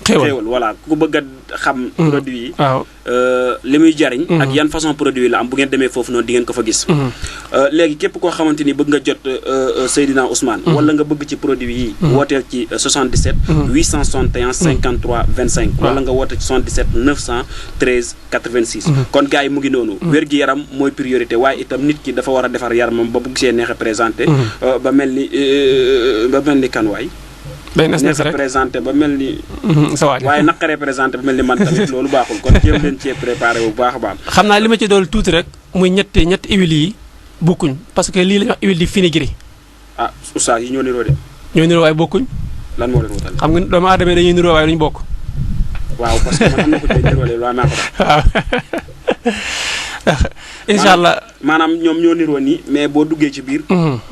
xéewal voilà ku bëgg a xam produit yi li muy jariñ ak yan façon produit la am bu ngeen demee foofu noonu di ngeen ko fa gis léegi képp koo xamante ni bëgg nga jot Seydina Ousmane wala nga bëgg ci produit yi wooteel ci 77 861 53 25 wala nga woote ci 77 913 86 kon gars yi mu ngi noonu wér-gi-yaram mooy priorité waaye itam nit ki dafa war a defar yaramam ba bu gisee neexe présenté ba mel ni kan waay day neex rek présenté ba mel ni sa waay waaye naqaree présenté ba mel ni man tamit loolu baaxul kon jéem leen cee préparé bu baax a baax xam naa li ma ci dool tuuti rek muy ñetti huile yi bokkuñ parce que lii la ñuy wax huile di fenugrec ah oustaz yi ñoo niroo de ñoo niroo waaye bokkuñ lan moo leen wutal xam nga doomu aadama dañuy niroo waaye duñu bokk waaw parce que man am na ko niroo de waaye maa ko waaw incha allah maanaam ñoom ñoo niroo nii mais boo duggee ci biir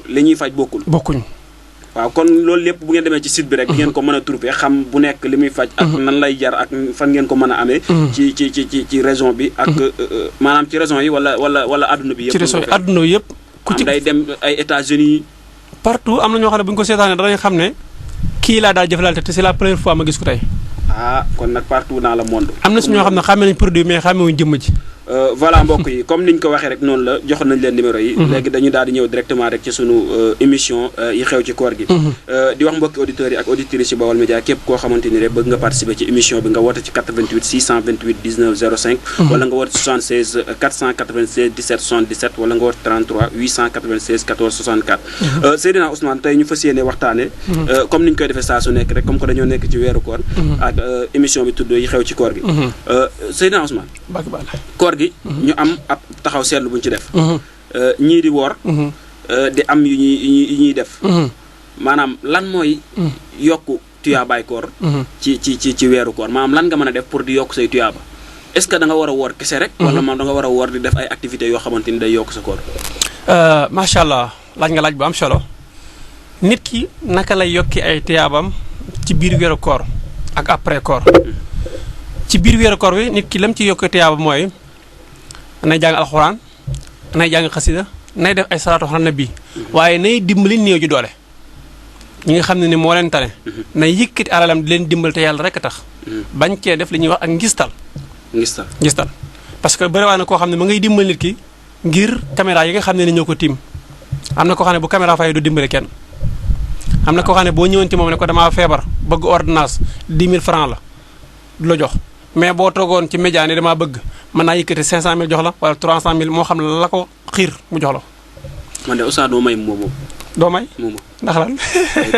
li ñuy faj bokkuñ waaw kon loolu lépp bu ngeen demee ci site bi rek di ngeen ko mën a trouver xam bu nekk li muy faj ak nan lay jar ak fan ngeen ko mën a amee ci région bi ak maanaam ci région yi wala adduna bi yëpp ci région yi adduna bi yëpp ku ci day dem ay États-Unis partout am na ñoo xam ne bu ñu ko seetaanee danañ xam ne kii laa daal jëflante te c'est la première fois ma gis ko tey kon nag partout dans le monde am na si ñoo xam ne xamee nañ produit mais xamee wuñ jëmm ji voilà mbokk yi comme niñ ko waxee rek noonu la joxoon nañ leen numéro yi léegi dañu daal di ñëw directement rek ci sunu émission yi xew ci koor gi di wax mbokki auditeurs yi ak auditrices yi Baol Média képp koo xamante ni rek bëgg nga participer ci émission bi nga woote ci 88 628 19 05 wala nga woote 76 496 17 77 wala nga woote 33 896 14 64 Seydina Ousmane tey ñu fas yéene waxtaane comme niñ koy defee saa su nekk rek comme que dañoo nekk ci weeru koor ak émission bi tudd yi xew ci koor gi Seydina Ousmane koor gi ñu am ab taxaw seetlu bu ñu ci def ñii di woor di am yu ñuy def maanaam lan mooy yokku tuyaabaay koor ci weeru koor maanaam lan nga mën a def pour di yokk say tuyaaba est-ce que da nga war a woor kese rek wala moom da nga war a woor di def ay activités yoo xamante ni day yokk sa koor macha allah laaj nga laaj bu am solo nit ki naka lay yokki ay tuyaabam ci biir weeru koor ak après koor ci biir weeru koor wi nit ki lam ci yokki tuyaaba mooy nay jàng alxuraan nay jàng xasida nay def ay salaatu ala nabi waaye nay dimbali néew ji doole ñi nga xam ne ni moo leen tane nay yëkkati alalam di leen dimbali te yàlla rek a tax bañ cee def li ñuy wax ak ngistal parce que bëriwaa na koo xam ne ma ngay dimbali nit ki ngir caméra yi nga xam ne ni ñoo ko tiim am na koo xam ne bu caméra fay du dimbali kenn am na koo xam ne boo ñëwoon ci moom ne ko damaa feebar bëgg ordonnance 10 000 francs la du la jox mais boo toogoon ci média ne damaa bëgg mën naa yëkkati 500000 jox la wala 300000 moo xam la ko xiir mu jox la. man de Oustaz doo may moomu. doo may moomu ndax lan.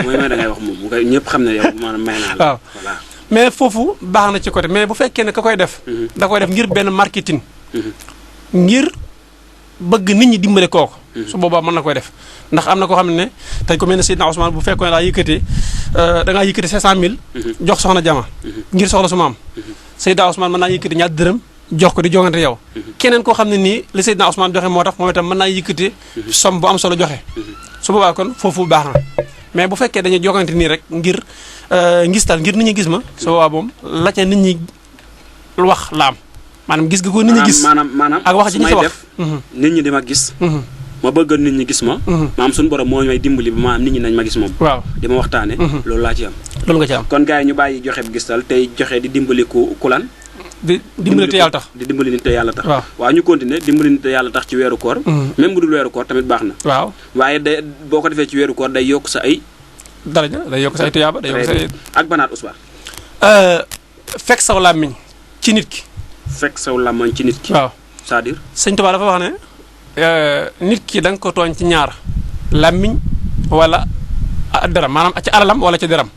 mooy may da ngay wax moom bu ko ñëpp xam ne yow maanaam may naa la. waaw voilà. mais foofu baax na ci côté mais bu fekkee ne ka koy def. da koy def ngir benn marketing. ngir bëgg nit ñi dimbale kooku. su boobaa mën na koy def ndax am na koo xam ne tey ko mel ne Seydina Ousmane bu fekkoon ne daa yëkkati da ngaa yëkkati 500000. jox soxna Jama. ngir soxla su ma am. Seydina Ousmane mën naa yëkkati ñaar dërëm jox ko di jongante yow. keneen koo xam ne nii li Seydina Ousmane joxe moo tax moom itam mën naa yëkkati somme bu am solo joxe. su boobaa kon foofu baax na mais bu fekkee dañuy jongante nii rek ngir ngistal ngir nit ñi gis ma. su boobaa moom la ca nit ñi wax la am maanaam gis nga ko nit ñi gis. maanaam ak wax ji ñu ci wax nit ñi di ma gis. ma bëgg nit ñi gis ma. maam suñu borom moo may dimbali ba maanaam nit ñi nañ ma gis moom. waaw di ma waxtaane loolu laa ci am. loolu nga ci am kon gars yi ñu bàyyi joxe bi gistal tey joxe di dimbali ku lan. di dimbali te yàlla tax di dimbali nit te yàlla tax. waaw ñu continuer dimbali nit te yàlla tax ci weeru koor. même bu dul weeru koor tamit baax na. waaw waaye day boo ko defee ci weeru koor day yokk sa ay. daraja day yokk sa ay tuyaaba day yokk sa ay. ak banaat Ousmane. fekk saw làmmiñ ci nit ki. fekk saw làmmiñ ci nit ki. waaw c'est-à-dire. sëñ Tuubaa dafa wax ne. nit ki da nga ko tooñ ci ñaar làmmiñ wala deram maanaam ci alalam wala ci deram.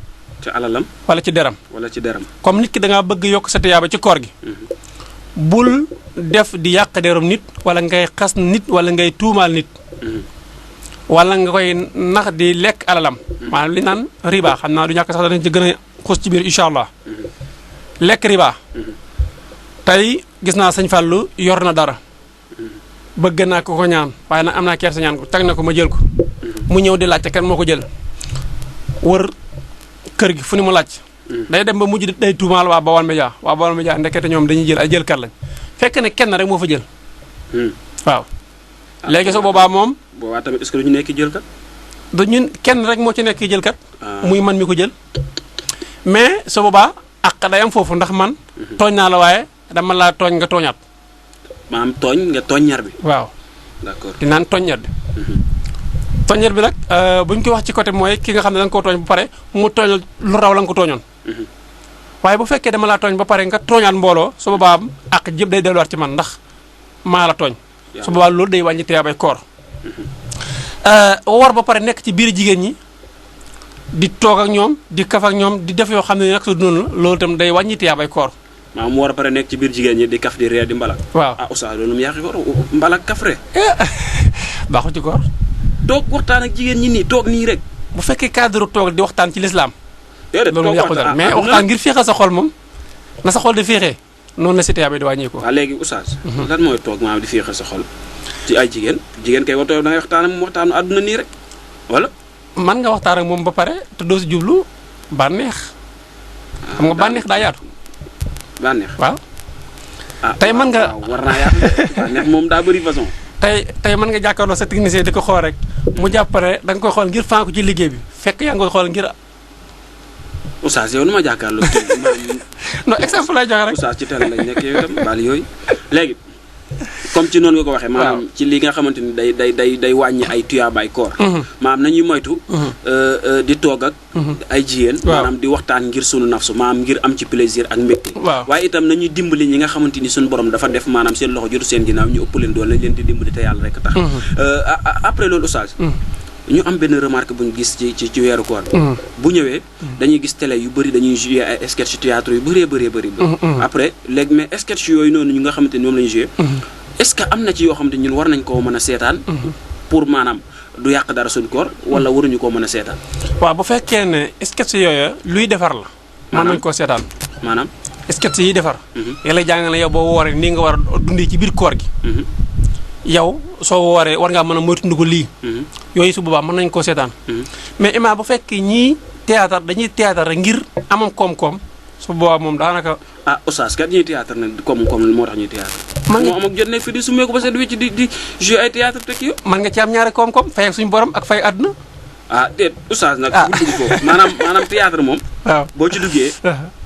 ci alalam. wala ci deram. wala ci deram. comme nit ki da ngaa bëgg yokk sa tuyaaba ci koor gi. bul def di yàq deram nit wala ngay xas nit wala ngay tuumaal nit. wala nga koy nax di lekk alalam. maanaam li naan riba xam naa du ñàkk sax danañ ci gën a xuus ci biir incha allah. lekk riba. tey gis naa sëñ Fallou yor na dara. bëgg naa ko ñaan waaye nag am naa kersa ñaan ko teg na ko ma jël ko. mu ñëw di laajte kan moo ko jël. wër kër gi fu ni mu laaj. day dem ba mujj day tuumaal waa Baol Média ndekete ñoom dañuy jël ay jëlkat lañ fekk ne kenn rek moo fa jël. waaw. léegi su boobaa moom. boobaa tamit est-ce que duñu nekk jëlkat. du ñun kenn rek moo ci nekk jëlkat. muy man mi ko jël. mais su boobaa àq day am foofu ndax man tooñ naa la waaye dama laa tooñ nga tooñaat maanaam tooñ nga tooñ ñaar bi. waaw d'accord di naan tooññat bi tooññat bi nag bu ñu koy wax ci côté mooy ki nga xam ne da nga koo tooñ ba pare mu tooñ lu raw la nga ko tooñoon waaye bu fekkee dama laa tooñ ba pare nga tooñaat mbooloo su boobaa àq jëpp day delluwaat ci man ndax maa la tooñ su boobaa loolu day wàññi tiyaabay koor war ba pare nekk ci biir jigéen ñi di toog ak ñoom di kaf ak ñoom di def yoo xam ne nag su noonu la loolu itam day wàññi tiyaabay koor maanaam mu war a pare nekk ci biir jigéen ñi di kaf di ree di mbalak. waaw ah oustaz loolu mu yàqi koor mbalak kaf ree baaxu ci koor toog waxtaan ak jigéen ñi nii toog nii rek. bu fekkee cadre toog di waxtaan ci lislaam déedéet loolu yàqu dara mais waxtaan ngir féexal sa xol moom na sa xol di féexee noonu la si tiyaabay di wàññi ko. waaw léegi oustaz. lan mooy toog maanaam di féexal sa xol ci ay jigéen kay waxtoo da ngay waxtaan ak moom waxtaanu àdduna nii rek wala. man nga waxtaan ak moom ba pare te doo si jublu bànneex. xam nga bànneex daa yaatu. bànneex waaw. ah tey mën nga war naa yaatu bànneex moom daa bëri façon. tey mën nga jàkkaarloo sa technicien di ko xool rek mu jàppare da nga koy xool ngir fànku ci liggéey bi fekk yaa ngi koy xool ngir. oustaz yow nu ma jàkkaarloo non exemple lay joxe rek. oustaz ci télé lañ nekk yow itam baal yooyu léegi comme ci noonu nga ko waxee. maanaam ci li nga xamante ni day wàññi ay tuyaabaay koor. maanaam nañuy moytu. di toog ak. ay jigéen. maanaam di waxtaan ngir sunu nafsu maanaam ngir am ci plaisir ak mbégte. waaye itam nañuy dimbali ñi nga xamante ni suñu borom dafa def maanaam seen loxo jotu seen ginnaaw ñu ëpp leen doole nañ leen di dimbali te yàlla rek tax. après loolu oustaz. ñu am benn remarque bu ñu gis ci weeru koor bi. bu ñëwee dañuy gis télé yu bëri dañuy jouer ay sketch théâtre yu bëri. après léegi mais sketch yooyu noonu ñu nga xamante ni moom la ñuy jouer est-ce que am na ci yoo xamante ñun war nañ koo mën a seetaan. pour maanaam du yàq dara suñu koor wala waruñu koo mën a seetaan. waaw bu fekkee ne sketch yooyu luy defar la. mën nañ koo seetaan. maanaam sketch yi defar. yàlla jàngale yow boo wooree nii nga war a dundee ci biir koor gi. yow soo wooree war ngaa mën a moytu ko lii. yooyu su boobaa mën nañu koo seetaan. mais Imaam bu fekkee ñii dañuy théâtre rek ngir amam koom-koom su boobaa moom daanaka. ah oustaz kat ñuy théâtre nag koom-koom moo tax ñuy théâtre. man nga moo am ak jot nekk fi di sumee ko ba seen wécc di jouer ay théâtre te kii. man nga ci am ñaari koom-koom fay ak suñu borom ak fay àdduna. ah déet oustaz nag. bu dugg foofu maanaam théâtre moom. waaw boo ci duggee.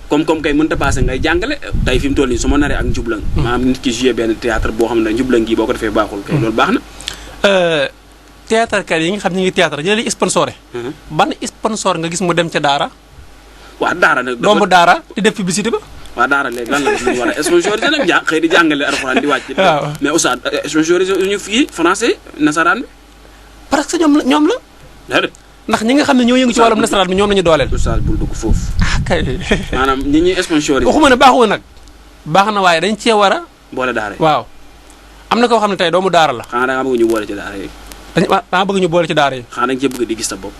comme kay mënta passé ngay jàngale tey fi mu toll nii su ma naree ak njublang maanaam nit ki joué benn théâtre boo xam ne njublang gi boo ko defee baaxul kay loolu baax na. théâtre kat yi nga xam ñu ngi théâtre ñu leen sponsoré. ban sponsor nga gis mu dem ca daara. waa daara nag. doomu daara di def publicité ba. waa daara léegi lan la def lu war a sponsorisé nag xëy di jàngale alxuraan di wàcc. waaw mais oustaz sponsorisé ñu fii français nasaraan bi. parce que ñoom la. déedéet. ndax ñi nga xam ne ñoo yëngu ci wàllum nasaraan bi ñoom la ñu dooleel. oustaz bul dugg foofu. kay. maanaam ñi ñuy sponsorisé. waxuma ne baaxul nag baax na waaye dañ cee war a. boole daara yi waaw. am na koo xam ne tey doomu daara la. xanaa da nga bëgg ñu boole ci daara yi. dama bëgg ñu boole ci daara yi. xanaa da nga cee bëgg di gis sa bopp.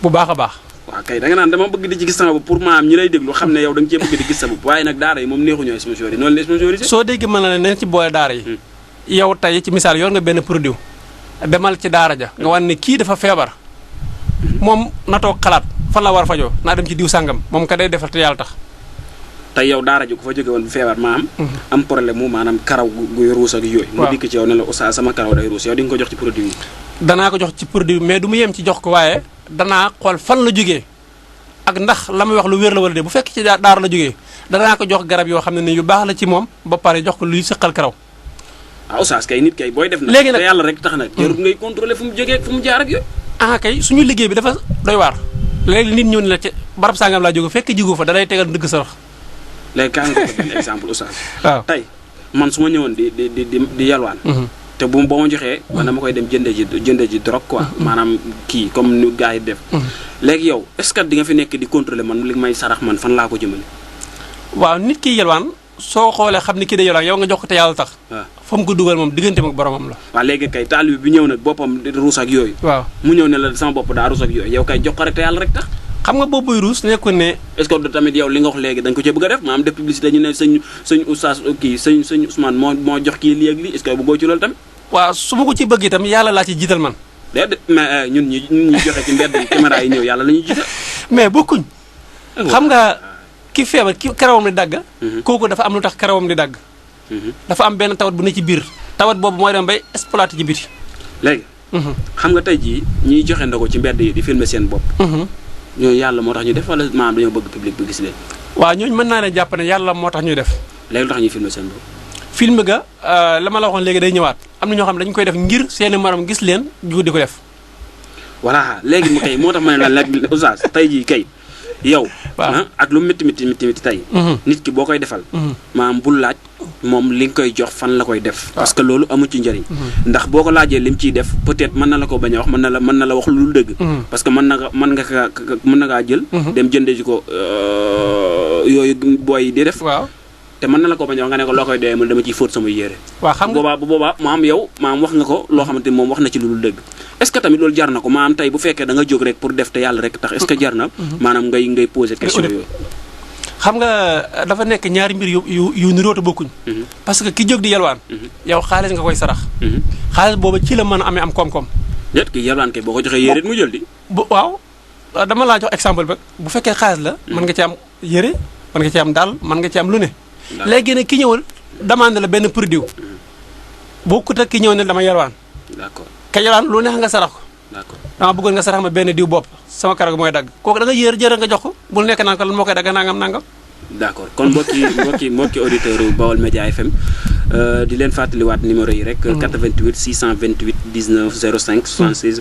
bu baax a baax. waaw kay da nga naan dama bëgg di ci gis sama bopp pour maanaam ñi lay déglu xam ne yow da nga cee bëgg di gis sa bopp waaye nag daara yi moom neexuñoo sponsorisé noonu la sponsorisé. soo déggee mën na ne nañ ci boole daara yi. yow tey ci misaal yor nga benn produit demal ci daara ja nga wan ne kii dafa feebar moom na toog xalaat fan la war a fajoo naa dem ci diw sàngam moom ka day defal te yàlla tax. tey yow daara ji ku fa jóge woon feebar maanaam. am problème mu maanaam karaw guy ruus ak yooyu. mu dikk ci yow ne la oustaz sama karaw day ruus yow di nga ko jox ci produit yi. danaa ko jox ci produit mais du mu yem ci jox ko waaye danaa xool fan la jógee ak ndax la muy wax lu wér la wala de bu fekk ci daara la jógee danaa ko jox garab yoo xam ne ni yu baax la ci moom ba pare jox ko luy sëqal karaw. ah oustaz kay nit kay booy def. léegi nag te yàlla rek tax na. jarul ngay contrôler fu mu jógee fu mu jaar ak yooyu. ah kay suñu liggéey bi dafa doy waar léegi nit ñëw ne la ci barab sangam laa jóge fekk jigu fa da lay tegal ndëgg sarax. léegi kaa nga ko benn exemple oustaz. waaw tey man su ma ñëwoon di yalwaan. te boo ma joxee man dama koy dem jënde ji drogue quoi. maanaam kii comme nu gars yi def. léegi yow est-ce que di nga fi nekk di contrôler man li may sarax man fan laa ko jëmale. waaw nit ki yalwaan soo xoolee xam ni kii day yalwaan yow nga jox ko te yàlla tax. waaw fa mu ko dugal moom digganteem ak boromam la. waaw léegi kay taalibe bi ñëw nag boppam ruus ak yooyu. waaw mu ñëw ne la sama bopp daa ruus ak yooyu yow kay jox ko rek te yàlla rek tax. xam nga boobu buy ruus nekkul ne. est-ce que tamit yow li nga wax léegi dañ ko cee bëgg a def maanaam def publicité ñu ne sëñ oustaz kii sëñ Ousmane moo jox kii lii ak lii est-ce que bëggoo ci loolu tamit. waaw su ma ko ci bëgg itam yàlla laa ci jiital man. déedéet mais ñun ñi joxe ci mbedd caméra yi ñëw yàlla la ñuy jiital. mais bokkuñ. xam nga ki feebar ki karawam di dagg. kooku dafa am lu tax karawam di dagg. dafa am benn tawat bu ne ci biir tawat boobu mooy dem bay exploité ci biti. léegi. xam nga tey jii ñiy joxe ndogu ci mbedd yi di filmer seen bopp. ñooñu yàlla moo tax ñu def wala maanaam dañoo bëgg public bi gis leen. waaw ñooñu mën naa ne jàpp ne yàlla moo tax ñuy def. léegi lu tax ñuy filmer seen bopp. film ga la ma la waxoon léegi day ñëwaat am na ñoo xam ne dañu koy def ngir seeni morom gis leen ju di ko def. voilà léegi mu kay moo tax ma ne la léegi oustaz tey jii kay yow. waaw ak lu métti tey. nit ki boo koy defal. maanaam bul laaj moom li nga koy jox fan la koy def. parce que loolu amu ci njëriñ. ndax boo ko laajee lim ciy def peut-être mën na la ko bañ a wax mën na la wax lu dul dëgg. parce que mën na kaa jël. dem jëndee ji ko yooyu booy yi di def. waaw te mën na la ko bañ a wax nga ne ko loo koy doyee man dama ciy fóot sama yére. waaw xam nga bu boobaa maam yow maam wax nga ko loo xamante ni moom wax na ci lu dul dëgg. est-ce que tamit loolu jar na ko maanaam tey bu fekkee da nga jóg rek pour def te yàlla rek tax est-ce que jar na. maanaam ngay poser question yooyu. xam nga dafa nekk ñaari mbir yu niroo te bokkuñ. parce que ki jóg di yalwaan. yow xaalis nga koy sarax. xaalis boobu ci la mën a amee am koom-koom. déet ki yalwaan kay boo ko joxee yére mu jël di. waaw dama laa jox exemple ba bu fekkee xaalis la. mën nga ci am yére mën nga ci am daal mën nga ci am lu ne. léegi nag ki ñëwal demande la benn produit. bokkut ak ki ñëw ne dama yalwaan. d'accord ka yalwaan lu neex nga sarax ko. d'accord dama bëggoon nga sarax ma benn diw bopp sama karaw mooy dagg kooku da nga jërë nga jox ko bul nekk naan ko lan moo koy dagg nangam. d'accord kon mbokki auditeur Baol Média FM di leen fàttaliwaat numéro yi rek. 88 628 19 05 76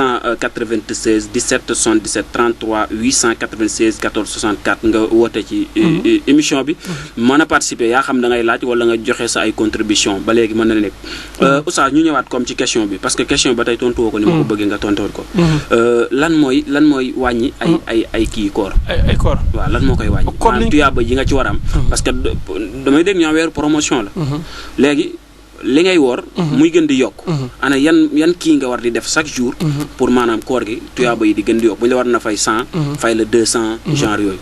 496 17 77 33 896 14 64 nga woote ci émission bi. mën a participer yaa xam da ngay laaj wala nga joxe sa ay contribution ba léegi mën na nekk. Oustaz ñu ñëwaat comme ci question bi parce que question ba tey tontu woo ko ni ma ko bëggee nga tontuwaat ko. lan mooy wàññi ay kii koor. ay koor waaw lan moo koy wàññi. maanaam tuyaaba yi nga ci war a am. parce que damay dégg ñoo weeru promotion la. léegi li ngay woor. muy gën di yokk. ana yan kii nga war di def chaque jour. pour maanaam koor gi tuyaaba yi di gën di yokk bu ñu la war na fay 100. fay la 200 genre yooyu.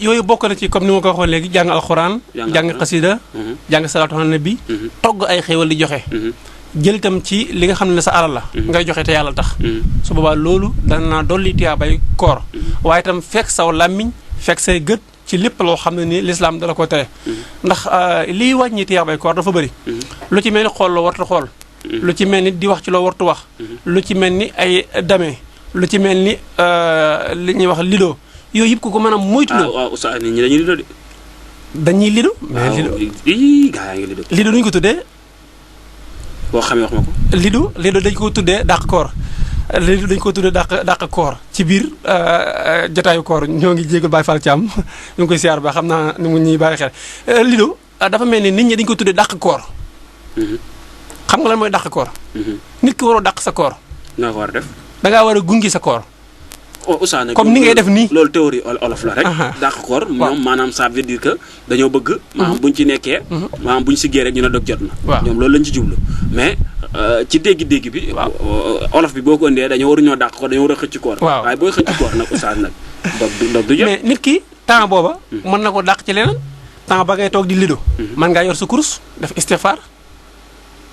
yooyu bokk na ci comme ni ma ko waxoon léegi jàng alxuraan. jàng xasida jàng salaatu ala nabi togg ay xéewal di joxe. jël itam ci li nga xam ne sa alal la. ngay joxe te yàlla tax. su boobaa loolu dana dolli tuyaabay koor. waaye itam fekk saw làmmiñ fekk say gët ci lépp loo xam ne ni lislaam dala ko tere. ndax liy wàññi tuyaabay koor dafa bëri. lu ci mel ni xool loo wartu xool. lu ci mel ni di wax ci loo wartu wax. lu ci mel ni ay dame lu ci mel ni li ñuy wax lido yooyu yëpp ku ko mën a moytuloo. waaw Oustaz nit ñi dañuy lido de. dañuy lido. mais lido gaa yaa ngi lido. lido nu ñu ko tuddee. boo xamee wax ma ko. lido dañ ko tuddee dàq koor. lido dañ ko tuddee dàq koor ci biir jotaayu koor ñoo ngi jégal Baye Fall Thiam ñu ngi koy siyaar ba xam naa ni mu ñuy bàyyi xel. lido dafa mel ni nit ñi dañ ko tuddee dàq koor. xam nga lan mooy dàq koor. nit ki waroo dàq sa koor. nga ko war a def. da ngaa war a gungi sa koor. Oustaz comme ni ngay def nii. loolu théorie olof la rek. dàq koor ñoom maanaam ça veut dire que dañoo bëgg. maanaam buñ ci nekkee. maanaam buñ siggee rek ñu ne dog jot na. waaw ñoom loolu lañ ci jublu mais ci dégg-dégg bi. olof bi boo ko indee dañoo waruñoo dàq koor dañoo war a xëcc koor. waaw waaye booy xëcc koor nag Oustaz nag dog du jot. mais nit ki temps booba. mën na ko dàq ci leneen. temps ba ngay toog di lido. mën ngaa yor sa kurus def istighfar.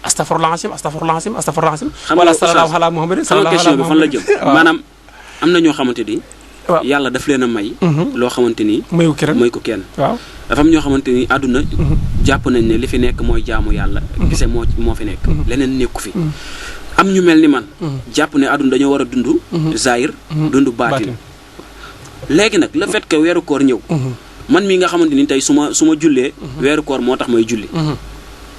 astafurlah asim. wala sallallahu ala muhammad sama question bi fan la jëm maanaam am na ñoo xamante ni. yàlla daf leen a may. loo xamante ni. mayu ko kenn. waaw dafa am ñoo xamante ni àdduna. jàpp nañ ne li fi nekk mooy jaamu yàlla. gise moo fi nekk. leneen nekku fi. am ñu mel ni man. jàpp ne àdduna dañoo war a dund. zahir dund baatin. léegi nag le fait que weeru koor ñëw. man mii nga xamante ni tey su ma jullee. weeru koor moo tax may julli.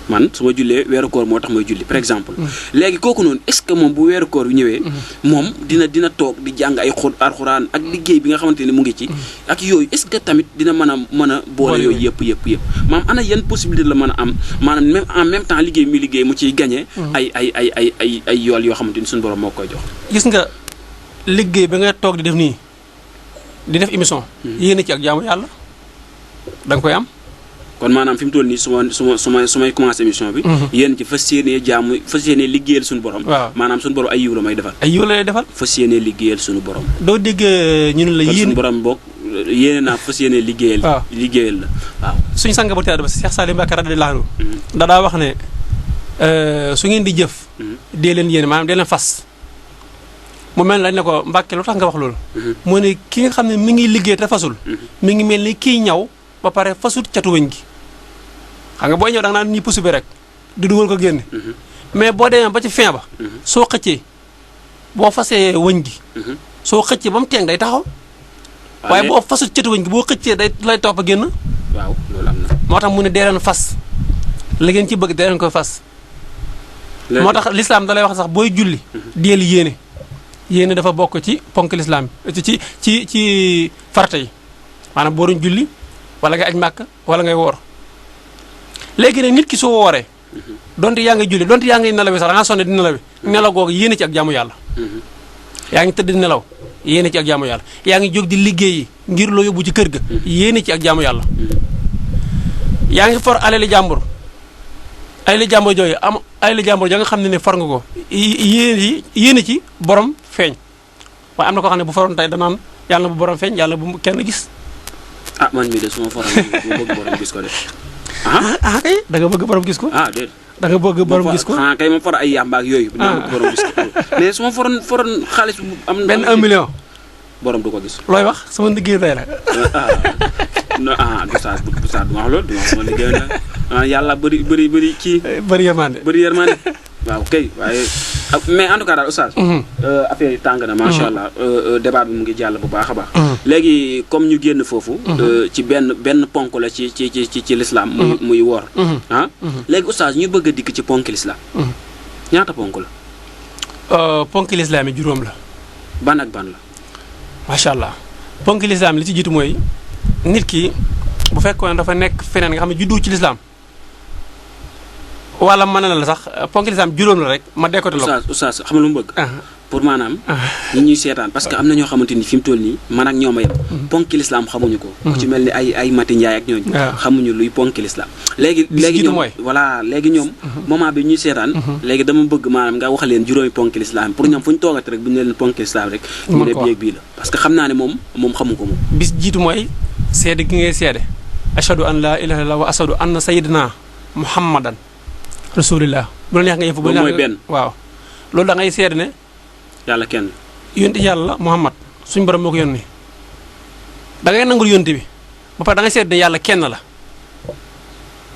man su ma jullee weeru koor moo tax may julli par exemple. léegi kooku noonu est-ce que moom bu weeru koor yu ñëwee. moom dina toog di jàng ay alxuraan ak liggéey bi nga xamante ne mu ngi ci. ak yooyu est-ce que tamit dina mën a boole yooyu yëpp. maanaam ana yan possibilité la mën a am maanaam même en même temps liggéey mi liggéey mu ciy gagné. ay yool yoo xamante ni suñu borom moo koy jox. gis nga liggéey ba nga toog di def nii di def émission. yéen ci ak jaamu yàlla da nga koy am. kon maanaam fi mu toll nii su may commencé émission bi. yéen ci fas yéenee liggéeyal suñu borom. waaw maanaam suñu borom ay yiw la may defal. ay yiw la lay defal. fas yéenee liggéeyal suñu borom. doo dégg ñu ne la yéen suñu borom boog yéene naa fas yéenee liggéeyal. waaw liggéeyal la waaw. suñu sang bu tedd ba Cheikh Salim Mbacké radiyallahu anhu daa wax ne su ngeen di jëf. dee leen yéene maanaam dee leen fas. mu mel ne ko Mbacké lu tax nga wax loolu. moo ne ki nga xam ne mi ngi liggéey te fasul. mi ngi mel ni kiy ñaw. ba pare fasut catu wëñ gi xam nga booy ñëw da nga naan nii pusu bi rek di dugal ko génne. mais boo demee ba ci fin ba. soo xëccee boo fasee wëñ gi. soo xëccee ba mu teeng day taxaw. waaye boo fasul cëtu wëñ gi boo xëccee day lay topp a génn. waaw loolu am na. moo tax mu ne dee leen fas la ngeen ci bëgg dee leen koy fas. moo tax lislaam da lay wax sax booy julli. deel yéene. yéene dafa bokk ci ponk lislaam ci farata yi maanaam boo doon julli wala ngay aj màkk wala ngay woor léegi nag nit ki soo wooree. donte yaa ngi julli donte yaa ngi nelawi sax da ngaa sonne di nelawi. nelaw googu yéene ci ak jaamu yàlla. yaa ngi tëdd nelaw yéene ci ak jaamu yàlla yaa ngi jóg di liggéeyi ngir loo yóbbu ci kër ga. yéene ci ak jaamu yàlla. yaa ngi for alali jàmbur jooyu am alali jàmbur ja nga xam ne for nga ko yéene ci borom feeñ waaye am na koo xam ne bu foroon tey danaan yàlla bu borom feeñ yàlla bu kenn gis. ah man mii de su ma foroon bu bëgg borom gis ko de. kay da nga bëgg borom gis ko. déet. da nga bëgg borom gis ko. kay ma for ay yàmba ak yooyu. borom gis ko mais su ma foroon xaalis bu am. benn 1 million. borom du ko gis. looy wax sama liggéey tey la. du saa du wax loolu du wax sama liggéey la yàlla bëri kii. bëri yërmande. waaw kay waaye mais en tout cas daal oustaz. affaire yi tàng na macha allah débat bi mu ngi jàll bu baax a baax. léegi comme ñu génn foofu. ci benn ponk la ci l'islam. muy woor. léegi oustaz ñu bëgg a dikk ci ponk l'islam. ñaata ponk la. ponk l'islam yi juróom la. ban ak ban la. macha allah ponk l'islam li ci jiitu mooy nit ki bu fekkoon dafa nekk feneen nga xam ne juddu ci l'islam wala mën na la sax ponk l'islam juróom la rek ma décoté la ko. oustaz xam nga lu mu bëgg. pour maanaam. ñi ñuy seetaan parce que am na ñoo xamante ni fi mu toll nii man ak ñoom a yem. ponk l'islam xamuñu ko. ku ci mel ni ay Mati Ndiaye ak ñooñu. xamuñu luy ponk l'islam. léegi ñoom léegi ñoom. moment bi ñuy seetaan. léegi dama bëgg maanaam nga wax leen juróomi ponk l'islam pour ñoom fu ñu toogati rek bu ñu leen ponk l'islam rek. ñu ne bii la parce que xam naa ne moom xamu ko moom. bis jiitu mooy seede gi ngay seede. ashhadu an laa ilaaha illallaah wa ashhadu anna sayyidina muhammadan rasulillah bu la neex nga yëf bu la mooy benn. waaw loolu da ngay seede ne. yàlla kenn. yónti yàlla Muhammad suñu borom moo ko yónni da ngay nangul yónti bi ba pare da ngay seede ne yàlla kenn la.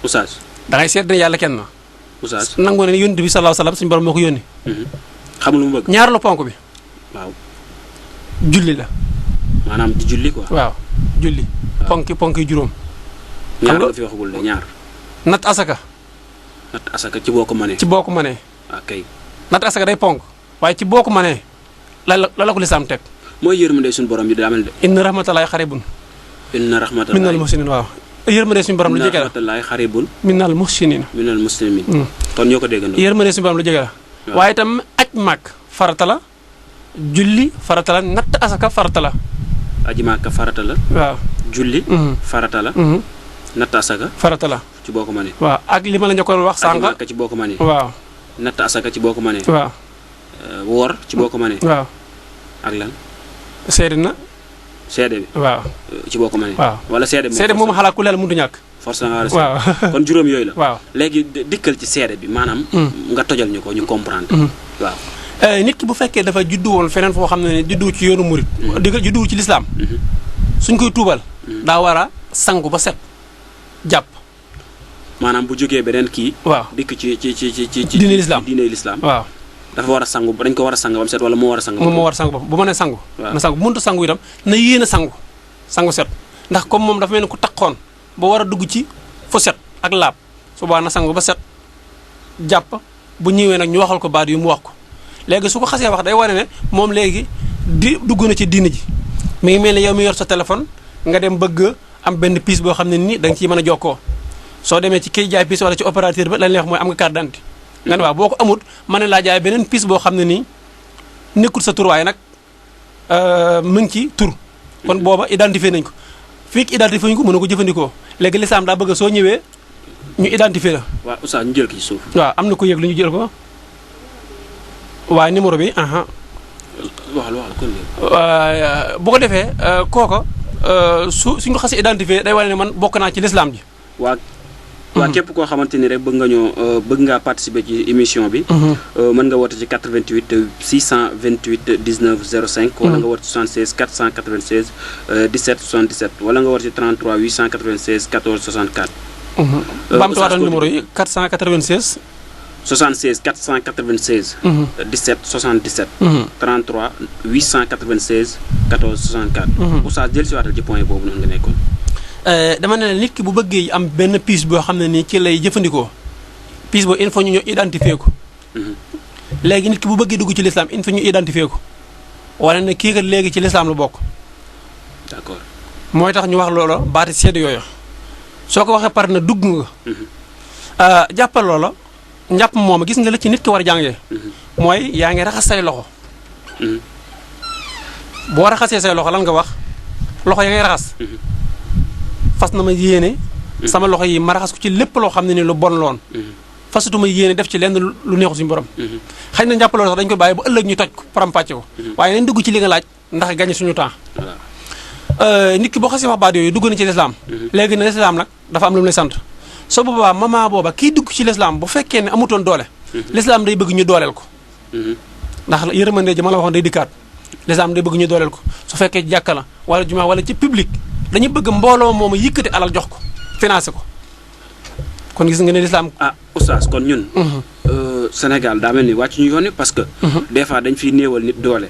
oustaz. da ngay seede ne yàlla kenn la. oustaz nangu ne yónti bi sallallahu alayhi wasallam suñu borom moo ko yónni. xam lu mu bëgg. ñaar la ponk bi. waaw. julli la. maanaam di julli quoi. waaw julli. ponk yi juróom. ñaar nga fi waxagul de ñaar. nat asaka. nat asaka ci boo ko mënee. kay. nat asaka day ponk. waaye ci boo ko mënee la ko lislaam teg. mooy yërmande suñu borom bi daa mel de. inna rahmatallahi xaribun. minal muhsinin waaw. yërmande suñu borom lu jege la. inna rahmatallahi xaribun. minal muhsinin. kon ñoo ko déggandoo. yërmande suñu borom lu jege la. waaye itam aj màkk farata la. julli farata la natt asaka farata la. aji màkk farata la. waaw julli. farata la. natt asaka. farata la. ci boo ko mënee. waaw ak li ma la njëkkoon wax sànq. aji màkk ci boo ko mënee. waaw natt asaka ci boo ko mënee. waaw. woor ci boo ko mënee. waaw. ak lan. seede na. seede bi. waaw. ci boo ko mënee. waaw wala seede moom xalaat ku leel mënut a ñàkk. force nga waaw kon juróom yooyu la. waaw léegi dikkal ci seede bi maanaam. nga tojal ñu ko ñu comprendre. waaw. nit ki bu fekkee dafa juddu woon feneen foo xam ne juddu ci yoonu murit. juddu ci lislaam. suñ koy tuubal. daa war a sangu ba set jàpp. maanaam bu jógee beneen kii. waaw dikk ci diine lislaam waaw. dafa war a sangu dañ ko war a sang ba mu set wala moo war a sang. moom moo war a sangu bopp bu mënee sangu. waaw na sangu bu mënut a sangu itam na yéene sangu set ndax comme moom dafa mel ni ku taqoon ba war a dugg ci fu set ak laab su boobaa na sangu ba set jàpp bu ñëwee nag ñu waxal ko baat yu mu wax ko léegi su ko xasee wax day wane ne moom léegi dugg na ci diine ji mi ngi mel ni yow mi yor sa téléphone nga dem bëgg am benn pièce boo xam ne nii da nga ciy mën a jokkoo soo demee ci kay jaay pièce wala ci opérateur ba lañ lay wax mooy am nga carte d'identité nga ne waaw boo ko amut mën na laa jaay beneen pièce boo xam ne nii nekkul sa tur waaye nag mu ngi ci tur kon booba identifié nañ ko fii identifié nañ ko mën na ko jëfandikoo léegi lislaam daa bëgg soo ñëwee ñu identifié la. waaw oustaz ñu jël ko ci suuf. waaw am na ko yëg lu ñu jël ko waaye numéro bi. waxal kon bu ko defee kooko suñ ko xasee identifié day wane ne man bokk naa ci lislaam ji. waa képp koo xamante ni rek bëgg ngaa participer ci émission bi. mën nga woote ci 88 628 19 05. wala nga woote ci 76 496 17 77 wala nga woote ci 33 896 14 64. baamtuwaatal numéro yi 496. 76 496. 17 77. 33 896 14 64. Oustaz jël si waatal ci point boobu noonu nga nekkoon. dama ne nit ki bu bëggee am benn piis boo xam ne nii ci lay jëfandikoo piis boobu il faut ñu identifier ko. léegi nit ki bu bëggee dugg ci lislaam il faut ñu identifier ko wala ne kii kat léegi ci lislaam la bokk. d'accord mooy tax ñu wax loola baati seede yooyu soo ko waxee par na dugg nga. jàppal loola njàpp moom gis nga la ci nit ki war a jàngee. mooy yaa ngi raxas say loxo. boo raxasee say loxo lan nga wax loxo ya ngay raxas. fas na ma yéene. sama loxo yi ma raxas ko ci lépp loo xam ne ni lu bon loon. fasatuma yéene def ci lenn lu neexu suñu borom. xëy na njàpp loolu sax dañu ko bàyyi ba ëllëg ñu toj ko param-pàcce ko. waaye nañ dugg ci li nga laaj ndax gañe suñu temps. nit ki boo xasee wax baat yooyu dugg na ci lislaam. léegi ne lislaam nag dafa am lu mu lay sant. soo boobaa moment booba kii dugg ci lislaam bu fekkee ne amutoon doole. lislaam day bëgg ñu dooleel ko. ndax yërmande ji ma la waxoon day dikkaat. lislaam day bëgg ñu dooleel ko su fekkee jàkka la wala jumaa wala ci public dañu bëgg mbooloo moomu yëkkati alal jox ko financé ko kon gis nga ne lislaam. oustaz kon ñun. Sénégal daa mel ni wàcc ñu yoon parce que. des fois dañ fiy néewal nit doole.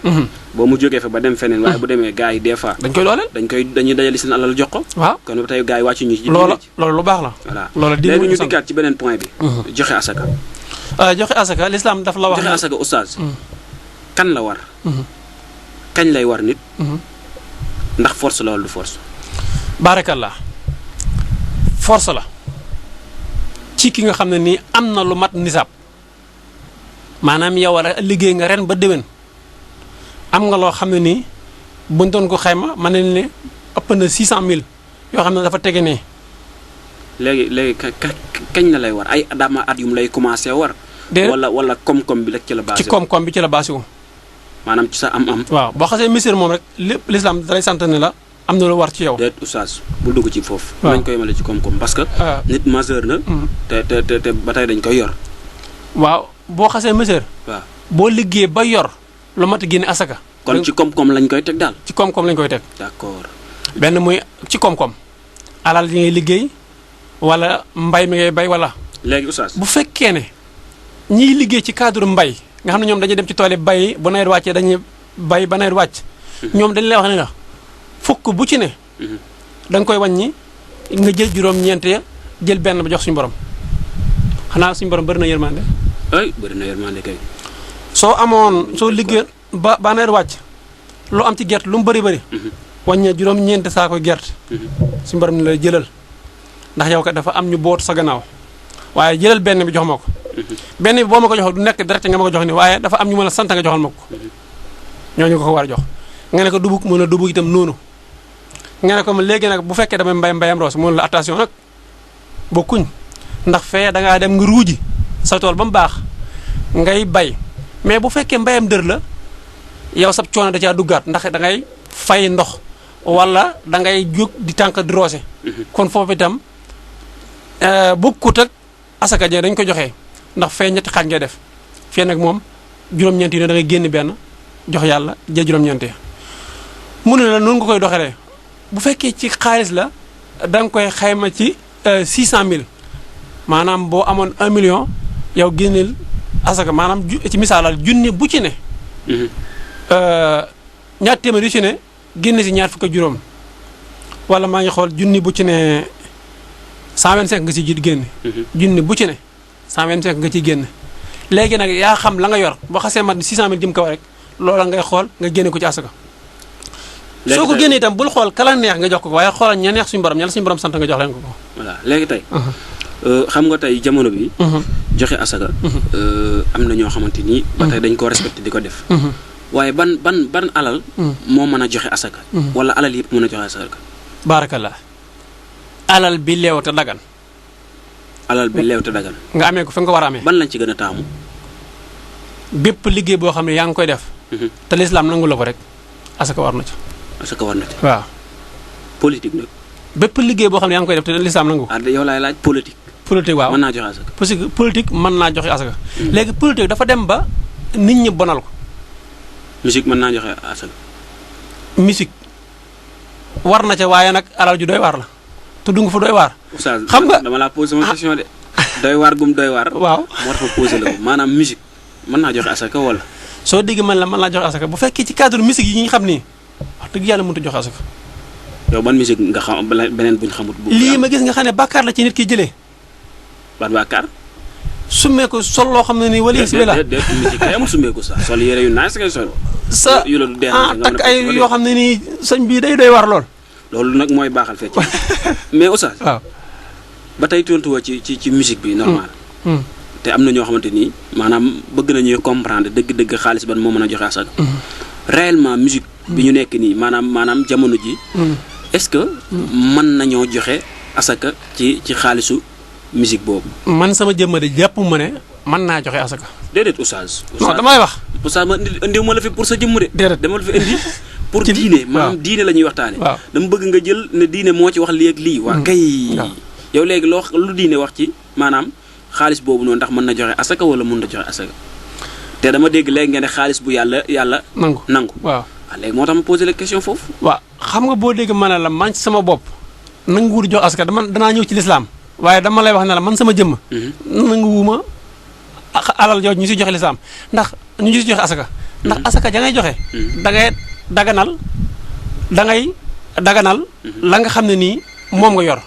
boo mu jógee fa ba dem feneen waaye bu demee gars yi des fois. dañ koy dooleel dañuy dajale seen alal jox ko. waaw kon ba tey gars yi wàcc ñu ci. loolu lu baax la. voilà loolu léegi ñu dikkaat ci beneen point bi. joxe asaka. joxe asaka lislaam daf la wax. joxe asaka oustaz. kan la war. kañ lay war nit. ndax force la wala du force. baarakallah force la ci ki nga xam ne nii am na lu mat nisaab maanaam yow wala liggéey nga ren ba déwén am nga loo xam ne nii buñ doon ko xayma mën nañ ne ëpp na 600000 yoo xam ne dafa tege nee. léegi kañ la lay war ay dama at yu mu lay commencé war. wala koom-koom bi rek ci la basé. ci koom-koom bi ci la basé wu. maanaam ci sa am-am. waaw boo xasee misir moom rek lépp lislaam dalay sant ne la am na lu war ci yow. déet oustaz bu dugg ci foofu. waaw nañ koy yemale ci koom-koom parce que. nit majeur na. te ba tey dañ koy yor. waaw boo xasee misir. waaw boo liggéey ba yor lu mat a génne asaka. kon ci koom-koom lañ koy teg daal. ci koom-koom lañ koy teg. d'accord. benn muy ci koom-koom alal yi ngay liggéey wala mbay mi ngay bay wala. léegi oustaz bu fekkee ne ñiy liggéey ci cadre mbay nga xam ne ñoom dañuy dem ci tool yi bay bu nawet wàccee dañuy bay ba nawet wàcc. ñoom dañ lay wax ne la fukk bu ci ne. da nga koy wàññi nga jël juróom-ñeent ya jël benn ba jox suñu borom xanaa suñu borom bëri na yërmande. ay bëri na yërmande kay. soo amoon soo liggéey ba nawet wàcc lu am ci gerte lu mu bëri bëri. wàññee juróom-ñeent saako gerte. suñu borom ne la jëlal ndax yow kat dafa am ñu boot sa gannaaw waaye jëlal benn bi jox ma ko. benn bi boo ma ko jox du nekk direct nga ma ko jox ni waaye dafa am ñu ma la sant nga joxal ma ko ñooñu ko war a jox nga ne ko dubug mën a dubug itam noonu nga ne ko ma léegi nag bu fekkee damay mbayam roos mën la attention nag bokkuñ ndax fee da ngaa dem nga ruuji sa tool ba mu baax ngay bay mais bu fekkee mbayam dër la yow sab coono da caa duggaat ndax da ngay fay ndox wala da ngay jóg di tànk di roose kon foofu itam bokkut ak asaka ja dañ ko joxee ndax fee ñetti xaaj ngay def fee nag moom juróom-ñeent yi ne da ngay génn benn jox yàlla jël juróom-ñeent yi mu ne la noonu nga koy doxalee bu fekkee ci xaalis la da nga koy xayma ci 600000 maanaam boo amoon 1 million yow génneel asaka maanaam ci misaalal junni bu ci ne. ñaar téeméer yu ci ne génne si ñaar fukk ak juróom wala maa ngi xool junni bu ci ne 125 nga ci génne. junni bu ci ne 125 nga ciy génne. léegi nag yaa xam la nga yor boo xasee mat 600000 jëm kaw rek loola ngay xool nga génne ko ci asaka. soo ko génnee itam bul xool kala neex nga jox ko waaye xoolal ña neex suñu borom ña la suñu borom sant nga jox leen ko. voilà léegi tey. xam nga tey jamono bi. joxe asaka. am na ñoo xamante ni. ba tey dañ koo respecté di ko def. waaye ban alal. moo mën a joxe asaka. wala alal yëpp mën a joxe asaka. baarakallah alal bi leew te dagan. alal bi leew te dagan. nga amee ko fa nga ko war a amee. ban lañ ci gën a taamu. bépp liggéey boo xam ne yaa ngi koy def. te lislaam nangu la ko rek asaka war na ci. asaka war na ci. waaw. politique nag. bépp liggéey boo xam ne yaa ngi koy def te lislaam nangu. yow laay laaj politique. politique waaw mën naa joxe asaka. parce que politique mën naa joxe asaka. léegi politique dafa dem ba nit ñi bonal ko. musique mën naa joxe asaka. musique war na ca waaye nag alal ju doy waar la te du nga fa doy waar. xam nga dama laa posé sama question de. doy waar gum doy waar. waaw moo tax ma posé la ko maanaam musique mën naa joxe asaka wala. soo déggee man la mën naa joxe asaka bu fekkee ci cadre musique yi ñu xam nii wax dëgg yàlla mënut a joxe asaka. yow ban musique nga xam beneen buñ xamut. lii ma gis nga xam ne bàkkaar la ci nit ki jëlee. ban bàkkaar. summeeku sol loo xam ne nii wala bismillah. déet musique kay amul summeeku sax sol yére yu nice ngay sol. sa yu la du dee takk ay yoo xam ne nii sëñ bii day doy war lool. loolu nag mooy baaxal fecc mais Oustaz. waaw ba tey tontuwoo ci musique bi normal. te am na ñoo xamante ni maanaam bëgg nañuy comprendre dëgg-dëgg xaalis ban moo mën a joxe asaka. réellement musique bi ñu nekk nii maanaam jamono ji. est-ce que mën nañoo joxe asaka ci xaalisu musique boobu. man sama jëmm de jàpp ma ne mën naa joxe asaka. déedéet Oustaz. non damay wax. Oustaz ma indiw ma la fi pour sa jëmm de. déedéet dama la fi indi. pour diine maanaam diine la ñuy waxtaane waaw dama bëgg nga jël ne diine moo ci wax lii ak lii. waa kay. yow léegi lu diine wax ci maanaam xaalis boobu noonu ndax mën na joxe asaka wala mën na joxe asaka. te dama dégg léegi nga ne xaalis bu yàlla. nangu waaw. léegi moo tax ma posé la question foofu. waaw xam nga boo dégg ma ne la man ci sama bopp nanguwul jox asaka danaa ñëw ci lislaam waaye dama lay wax ne la man sama jëmm. nanguwuma alal jooju ñu si joxe lislaam ndax ñu si joxe asaka. ndax asaka ja ngay joxe. da ngay daganal la nga xam ne nii moom nga yor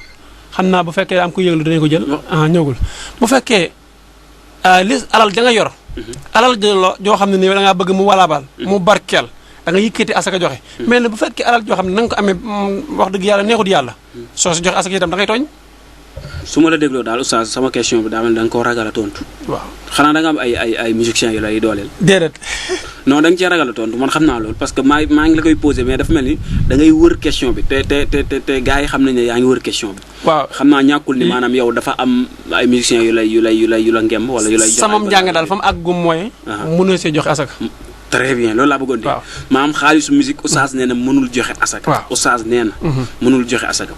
xam naa bu fekkee am ko yëglu danañ ko jël. ñëwul bu fekkee alal ja nga yor. alal joo xam ne nii da ngaa bëgg mu walaabal. mu barkeel da nga yëkkati asaka joxe. mais nag bu fekkee alal joo xam ne na nga ko amee wax dëgg yàlla neexut yàlla. soo si joxe asaka itam da ngay tooñ. su ma la dégloo daal Oustaz sama question bi daa mel da nga koo ragal a tontu. waaw xanaa da nga am ay musiciens yu lay dooleel. déedéet. non da nga cee ragal a tontu man xam naa loolu parce que maa ngi la koy posé mais dafa mel ni da ngay wër question bi te gars yi xam nañ ne yaa ngi wër question bi. waaw xam naa ñàkkul ni maanaam yow dafa am ay musiciens yu la ngemb wala yu lay. jox sama njàng daal fa mu àggum mooy. mënoo see joxe asaka. très bien loolu laa bëggoon di. waaw maanaam xaalisu musique Oustaz nee na mënul joxe asaka. waaw Oustaz nee na. mënul joxe asaka.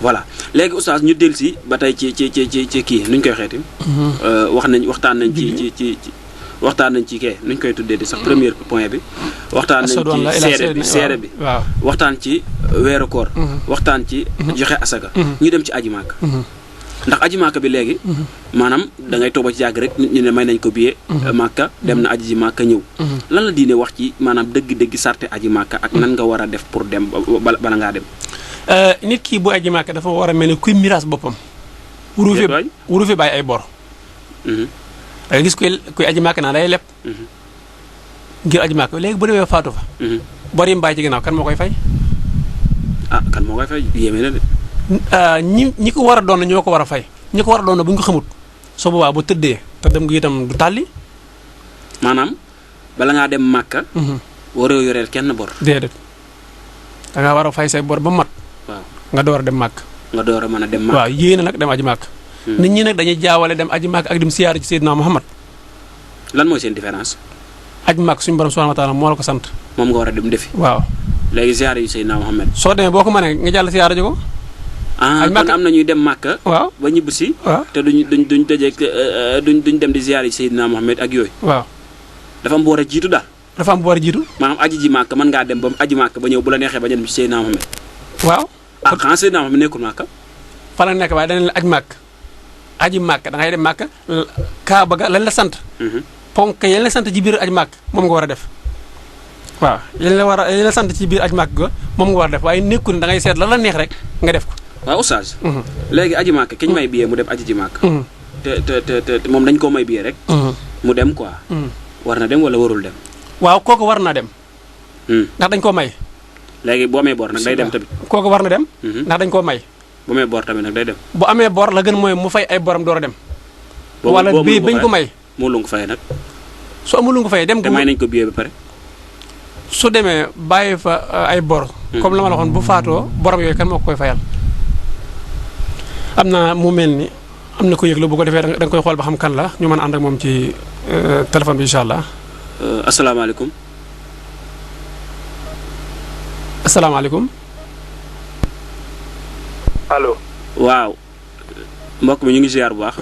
voilà léegi Oustaz ñu dellu si ba tey ci kii nuñ koy xeeti. waxtaan nañ ci kee nuñ koy tuddee di sax premier point bi. waxtaan nañ ci seere bi. waaw waxtaan ci weeru koor. waxtaan ci joxe asaka. ñu dem ci aji Màkka. ndax aji Màkka bi léegi. maanaam da ngay toog ba ci yàgg rek nit ñi ne may nañ ko billet. Màkka dem na aji ji Màkka ñëw. lan la diine wax ci maanaam dëgg-dëgg sarte aji Màkka ak nan nga war a def pour dem bala ngaa dem. nit ki bu aji Màkka dafa war a mel ni kuy miraas boppam. wuru fi bàyyi ay bor. da nga gis kuy aji Màkka naa day leb. ngir aji Màkka léegi bu demee faatu fa. bor yi mu bàyyi ci ginnaaw kan moo koy fay. kan moo koy fay yéeme na de. ñi ko war a doon ñoo ko war a fay ñi ko war a doon bu ñu ko xamut soo boobaa bu tëddee te dem gi itam du tàlli. maanaam bala ngaa dem Màkka. waroo yoreel kenn bor. déedéet da ngaa war a fay say bor ba mat. waaw nga door a dem Màkka. nga door a mën a dem Màkka. waaw yéena nag dem aji Màkka. nit ñi nag dañuy jaawale dem aji Màkka ak dem siyaare ci Seydina Muhammad. lan mooy seen différence. aji Màkka suñu borom subhanahu wa taala moo la ko sant. moom nga war a dem defi. waaw léegi siyaare yu Seydina Muhammad. soo demee boo ko mënee nga jàll siyaare ji ko. kon am na ñuy dem Màkka. waaw ba ñibbi si. waaw te duñ tëjeeg duñ dem di siyaare yu Seydina Muhammad ak yooyu. waaw dafa am bu war a jiitu daal. dafa am bu war a jiitu. maanaam aji ji Màkka mën ngaa dem ba aji Màkka ba ñëw bu la neexee ba dem ci Seydina Muhammad. waaw. xanaa Seydina Muhammad nekkul Màkka. fa la nekk waaye danañ la aji Màkka. aji Màkka da ngay dem Màkka Kaaba ga lañ la sant. ponk yéen la sant ci biir aji Màkka moom nga war a def. waaw yéen la sant ci biir aji Màkka ga moom nga war a def waaye nekkul ne da ngay seet la la neex rek nga def ko. waaw Oustaz. léegi aji Màkka ki ñu may billet mu dem aji ji Màkka. te moom dañ koo may billet rek. mu dem quoi. war na dem wala warul dem. waaw kooku war naa dem. ndax dañ koo may. léegi bu amee bor nag day dem tamit. kooku war na dem. ndax dañ koo may. bu amee bor tamit nag day dem. bu amee bor la gën mooy mu fay ay boram door a dem. wala bii bañ ko may. moo lu nga fay nag. su amul lu nga fay dem. te may nañ ko billet ba pare. su demee bàyyi fa ay bor. comme la ma la waxoon bu faatoo borom yooyu kan moo ko koy fayal. am na mu mel ni am na ko yëg la bu ko defee da nga koy xool ba xam kan la ñu mën a ànd ak moom ci téléphone bi incha allah. asalaamaaleykum. asalaamaaleykum. allo. waaw. mbokk mi ñu ngi ziar bu baax.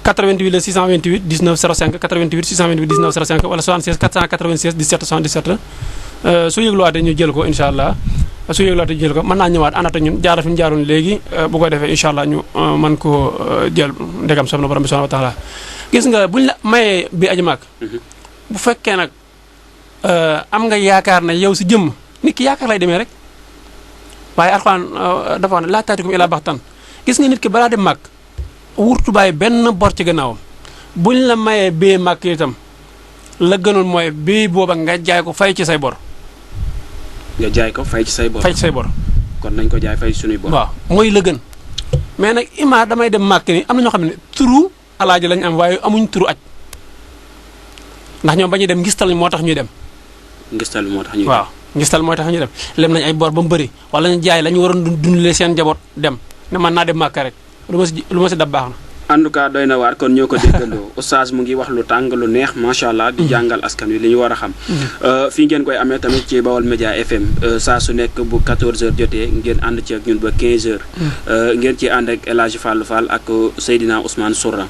88 la 628 19 05 88 628 19 05 wala 76 496 17 77 su yëgluwaatee ñu jël ko incha allah su yëglaate jël ko mën naa ñëwaat àndata ñun jaara fi ñu jaaroon léegi bu ko defee incha allah ñu mën koo jël ndegam soob na borom bi subhanahu wa taala gis nga buñ la mayee bi aji màkk bu fekkee nag am nga yaakaar ne yow si jëmm nit ki yaakaar lay demee rek waaye alxuraan dafa wax ne laa taatikum ilaa baxtan gis nga nit ki balaa dem màkk wurtu bàyyi benn bor ci gannaawam buñ la mayee bee màkk itam la gënoon mooy bii booba nga jaay ko fay ci say bor. nga jaay ko fay ci say bor. fay ci say bor. kon nañ ko jaay fay suñuy bor. waaw mooy la gën mais nag ima damay dem màkk ni am na ñoo xam ne turu alaaji lañ am waaye amuñ turu aj ndax ñoom ba ñuy dem ngistal moo tax ñuy dem. ngistal moo tax ñuy dem waaw ngistal mooy tax ñuy dem lem nañ ay bor ba mu bëri wala ñu jaay la ñu waroon dundalee seen njaboot dem ne man naa dem màkk rek lu ma si dab baax na. en tout cas doy na waar kon ñoo ko déggandoo oustaz mu ngi wax lu tàng lu neex macha allah di jàngal askan wi li ñu war a xam fii ngeen koy amee tamit ci Baol Média FM saa su nekk bu 14h jotee ngeen ànd ci ak ñun ba 15h ngeen ci ànd ak El Hadji Fallou Fall ak Seydina Ousmane Sourang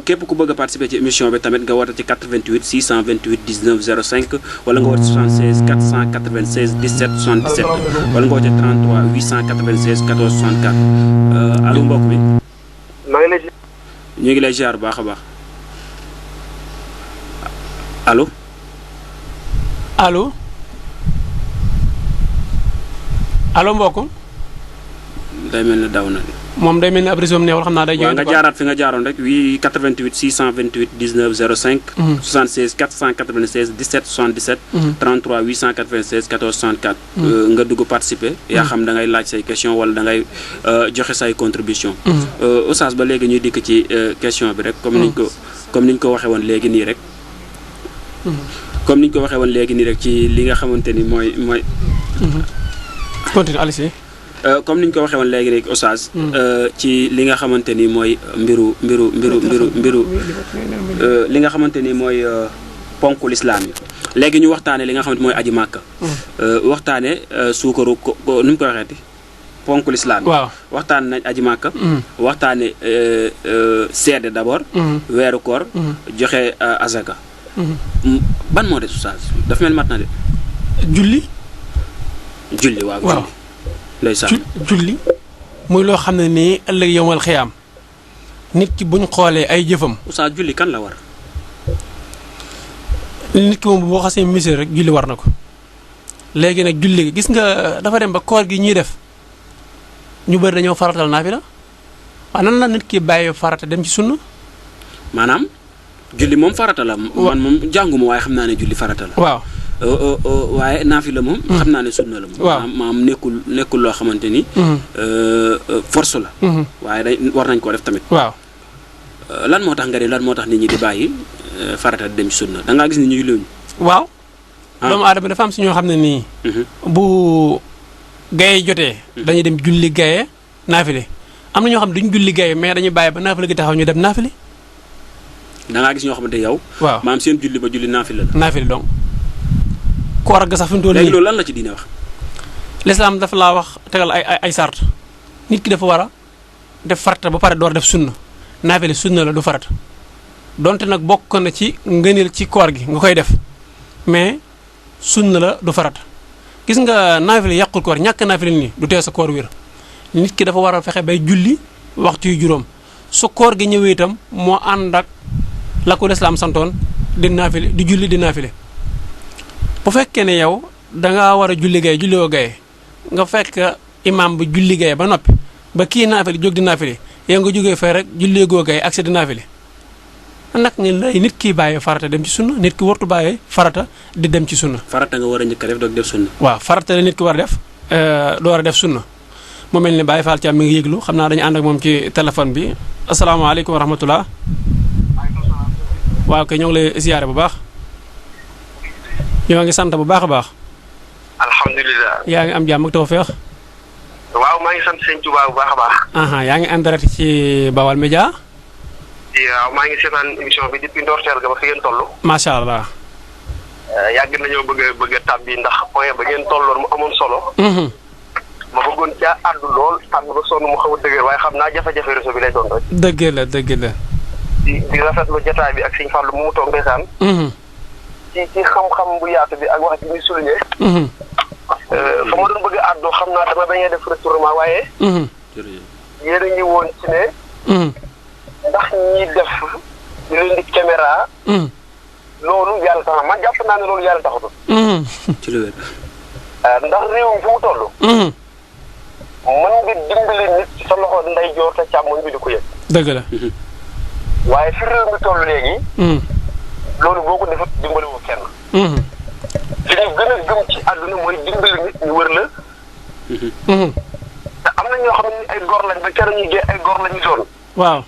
képp ku bëgg a participer ci émission bi tamit nga woote ci 88 628 19 05 wala nga woote 76 496 17 77 wala nga woote 33 896 14 64 allo mbokk bi ñu ngi lay ziar bu baax a baax allo. allo allo mbokk. day mel ni daw na de. moom day mel ni ab réseau am neexul xam naa day. waaw nga jaaraat fi nga jaaroon rek 88 628 19 05. 76 496 17 77. 33 896 14 64. nga dugg participer. yaa xam da ngay laaj say question wala da ngay joxe say contribution. Oustaz ba léegi ñuy dikk ci question bi rek comme niñ ko waxee woon léegi nii rek. comme niñ ko waxee woon léegi nii rek ci li nga xamante ni mooy. continue Alice. comme ni ñu ko waxee woon léegi rek Oustaz ci li nga xamante ni mooy mbiru li nga xamante ni mooy ponku lislaam yi léegi ñu waxtaane li nga xamante mooy aji màkka waxtaane suukaru nu mu ko waxeeti ponku lislaam yi waaw waxtaane nañ aji màkka waxtaane seede d'abord weeru koor joxe azaka ban moo des Oustaz dafa mel mat na de julli waaw julli muy loo xam ne nii ëllëg yowmal xiyaam nit ki buñ xoolee ay jëfam. Oustaz julli kan la war. nit ki moom boo xasee misir rek julli war na ko léegi nag julli gi gis nga dafa dem ba koor gi ñuy def ñu bëri dañoo faratal naafila waaw nan la nit ki bàyyi farata dem ci sunna. maanaam julli moom farata la. man moom jànguma waaye xam naa ne julli farata la. waaw. waaye naafila moom. xam naa ne sunna la moom. waaw maam nekkul loo xamante ni. force la. waaye war nañ koo def tamit. waaw. lan moo tax nga lan moo tax nit ñi di bàyyi farata di dem ci sunna da ngaa gis ni ñuy luñ. waaw. doomu aadama dafa am si ñoo xam ne nii. bu gaye jotee. dañuy dem julli gaye naafile am na ñoo xam ne duñ julli gaye mais dañuy bàyyi ba naafile gi taxaw ñu dem naafile. da ngaa gis ñoo xamante yow. waaw maam seen julli ba julli naafile la. naafile donc. koor ga sax fi mu toll nii léegi loolu lan la ci diine wax. lislaam dafa laa wax tegal ay sart nit ki dafa war a def farata ba pare door def sunna naafile sunna la du farata donte nag bokk na ci ngëneel ci koor gi nga koy def mais sunna la du farata gis nga naafile yàqul koor ñàkk naafile nii du tee sa koor wér nit ki dafa war a fexe bay julli waxtu yu juróom su koor gi ñëwee itam moo ànd ak la ko lislaam santoon di naafile di julli di naafile bu fekkee ne yow dangaa war a julli gaye julliwoo gaye nga fekk imam bi julli gaye ba noppi ba kii naafile jóg di naafile yow nga jógee fay rek julli goo gaye ak si di naafile nag nga lay nit ki bàyyee farata dem ci sunna nit ki wartu bàyyee farata di dem ci sunna. farata nga war a njëkk a def doog def sunna. waaw farata la nit ki war a def door a def sunna mu mel ni Baye Fall Thiam mi ngi yëglu xam naa dañu ànd ak moom ci téléphone bi asalaamaaleykum wa rahmatulah. waaw kay ñoo ngi lay ziyaare bu baax. ñoo ngi sant bu baax a baax. alhamdulilah. yaa ngi am jàmm ak tawfeex. waaw maa ngi sant sëñ Tuubaa bu baax a baax. yaa ngi en direct ci Baol Média. waaw maa ngi seetaan émission bi depuis ndorteel ga ba fi ngeen toll. macha allah. yàgg nañoo bëgg a tàbbi ndax point ba ngeen tolloon mu amoon solo. ma bëggoon caa àddu lool tàbbi ba sonn mu xaw a dëgër waaye xam naa jafe-jafe réseau bi lay doon rek. dëgg la dëgg la. di rafetlu jotaay bi ak sëñ Fallou mu toog ndeysaan. ci xam-xam bu yaatu bi ak wax ji muy souligné. fa ma doon bëgg a àddoo xam naa dama bañ a def retournement waaye. jërëjëf. yéen a ngi woon ci ne. ndax ñi def di leen di caméra. loolu yàlla tax man jàpp naa ne loolu yàlla taxatul. ci lu wér. ndax réew mi fu mu toll. mën nga dimbali nit ci sa loxo ndeyjoor te càmmoñ bi di ko yëg. dëgg la. waaye fi réew mi toll léegi. loolu boo ko defut dimbali woo kenn. li ñu gën a gëm ci àdduna mooy dimbali nit ñu wër la. te am na ñoo xam ne ay góor lañ ba keroog ñu gee ay góor lañu doon. waaw.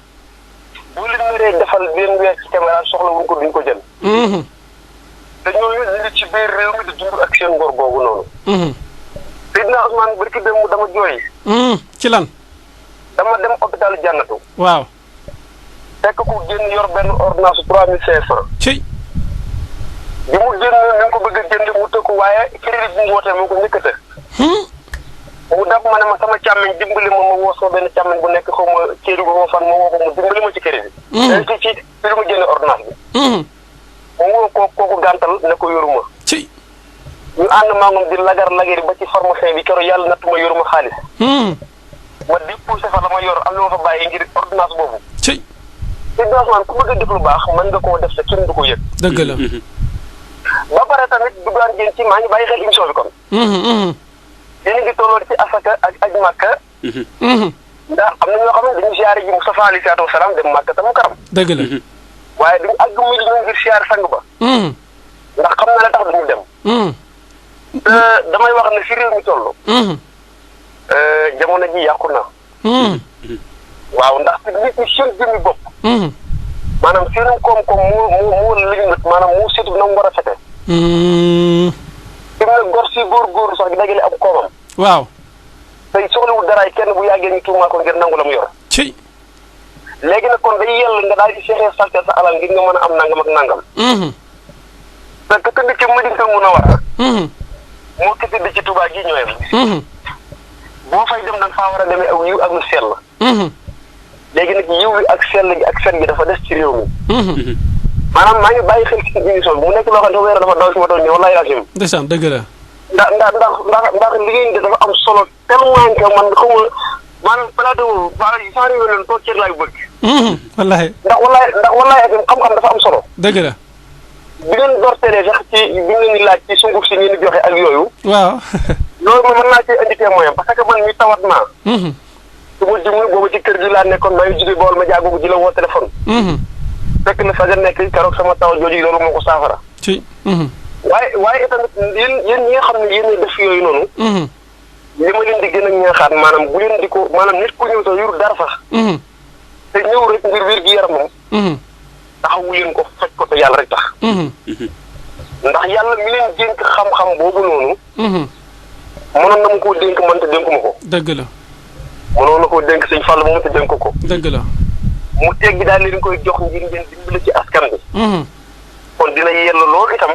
bu leen naree defal benn weer ci caméra soxla wuñ ko duñ ko jël. te ñooñu ñu ngi ci biir réew mi di dund ak seen ngor googu noonu. Seydina Ousmane barki démb dama jooy. ci lan. dama dem hôpital Jannatu. waaw. fekk ku génn yor benn ordonnance 3500. ci. bi mu génn ni ko bëgg a jënd mu tëkku waaye crédit bi mu wootee moo ko njëkkate. mu dab ma ne ma sama càmmiñ dimbali ma woo sama benn càmmiñ bu nekk xaw ma kéedu ba ma fan ma woo ko mu dimbali ma ci crédit. ci li ma jënd ordonnance bi. mu woo kooku gàntal ne ko yoruma. ci. ñu ànd maa moom di lagar-lagari ba ci pharmacien bi keroog yàlla natt ma yoruma xaalis. ma déposé fa la ma yor am na ma fa bàyyi ngir ordonnance boobu. ci. ordonnance ku bëgg a def lu baax mën nga koo def sa kenn du ko yëg. dëgg la. ba pare tamit duggaan ngeen ci maa ngi bàyyi xel émission bi kon. yéen a ngi tolloon ci asaka ak aj màkka. ndax am na ñoo xam ne dañu siyaare ji Mustafa alayhi salaatu wa salaam dem màkka tamu karam. dëgg la. waaye duñu àgg muy ñu ngir siyaare sang ba. ndax xam na la tax duñu dem. te damay wax ne fi réew mi toll. jamono ji yàqu na. waaw ndax nit ñi seen jëmmi bopp. maanaam seen koom-koom moo liñ maanaam moo seetu na mu war a fete. fi mu ne gor si góor-góorlu sax dajale ab koomam. waaw. tey soxlawul daraay kenn bu yàggee ñu tuumaa ko ngir nangu la mu yor. ci. léegi nag kon day yell nga daal di seexee salte sa alal ngir nga mën a am nangam ak nangam. te que tëdd ci Madina mun a war a. moo ko tëdd ci Tuubaa gi ñooyam. boo fay dem nag faa war a demee aw yiw ak lu sell. léegi nag yiw bi ak sell gi ak fen gi dafa des ci réew mi. maanaam maa ngi bàyyi xel ci émission bi mu nekk loo xam ne weer dafa daw si ma doon nii wallaahi laasim. ndeysaan dëgg la. ndax liggéey bi dafa am solo tellement que man xaw ma maanaam plateau maanaam saa réew leen toog cër laay bëgg. wallaahi. ndax wallaahi ak xam-xam dafa am solo. dëgg la. bi ngeen dortelee sax ci bi ngeen di laaj ci sunguf si ngeen di joxe ak yooyu. waaw. loolu moom mën naa cee indi témoin parce que man mi tawat naa. su ma jumul boobu ci kër gi laa nekkoon maa ngi jóge bool ma jaagu ji la woo téléphone. fekk na fa nga nekk keroog sama taw jooju loolu moo ko saafara. ci. waaye tamit yéen ñi nga xam ne yéen def yooyu noonu. li ma leen di gën a ñaaxaat maanaam bu leen di ko maanaam nit ku ñëw sax yor dara sax. te ñëw rek ngir wér gi yaramam. taxawu leen ko fekk ko te yàlla rek tax. ndax yàlla mi leen dénk xam-xam boobu noonu. mënoon na ma koo dénk man te dénkuma ko. dëgg la. mënoon na koo dénk sëñ Fall moom te dénk ko. dëgg la. mu teggi daal leen koy jox ngir ngeen dimbali ci askan bi. kon dina yell loolu itam.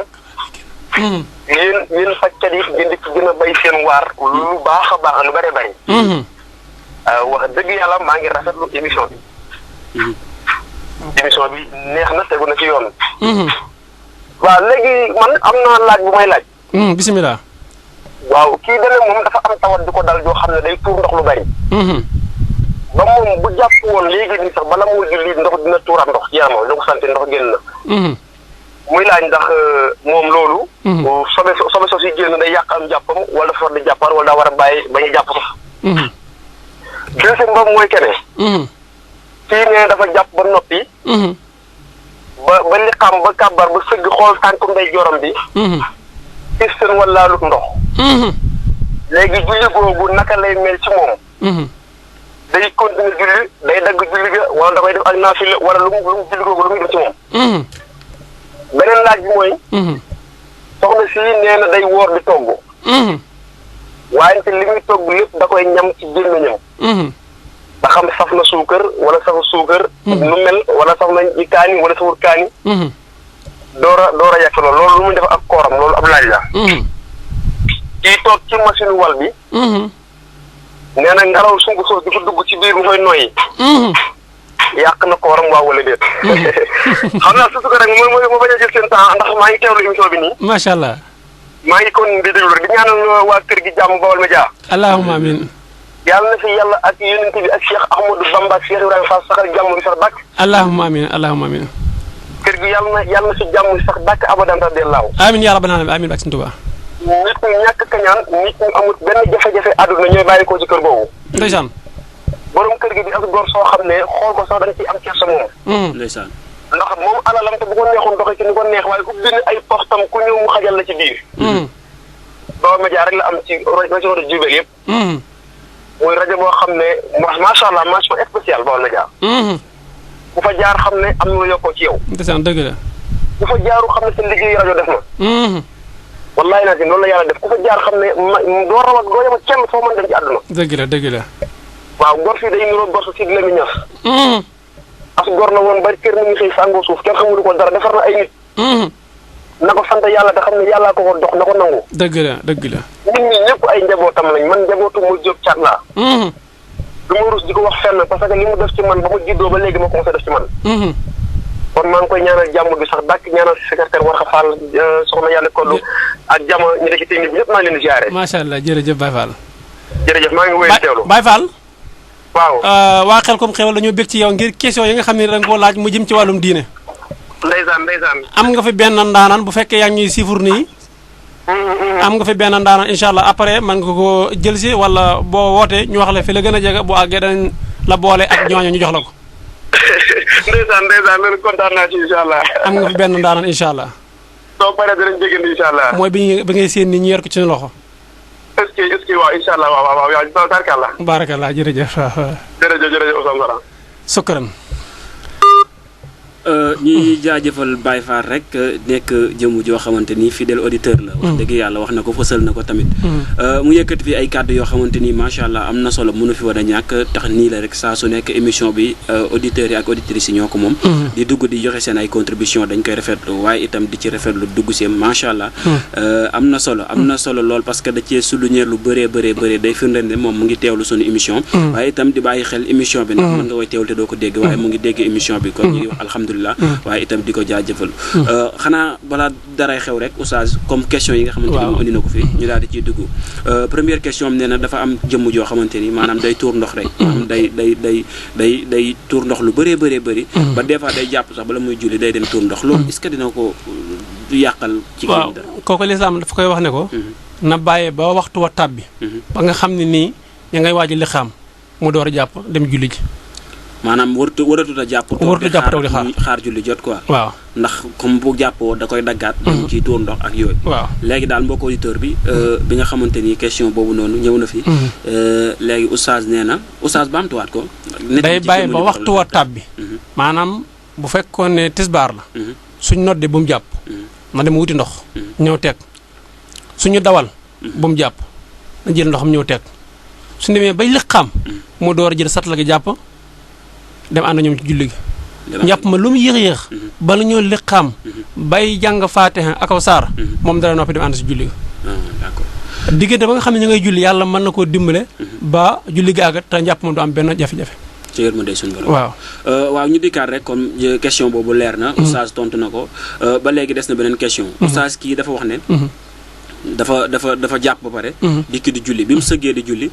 yéen fajkat yi ngeen di ci gën a bay seen waar lu baax a baax lu bëree bëri. wax dëgg yàlla maa ngi rafetlu émission bi. émission bi neex na tegu na ci yoon. waaw léegi man am naa laaj bu may laaj. bisimilah. waaw kii dana moom dafa am tawat di ko dal joo xam ne day tuur ndox lu bari. ba moom bu jàpp woon léegi nii sax bala moo julli ndox dina tuuraat ndox ci yaramam ko sant ndox génn na. muy laaj ndax moom loolu. sobe sos yi génn day yàq am jàppam wala dafa war di jàppar wala daa war a bàyyi bañ a jàpp sax. deuxième boobu mooy kene. kii ne dafa jàpp ba noppi. ba li xam ba kàbbar ba sëgg xool tànku ndey joram bi. gis seen wala lu ndox. léegi julli googu naka lay mel ci moom. day continuer julli day dagg julli ga wala da koy def ak naafila wala lu mu julli googu lu muy def ci moom. beneen laaj bi mooy. soxna si nee na day woor di togg. waaye te li muy togg lépp da koy ñam ci gémmiñam. ba xam saf na suukar wala safu suukar. lu mel wala saf na ci kaani wala safur kaani. door a yàq loolu lu muy def ak kooram loolu ab laaj la. kii toog ci machine wal bi. nee na ngaraw sungu soos di ko dugg ci biir mu koy noyyi. yàq na kooram waa wala déet. xam naa su ko rek moo bañ a jël seen temps ndax maa ngi teewlu émission bi nii. macha allah. maa ngi kon di déglu rek di ñaanal waa kër gi jàmm Baol Média. allahumma amin. yàlla na fi yàlla ak yonent bi ak Cheikh Ahmadou Bamba ak Cheikh Ibrahima Fall saxal jàmm bi sax dàkk. allahumma amin allahumma amin. kër gi yàlla na fi jàmm sax dàkk abadan radiyallahu. amin yaa rabbal alamin amin bak Sëñ Tuubaa. nit ñi ñàkk kañaan nit ñi amul benn jafe-jafe àdduna ñooy bàyyi ko ci kër googu. ndeysaan. borom kër gi di ak góor soo xam ne xool ko sax dañ ciy am kersa moom. ndeysaan. ndax moom alalam te bu ko neexoon doxee ci ni ko neex waaye ubbi na ay postam ku ñëw mu xajal la ci biir. Baol Média rek la am ci région de Diourbel yëpp. muy rajo boo xam ne macha allah mention spéciale Baol Média. ku fa jaar xam ne am na lu yokkoo ci yow. ndeysaan dëgg la. ku fa jaaru xam ne seen liggéey rajo def na. wallaay naa si loolu la yàlla def ku fa jaar xam ne doo rawat doo yem ak kenn foo mën dem ci àdduna. dëgg la dëgg la. waaw gor fii day niroo gor sa Sidy Lamine Niass. as gor la woon bari kër ni ñu xëy sàngoo suuf kenn xamulu ko dara defar na ay nit. na ko sant yàlla te xam ne yàllaa ko ko dox na ko nangu. dëgg la dëgg la. nit ñi ñëpp ay njabootam lañ man njabootu mu jóg caat laa. du ma rus di ko wax fenn parce que li mu def ci man ba ma juddoo ba léegi ma commencé def ci man. kon maa ngi koy ñaanal jàmm bi sax dàkk ñaanal secrétaire war xa Fall soxna yàlla kollu ak jàmm ñu ne ci technique bi ñëpp maa ngi leen di ziare. macha allah jërëjëf Baye Fall. jërëjëf maa ngi wéyal teewlu. Baye Fall. waaw. waa Xelcom Xewal dañoo bég ci yow ngir question yi nga xam ne da nga koo laaj mu jëm ci wàllum diine. ndeysaan ndeysaan. am nga fi benn ndaanaan bu fekkee yaa ngi ñuy siifur nii. am nga fi benn ndaanaan incha allah après man nga ko jël si wala boo wootee ñu wax la fi la gën a jege bu àggee danañ la boole ak ñooñu ñu jox la ko. ndeysaan ndeysaan loolu kontaan naa ci incha allah. am nga fi benn ndaanaan incha allah. soo paree dinañ déggandi incha allah. mooy bi ngay séen ni ñu yor ko ci loxo. est-ce que waaw incha allah waaw waaw tarkalla. baarakallah jërëjëf waaw. jërëjëf Ousmane Sara. sukran. ñuy jaajëfal Baye Fall rek nekk jëmu joo xamante ni fidèle auditeur la. wax dëgg yàlla wax na ko fësal na ko tamit. mu yëkkati fi ay kàddu yoo xamante ni macha allah am na solo mënu fi war a ñàkk tax nii la rek saa su nekk émission bi auditeurs yi ak auditrices yi ñoo ko moom. di dugg di joxe seen ay contribution dañ koy rafetlu waaye itam di ci rafetlu dugg si macha allah. am na solo lool parce que da cee souligner lu bëree day firndeel ne moom mu ngi teewlu sunu émission. waaye itam di bàyyi xel émission bi nag mën nga koy teewlu te doo ko dégg waaye mu ngi dégg émission bi kon ñu ngi wax alhamdulilah waaye itam di ko jaajëfal xanaa balaa daray xew rek oustaz comme question yi nga xamante ni moom indi na ko fi ñu daal di ciy dugg première question am nee na dafa am jëmm joo xamante ni maanaam day tuur ndox rek maanaam day tuur ndox lu bëree bëri ba des fois day jàpp sax bala muy julli day dem tuur ndox loolu est-ce que dina ko yàqal ci waaw kooku lislaam dafa koy wax ne ko na bàyyee ba waxtu wa tàbbi ba nga xam ne nii ña ngay waaj li xam mu door a jàpp dem julli ji maanaam waratut a jàpp taw di xaar julli jot quoi waaw ndax comme bu jàppoo da koy daggaat dem ci tuur ndox ak yooyu waaw léegi daal mbokk auditeur bi bi nga xamante ni question boobu noonu ñëw na fi léegi oustaz nee na oustaz baamtuwaat ko day bàyyi ba waxtu wa tàbbi maanaam bu fekkoon ne tisbaar la suñ noddee bu mu jàpp na dem wuti ndox ñëw teg suñu dawal bu mu jàpp na jël ndoxam ñëw teg suñu demee bay liqaam mu door a jël satla gi jàpp dem ànd ñoom ci julli gi njàpp ma lu mu yéex bala ñoo liqaam bay jàng faatiha ak aw saar moom dara noppi dem ànd si julli gi diggante ba nga xam ne ñu ngay julli yàlla mën na koo dimbale ba julli gi àgg te njàpp ma du am benn jafe-jafe ci yërmande suñu borom waaw ñu dikkaat rek comme question boobu leer na oustaz tontu na ko ba léegi des na beneen question oustaz kii dafa wax ne dafa jàpp ba pare dikki di julli bi mu sëggee di julli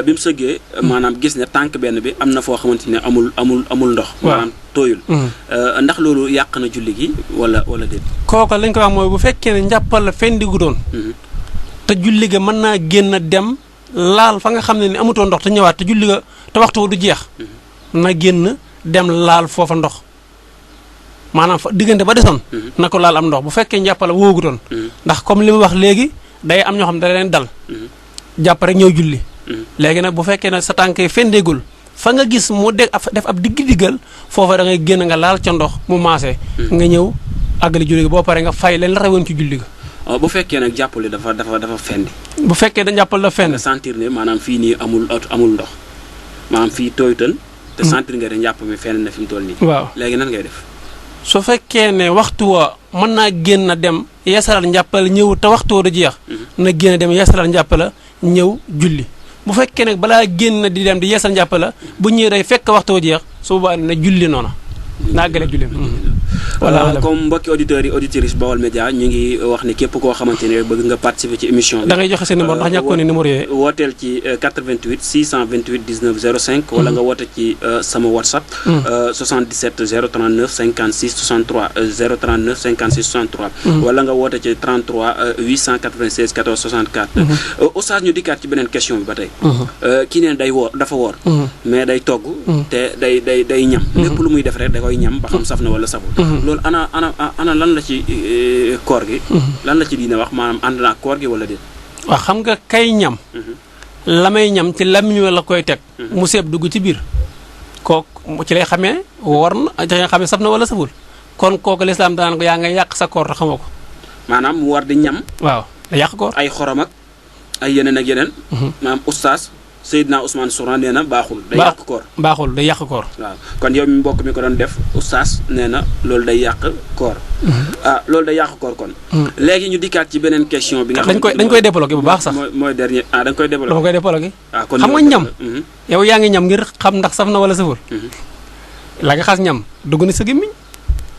bi mu sëggee maanaam gis ne tànk benn bi am na foo xamante ne amul ndox maanaam tooyul ndax loolu yàq na julli gi wala déet kooku lañ ko wax mooy bu fekkee ne njàppal la fendigu doon te julli ga mën naa génn dem laal fa nga xam ne ni amutoo ndox te ñëwaat te julli ga te waxtu du jeex na génn dem laal foofa ndox maanaam fa diggante ba desoon na ko laal am ndox bu fekkee njàppala wóogutoon ndax comme li mu wax léegi day am ñoo xam ne da leen dal jàpp rek ñëw julli léegi nag bu fekkee ne sa tànk yi fendeegul fa nga gis mu def ab diggal foofa da ngay génn nga laal ca ndox mu maase nga ñëw àggali julli gi boo paree nga fay leen la rawoon ci julli ga bu fekkee nag jàppale dafa fendi bu fekkee da jàppal la fenn nga sentir ne maanaam fii nii amul ndox maanaam fii tooyutan te sentir nga ne njàpp mi fenn na fi mu toll nii waaw léegi nan ngay def su fekkee ne waxtu wa mën naa génn dem yeesalal njàppal ñëw te waxtu wa du jeex na génn dem yeesalal njàppala ñëw julli bu fekkee nag balaa génn di dem di yeesal njàppala bu ñëwee day fekk waxtu wa jeex su boobaa na julli noona naa gële julli comme mbokki auditeurs yi auditrices Baol Média ñu ngi wax ni képp koo xamante ne bëgg nga participer ci émission bi. da ngay joxe seen numéro ndax ñàkkoon ni numéro yooyu. wooteel ci 88 628 19 05. wala nga woote ci sama WhatsApp. 77 039 56 63 039 56 63. wala nga woote ci 33 896 14 64. Oustaz ñu dikkaat ci beneen question bi ba tey. kii neen dafa woor. mais day togg. te day ñam. lépp lu muy def rek da koy ñam ba xam saf na wala saful. loolu ana lan la ci koor gi. lan la ci diine wax maanaam ànd na ak koor gi wala déet. waaw xam nga kay ñam. la may ñam ci lamiñ la koy teg. mu seeb dugg ci biir. kooku ci lay xamee woor na ci lay xamee saf na wala saful. kon kooku lislaam daan ko yaa ngay yàq sa koor te xamoo ko. maanaam mu war di ñam. waaw da yàq koor. ay xorom ak ay yeneen ak yeneen. maanaam Oustaz Seydina Ousmane Souran nee na baaxul. day yàq koor baaxul day yàq koor. waaw kon yow mi mbokk mi ko doon def Oustaz nee na loolu day yàq koor. loolu day yàq koor kon. léegi ñu dikkaat ci beneen question bi nga. dañ koy débloqué bu baax sax. mooy dernier da nga koy débloqué. dama koy débloqué. kon xam nga ñam. yow yaa ngi ñam ngir xam ndax saf na wala saful. la nga xas ñam dugg na sa gémmiñ.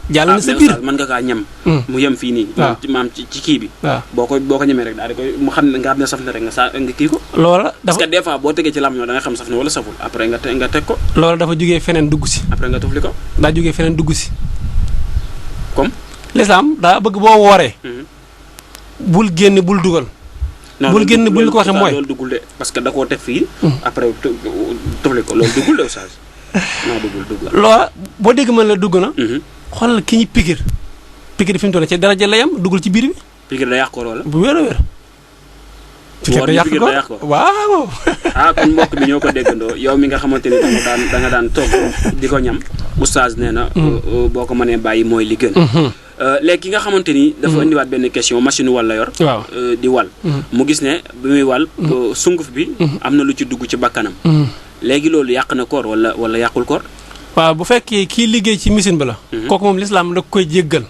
jàll na sa biir mën nga kaa ñam. mu yem fii nii. maam ci kii bi. waaw boo ko ñemee rek daal di koy mu xam ne nga xam ne saf na rek nga kii ko. loola dafa parce que des fois boo tegee ci lam ñoo da nga xam saf na wala saful après nga teg ko. loola dafa jógee feneen dugg si. après nga tufli ko. daa jógee feneen dugg si. comme. lislaam daa bëgg boo wooree. bul génn bul dugal. bul génn bul ko waxee mooy loolu duggul de parce que da koo teg fii. après tufli ko loolu duggul de oustaz. non duggul. loola boo dégg mën la dugg na. xoolal ki ñu pikir fi mu toll ci daraja la yam duggul ci biir bi. pikir da yàq koor wala. bu wér a wér. pikir da yàq koor waaw. kon mbokk mi ñoo ko déggandoo yow mi nga xamante ni da nga daan toog di ko ñam oustaz nee na. boo ko mënee bàyyi mooy li gën. léegi ki nga xamante ni. dafa indiwaat benn question machine wal la yor. waaw di wal. mu gis ne bi muy wal. sunguf bi. am na lu ci dugg ci bakkanam. léegi loolu yàq na koor wala yàqul koor. waaw bu fekkee kii liggéey ci machine ba la. kooku moom lislaam da koy jéggal.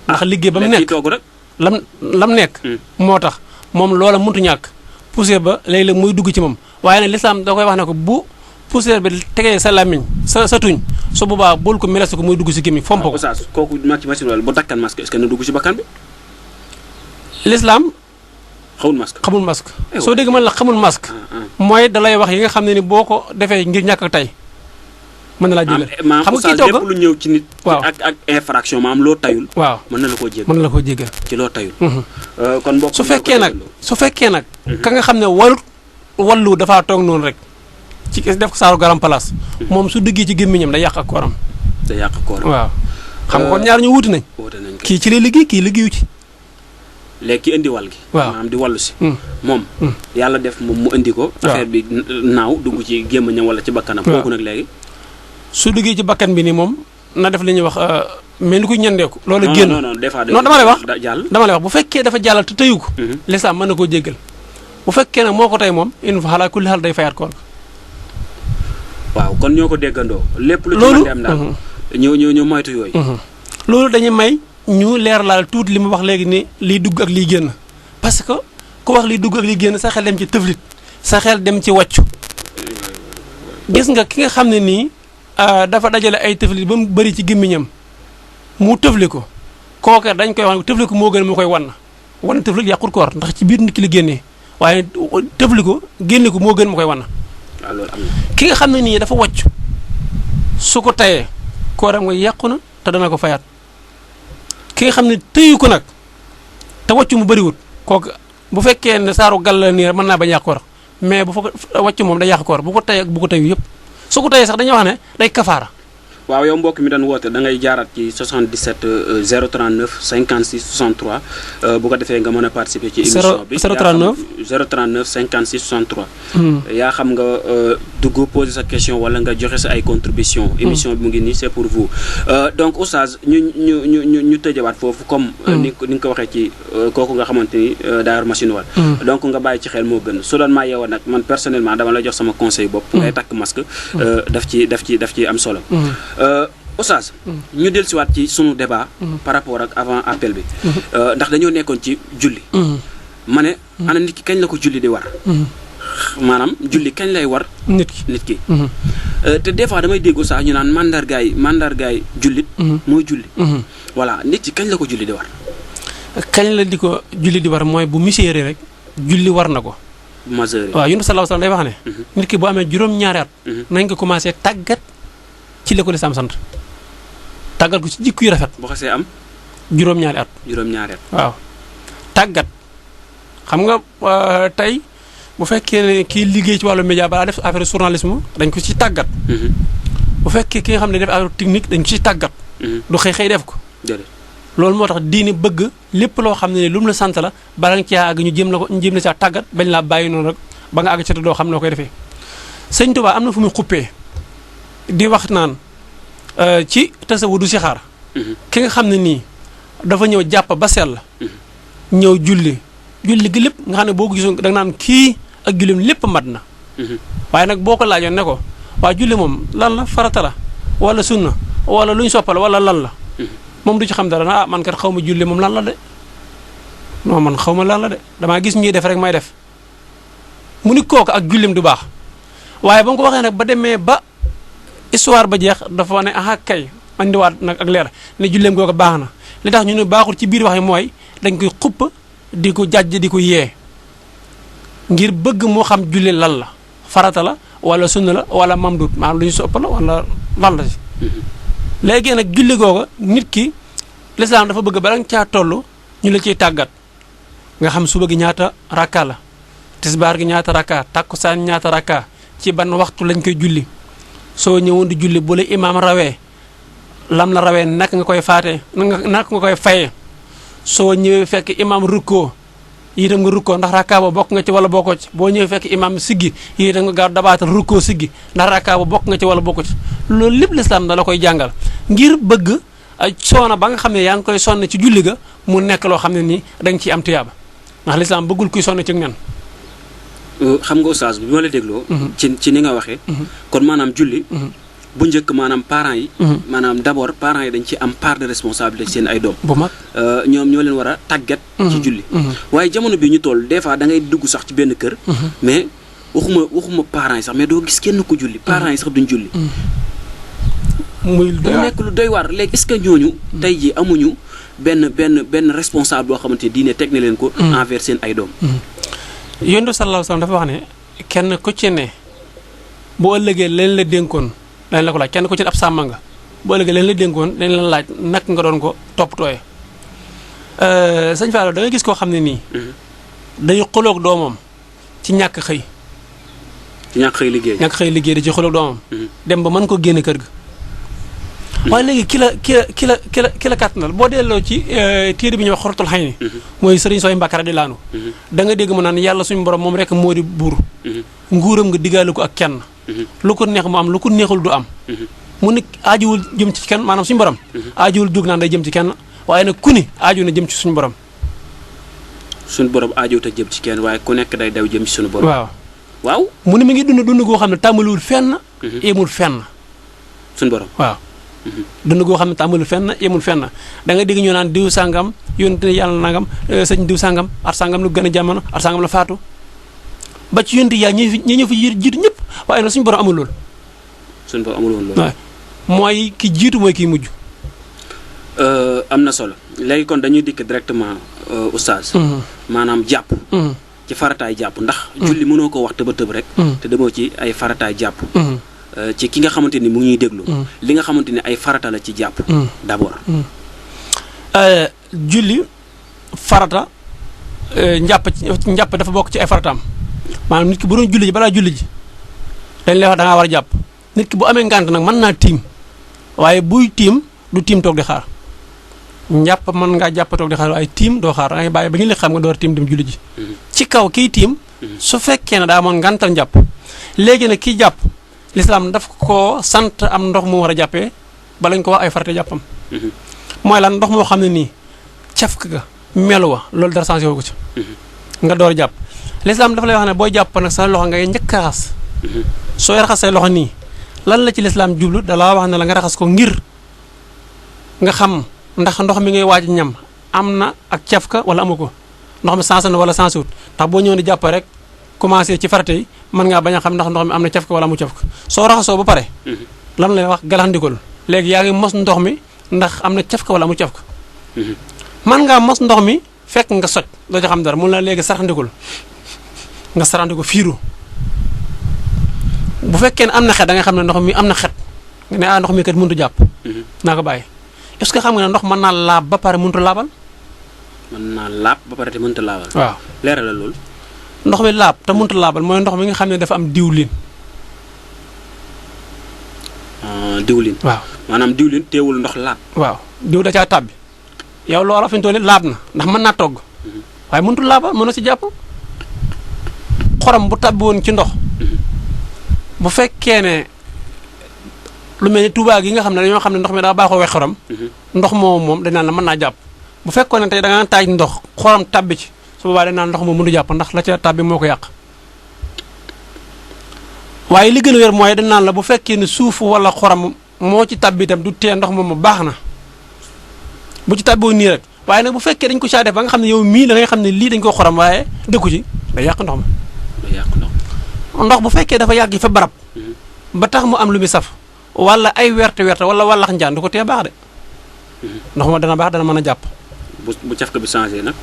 ndax liggéey ba mu nekk toog rek. lam nekk. moo tax moom loola mëntu ñàkk. poussière ba léeg-léeg muy dugg ci moom waaye nag lislaam da koy wax ne ko bu poussière bi tegee sa làmmiñ sa tuñ su boobaa bul ko melasi ko muy dugg ci gémmiñ fomp ko. kooku ci machine wala bu takkan masque est-ce que na dugg ci bakkan bi. lislaam xamul masque. soo dégg man la xamul masque. mooy dalay wax yi nga xam ne ni boo ko defee ngir ñàkk tey. mën na laa jégal xam nga kii togg lépp lu ñëw ci nit. waaw ak infraction maanaam loo tayul. waaw mën na la koo jégal ci loo tayul. kon mbokk su fekkee nag ka nga xam ne wallu dafaa toog noonu rek ci def ko saaru garam place. moom su duggee ci gémmiñam day yàq ak kooram. waaw xam nga kon ñaar ñu wuti nañ. kii ci lay liggéey kii liggéeyu ci. léegi ki indi wal gi. waaw maanaam di wallu si. moom. yàlla def moom mu indi ko. affaire bi naaw dugg ci gémmiñam wala ci bakkanam. kooku nag léegi. su duggee ci bakkan bi nii moom na def li ñuy wax mais ni ko ñandeeku. loolu génn non des fois dama lay wax bu fekkee dafa jàllal te tëyu ko. lislaam mën na koo jéggal bu fekkee nag moo ko tey moom in fa xalaa kulli xaal day fayaat koor. waaw kon ñoo ko déggandoo. lépp lu ci mën dem daal ñu moytu yooyu. loolu dañuy may ñu leer laal tuuti li mu wax léegi ni liy dugg ak liy génn parce que ku wax liy dugg ak liy génn sa xel dem ci tëflit sa xel dem ci wàccu gis nga ki nga xam ne nii. dafa dajale ay tëflit ba mu bëri ci gémmiñam mu tëfli ko kooka dañ koy wax tëfli ko moo gën mu koy wan tëflit yàqul koor ndax ci biir nit ki la génnee waaye tëfli ko génne ko moo gën mu koy wan. waaw loolu am na. ki nga xam ne nii dafa wàcc su ko tayee kooram nga yàqu na te dana ko fayaat ki nga xam ne tëyu ko nag te wàcc mu bëriwut kooku bu fekkee ne saaru gàll nii mën naa bañ yàq koor mais bu fa wàcc moom day yàq koor bu ko tayee ak bu ko tayu yëpp. su ko tayee sax dañuy wax ne day kafaara. waaw yow mbokk mi doon woote da ngay jaaraat ci 77 039 56 63 bu ko defee nga mën a participer ci émission bi 039 56 63 yaa xam nga dugg poser sa question wala nga joxe sa ay contribution émission bi mu ngi nii c'est pour vous donc oustaz ñu tëjawaat foofu comme ni nga ko waxee ci kooku nga xamante ni daa yor machine wal donc nga bàyyi ci xel moo gën su doon maa yeewoon nag man personnellement dama lay jox sama conseil bopp ngay takk masque daf ci am solo Oustaz ñu dellusiwaat ci sunu débat par rapport ak avant appel bi ndax dañoo nekkoon ci julli ma ne ana nit ki kañ la ko julli di war maanaam julli kañ lay war nit ki te des fois damay dégg sax ñu naan mandargaay jullit. mooy julli. voilà nit ci kañ la ko julli di war. kañ la di ko julli di war mooy bu miséere rek julli war na ko. majeur waaw Yonent sallallahu alayhi wasallam day wax ne. nit ki boo amee juróom-ñaari at. nañ ko commencé tàggat ci li ko lislaam sant tàggat ko ci jikko yu rafet. boo xasee am. juróom-ñaari at. waaw tàggat xam nga tey bu fekkee ne kii liggéey ci wàllu média balaa def affaire journalisme dañ ko ci tàggat. bu fekkee ki nga xam ne def affaire technique dañ ko ci tàggat. du xëy def ko. loolu moo tax diini bëgg lépp loo xam ne lu mu la sant la bala nga cee àgg ñu jéem la caa tàggat bañ laa bàyyi noonu rek ba nga àgg ci te doo xam noo koy defee. Sëñ Tuubaa am na fu muy xuppee di wax naan ci tasawu du si xaar. ki nga xam ne nii dafa ñëw jàpp ba sell ñëw julli gi lépp nga xam ne boo ko gisoon da nga naan kii ak jullim lépp mat na. waaye nag boo ko laajoon ne ko waa julli moom lan la farata la wala sunna wala luñ soppal wala lan la. moom du ci xam dara na man kat xaw ma julli moom lan la de non man xaw ma lan la de damaa gis ñuy def rek may def mu ni kooku ak jullim du baax waaye ba nga ko waxee nag ba demee ba histoire ba jeex dafa ne aha kay andiwaat nag ak leer ne julleem googu baax na li tax ñu ne baaxul ci biir wax yi mooy dañ koy xupp di ko jàjj di ko yee ngir bëgg moo xam julli lan la farata la wala sunna la wala mamdut maanaam lu ñu sopp la wala lan la si léegi nag julli googa nit ki lislaam dafa bëgg bala nga caa toll ñu la ciy tàggat nga xam suba gi ñaata rakka la tisbaar gi ñaata rakka takkusaan ñaata rakka ci ban waxtu lañ koy julli soo ñëwoon di julli bu la imaam rawee lam la rawee naka nga koy faatee naka nga koy fayee soo ñëwee fekk imaam rukkoo itam nga rukkoo ndax rakka ba bokk nga ci wala bokkoo ci boo ñëwee fekk imaam siggi itam nga gaaw dabaatal rukkoo siggi ndax rakka ba bokk nga ci wala bokkoo ci loolu lépp lislaam da la koy jàngal ngir bëgg soona ba nga xam ne yaa ngi koy sonn ci julli ga mu nekk loo xam ne nii da nga ciy am tuyaaba ndax lislaam bëggul kuy sonn ci nen. xam nga oustaz bi ma la dégloo. ci ni nga waxee. kon maanaam julli. bu njëkk maanaam parents yi. maanaam d'abord parents yi dañ ci am part de responsabilité seen ay doom. bu mag ñoom ñoo leen war a tàggat. ci julli. waaye jamono bi ñu toll des fois da ngay dugg sax ci benn kër. mais waxuma parents yi sax mais doo gis kenn ku julli. parents yi sax duñ julli. muy nekk lu doy waar léegi est-ce que ñooñu. tey jii amuñu benn responsable boo xamante ne diine teg na leen ko. envers seen ay doom. Yonent bi sallallahu alayhi wasallam dafa wax ne kenn ku ci ne boo ëllëgee leen la dénkoon dañ la ko laaj kenn ku ci ne ab sàmm nga boo ëllëgee leen la dénkoon dañ la laaj nak nga doon ko toppatooyee. sëñ Fallou da nga gis koo xam ne nii. day xoloog doomam ci ñàkk xëy. ñàkk xëy liggéey da ci xoloog doomam. dem ba mën ko génne kër ga. waaye léegi ki la kàttanal boo delloo ci téere bi ñuy wax Xuratul Hayni mooy Sëriñ Sooy Mbàkke radiyallaahu anhu da nga dégg mu naan yàlla suñu borom moom rek moo di buur nguuram nga diggaale ko ak kenn lu ko neex mu am lu ko neexul du am mu ni aajuwul jëm ci kenn maanaam suñu borom aajuwul jóg naan day jëm ci kenn waaye nag ku ni aaju na jëm ci suñu borom aajuwut a jëm ci kenn waaye ku nekk day daw jëm ci suñu borom waaw mu ni mi ngi dund goo xam ne tàmbaliwul fenn yemul fenn suñu borom waaw dund goo xam ne tàmbaliwul fenn yemul fenn da nga dégg ñu naan diw sàngam yónte yàlla nangam sëñ diw sàngam at sàngam lu gën a jamono at sàngam la faatu ba ci yónte yaa ñi ñëw fi jiitu ñëpp waaye nag suñu borom amul lool. suñu borom amul woon loolu. waaw mooy ki jiitu mooy kiy mujj. am na solo léegi kon dañuy dikk directement oustaz. maanaam jàpp. ci farataay jàpp ndax. julli mënoo ko wax tëba tëb rek. te demoo ci ay farataay jàpp. ci ki nga xamante ni mu ngi ñuy déglu. li nga xamante ni ay farata la ci jàpp. d'abord. julli farata njàpp dafa bokk ci ay farataam maanaam nit ki bu doon julli ji balaa julli ji dañ lay wax da ngaa war a jàpp nit ki bu amee ngànt nag mën naa tiim waaye buy tiim du tiim toog di xaar njàpp mën ngaa jàpp toog di xaar waaye tiim doo xaar da ngay bàyyi ba ñu li xam nga door tiim dem julli ji. ci kaw kiy tiim. su fekkee ne daa amoon ngàntal njàpp léegi nag kiy jàpp. lislaam daf ko sant am ndox mu war a jàppee bala ñu ko wax ay farate jàppam. mooy lan ndox moo xam ne nii caf ka melu wa loolu dara changé wu ko ci. nga door a jàpp lislaam dafa lay wax ne booy jàpp nag sa loxo ngay njëkk a raxas. sooy raxas say loxo nii lan la ci lislaam jublu da laa wax ne la nga raxas ko ngir nga xam ndax ndox mi ngay waaj ñam am na ak caf ka wala amu ko ndox mi sensé na wala sensé wut ndax boo ñëwoon di jàpp rek commencé ci farate yi mën ngaa bañ a xam ndax ndox mi am na caf ka wala mu caf ka soo raxasoo ba pare lan lay wax galaxndikul léegi yaa ngi mos ndox mi ndax am na caf ka wala mu caf ka mën ngaa mos ndox mi fekk nga soj doo ci xam dara mun la léegi saraxndikul nga saraxndiko fiiru bu fekkee ne am na xet da nga xam ne ndox mi am na xet nga ne ndox mi kat mënut a jàpp naa ko bàyyi est-ce que xam nga ne ndox mën naa laab ba pare mënut a laabal mën naa laab ba pare te mënut a laabal waaw leeral la loolu ndox mi laab te mënut a laabal mooy ndox mi nga xam ne dafa am diwlin diwlin waaw maanaam diwlin teewul ndox laab waaw diw da caa tàbbi yow loola fi ñu toll laab na ndax mën naa togg waaye mënut a laabal mën na si jàpp xorom bu tàbbi woon ci ndox bu fekkee ne lu mel ni Tuubaa gi nga xam ne dañoo xam ne ndox mi daa baaxoo we xorom ndox moom dañ naan la mën naa jàpp bu fekkoon ne tey da nga taaj ndox xorom tàbbi ci su boobaa dañ naan ndox moom mënu jàpp ndax la ca tàbbi moo ko yàq waaye li gën a wér mooy dañ naan la bu fekkee ne suuf wala xorom moo ci tàbbi itam du tee ndox moom baax na bu ci tàbbiwoon nii rek waaye nag bu fekkee dañ ko caa def ba nga xam ne yow mii da ngay xam ne lii dañ ko xorom waaye dëkku ci day yàq ndox ma day yàq ndox bu fekkee dafa yàgg fa barab ba tax mu am lu muy saf wala ay werte wala wallax njaan du ko tee baax de ndox ma dana baax dana mën a jàpp bu cafka bi changé nag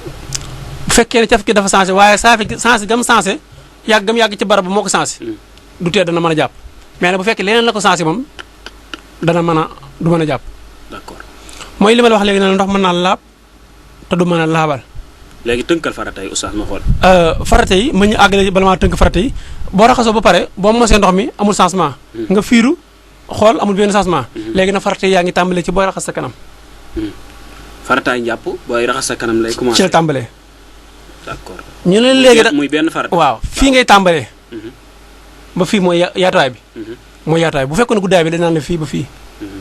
bu fekkee ne caf ki dafa changé waaye changé gam changé yàgg ci barab ba moo ko changé du tee dana mën a jàpp mais nag bu fekkee leneen la ko changé moom dana mën a du mën a jàpp d'accord mooy li ma la wax léegi ne ndox mën naa laab te du mën a laabal léegi tënkal farata yi oustaz ma xool farata yi ma ñu àggale bala maa tënk farata yi boo raxasoo ba pare boo mosee ndox mi amul changement nga fiiru xool amul benn changement léegi na farata yi yaa ngi tàmbalee ci booy raxas sa kanam farataay njàpp booy raxas sa kanam lay commencé ci la tàmbalee d'accord ñu ne léegi muy benn farata waaw fii ngay tàmbalee ba fii mooy yaatuwaay bi mooy yaatuwaay bu fekkoon guddaay bi dañ naan la fii ba fii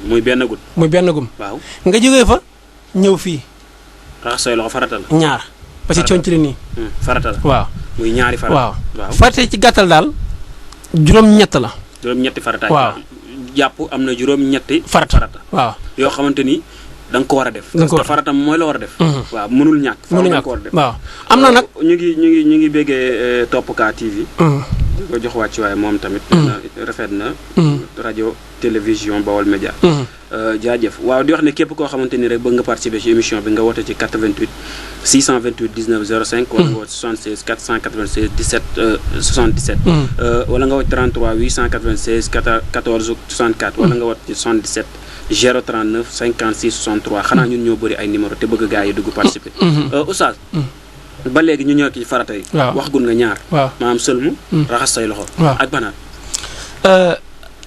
muy benn gud muy benn gum waaw nga jógee fa ñëw fii raxas say loxo farata la ñaar parce que cooñ ci la nii farata la waaw muy ñaari farata waaw farata ci gàttal daal juróom-ñett la juróom-ñetti farataay waaw jàpp am na juróom-ñetti farata waaw yoo xamante ni da nga ko war a def parce que farata mooy la war a def waaw mënul ñàkk mënul ñàkk ko war a def waaw am na nag ñu ngi béggee Top Cas TV di ko jox wàcc waaye moom tamit rafet na rajo télévision Baol Média jaajëf waaw di wax ne képp koo xamante ni rek bëgg nga participer ci émission bi nga woote ci 88 628 19 05 wala nga woote 76 496 17 77 wala nga woote 33 896 14 64 wala nga woote ci 77 039 56 63 xanaa ñun ñoo bëri ay numéro te bëgg gaa yi dugg participer oustaz ba léegi ñu ñëw ci farata yi wax gun nga ñaar maanaam sëlmu raxas say loxo ak banaat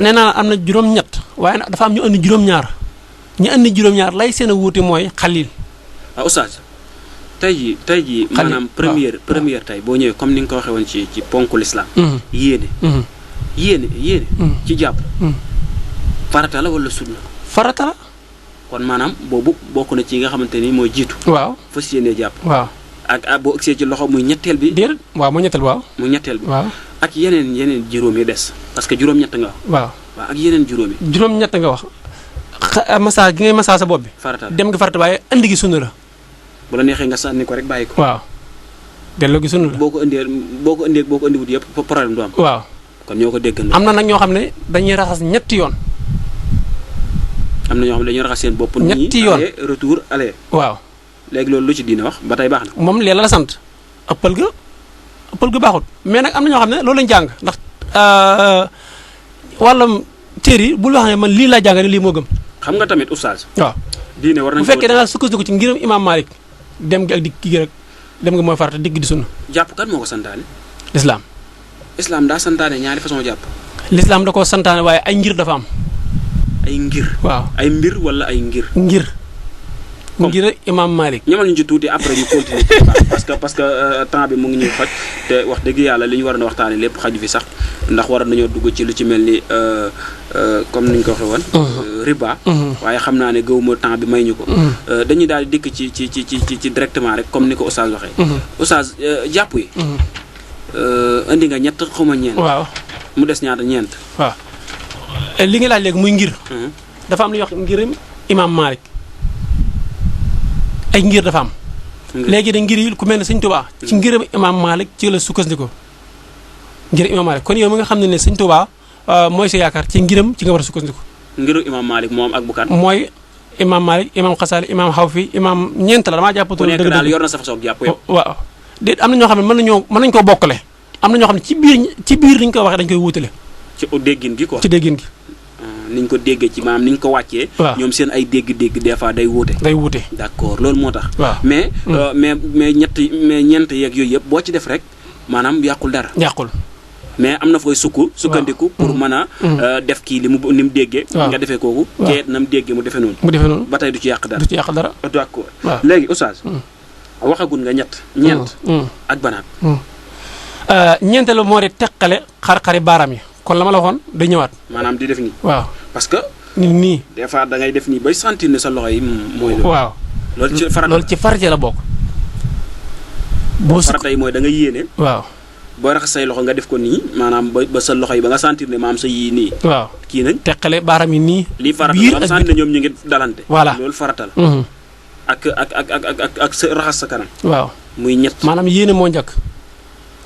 nee naa am na juróom-ñett waaye nag dafa am ñu andi juróom-ñaar ñu andi juróom-ñaar lay seen a wuute mooy xalil oustaz tey jii maanaam première tey boo ñëwee comme ni nga ko waxee woon ci ponku l'islam yéene ci jàpp farata la wala sunna farata la kon maanaam boobu bokk na ci nga xamante ni mooy jiitu waaw fas yéene jàpp waaw ak boo agsee ci loxo muy ñetteel bi déedéet waaw muy ñetteel waaw muy ñetteel bi waaw ak yeneen juróom yi des parce que juróom-ñett nga wax waaw ak yeneen juróom yi juróom-ñett nga wax massa gi ngay massa sa bopp bi farata dem nga farata waaye andi gi sunna la bu la neexee nga sànni ko rek bàyyi ko waaw delloo gi sunna la boo ko indiwut yëpp problème du am waaw kon ñoo ko dégg am na nag ñoo xam ne dañuy raxas ñetti yoon am na ñoo xam ne dañuy raxas seen bopp ñetti yoon aller retour aller waaw léegi loolu lu ci diine wax ba tey baax na moom lee la sant ëppal ga baaxut mais nag am na ñoo xam ne loolu lañ jàng ndax wàllam téere yi bul wax ne man lii laa jàng ne lii moo gëm xam nga tamit oustaz waaw diine war nañ bu fekkee da nga sukkandiku ci ngiram imam Malik dem gi ak dikk gi rek dem nga mooy farata digg di sunna jàpp kan moo ko santaane l'islam daa santaane ñaari façon jàpp l'islam da koo santaane waaye ay ngir dafa am ay ngir waaw ay mbir wala ay ngir ngir imam Malik ñamal ñu ci tuuti après ñu continuer parce que temps bi mu ngi ñuy xoj te wax dëgg yàlla li ñu war a waxtaane lépp xaju fi sax ndax war nañoo dugg ci lu ci mel ni comme ni ñu ko waxee woon riba waaye xam naa ne gëwuma temps bi may ñu ko dañuy daal di dikk ci directement rek comme ni ko oustaz waxee oustaz jàpp yi indi nga ñett xawma ñeent waaw mu des ñaata ñeent waaw li nga laaj léegi muy ngir dafa am lu ñuy wax ngirum imam Malik ay ngir dafa am léegi da ngir yi ku mel ne Sëñ Tuubaa ci ngirum imam Malik ci la sukkandiku ngir Imam Malik kon yow mi nga xam ne Sëñ Tuubaa mooy sa yaakaar ci ngiram ci nga war a sukkandiku. ngiru Imam Malik moom ak bukan mooy Imam Malik Imam Xasaali Imam Xawfi Imam ñeent la damaa jàpp. ku nekk daal yor na sa façon jàpp yow. waaw déet am na ñoo xam ne mën nañu koo bokkale am na ñoo xam ne ci biir dañu koy waxee dañu koy wuutale. ci déggin gi quoi. ci déggin gi. niñ ko déggee ci maanaam niñ ko wàccee. waaw ñoom seen ay dégg-dégg des fois day wuute. day wuute d'accord loolu moo tax. waaw mais ñeent yeeg yooyu yëpp boo ci def rek maanaam yàqul dara. yàqul. mais am na fooy sukkandiku pour mën a def kii ni mu déggee. nga defee kooku. kee na mu déggee mu defee noonu. ba tey du ci yàq dara. d'accord léegi oustaz. waxagul nga ñeent. ak banaat. ñeenteelu moo di teqale xar-xari baaraam yi kon la ma la waxoon day ñëwaat. maanaam di def nii. waaw parce que. nii des fois da ngay def nii bay sentir ne sa loxo yi mooy. waaw loolu ci farata la bokk. farata yi mooy da nga yéene. waaw. boo raxas say loxo nga def ko nii maanaam ba sa loxo yi ba nga sentir ne maam sa yii nii. waaw kii nañ. teqale baaraam yi nii. lii farata la ba sentir ne ñoom ñu ngi dalante. voilà loolu farata la. ak sa raxas sa kanam. waaw muy ñett. maanaam yéene moo njëkk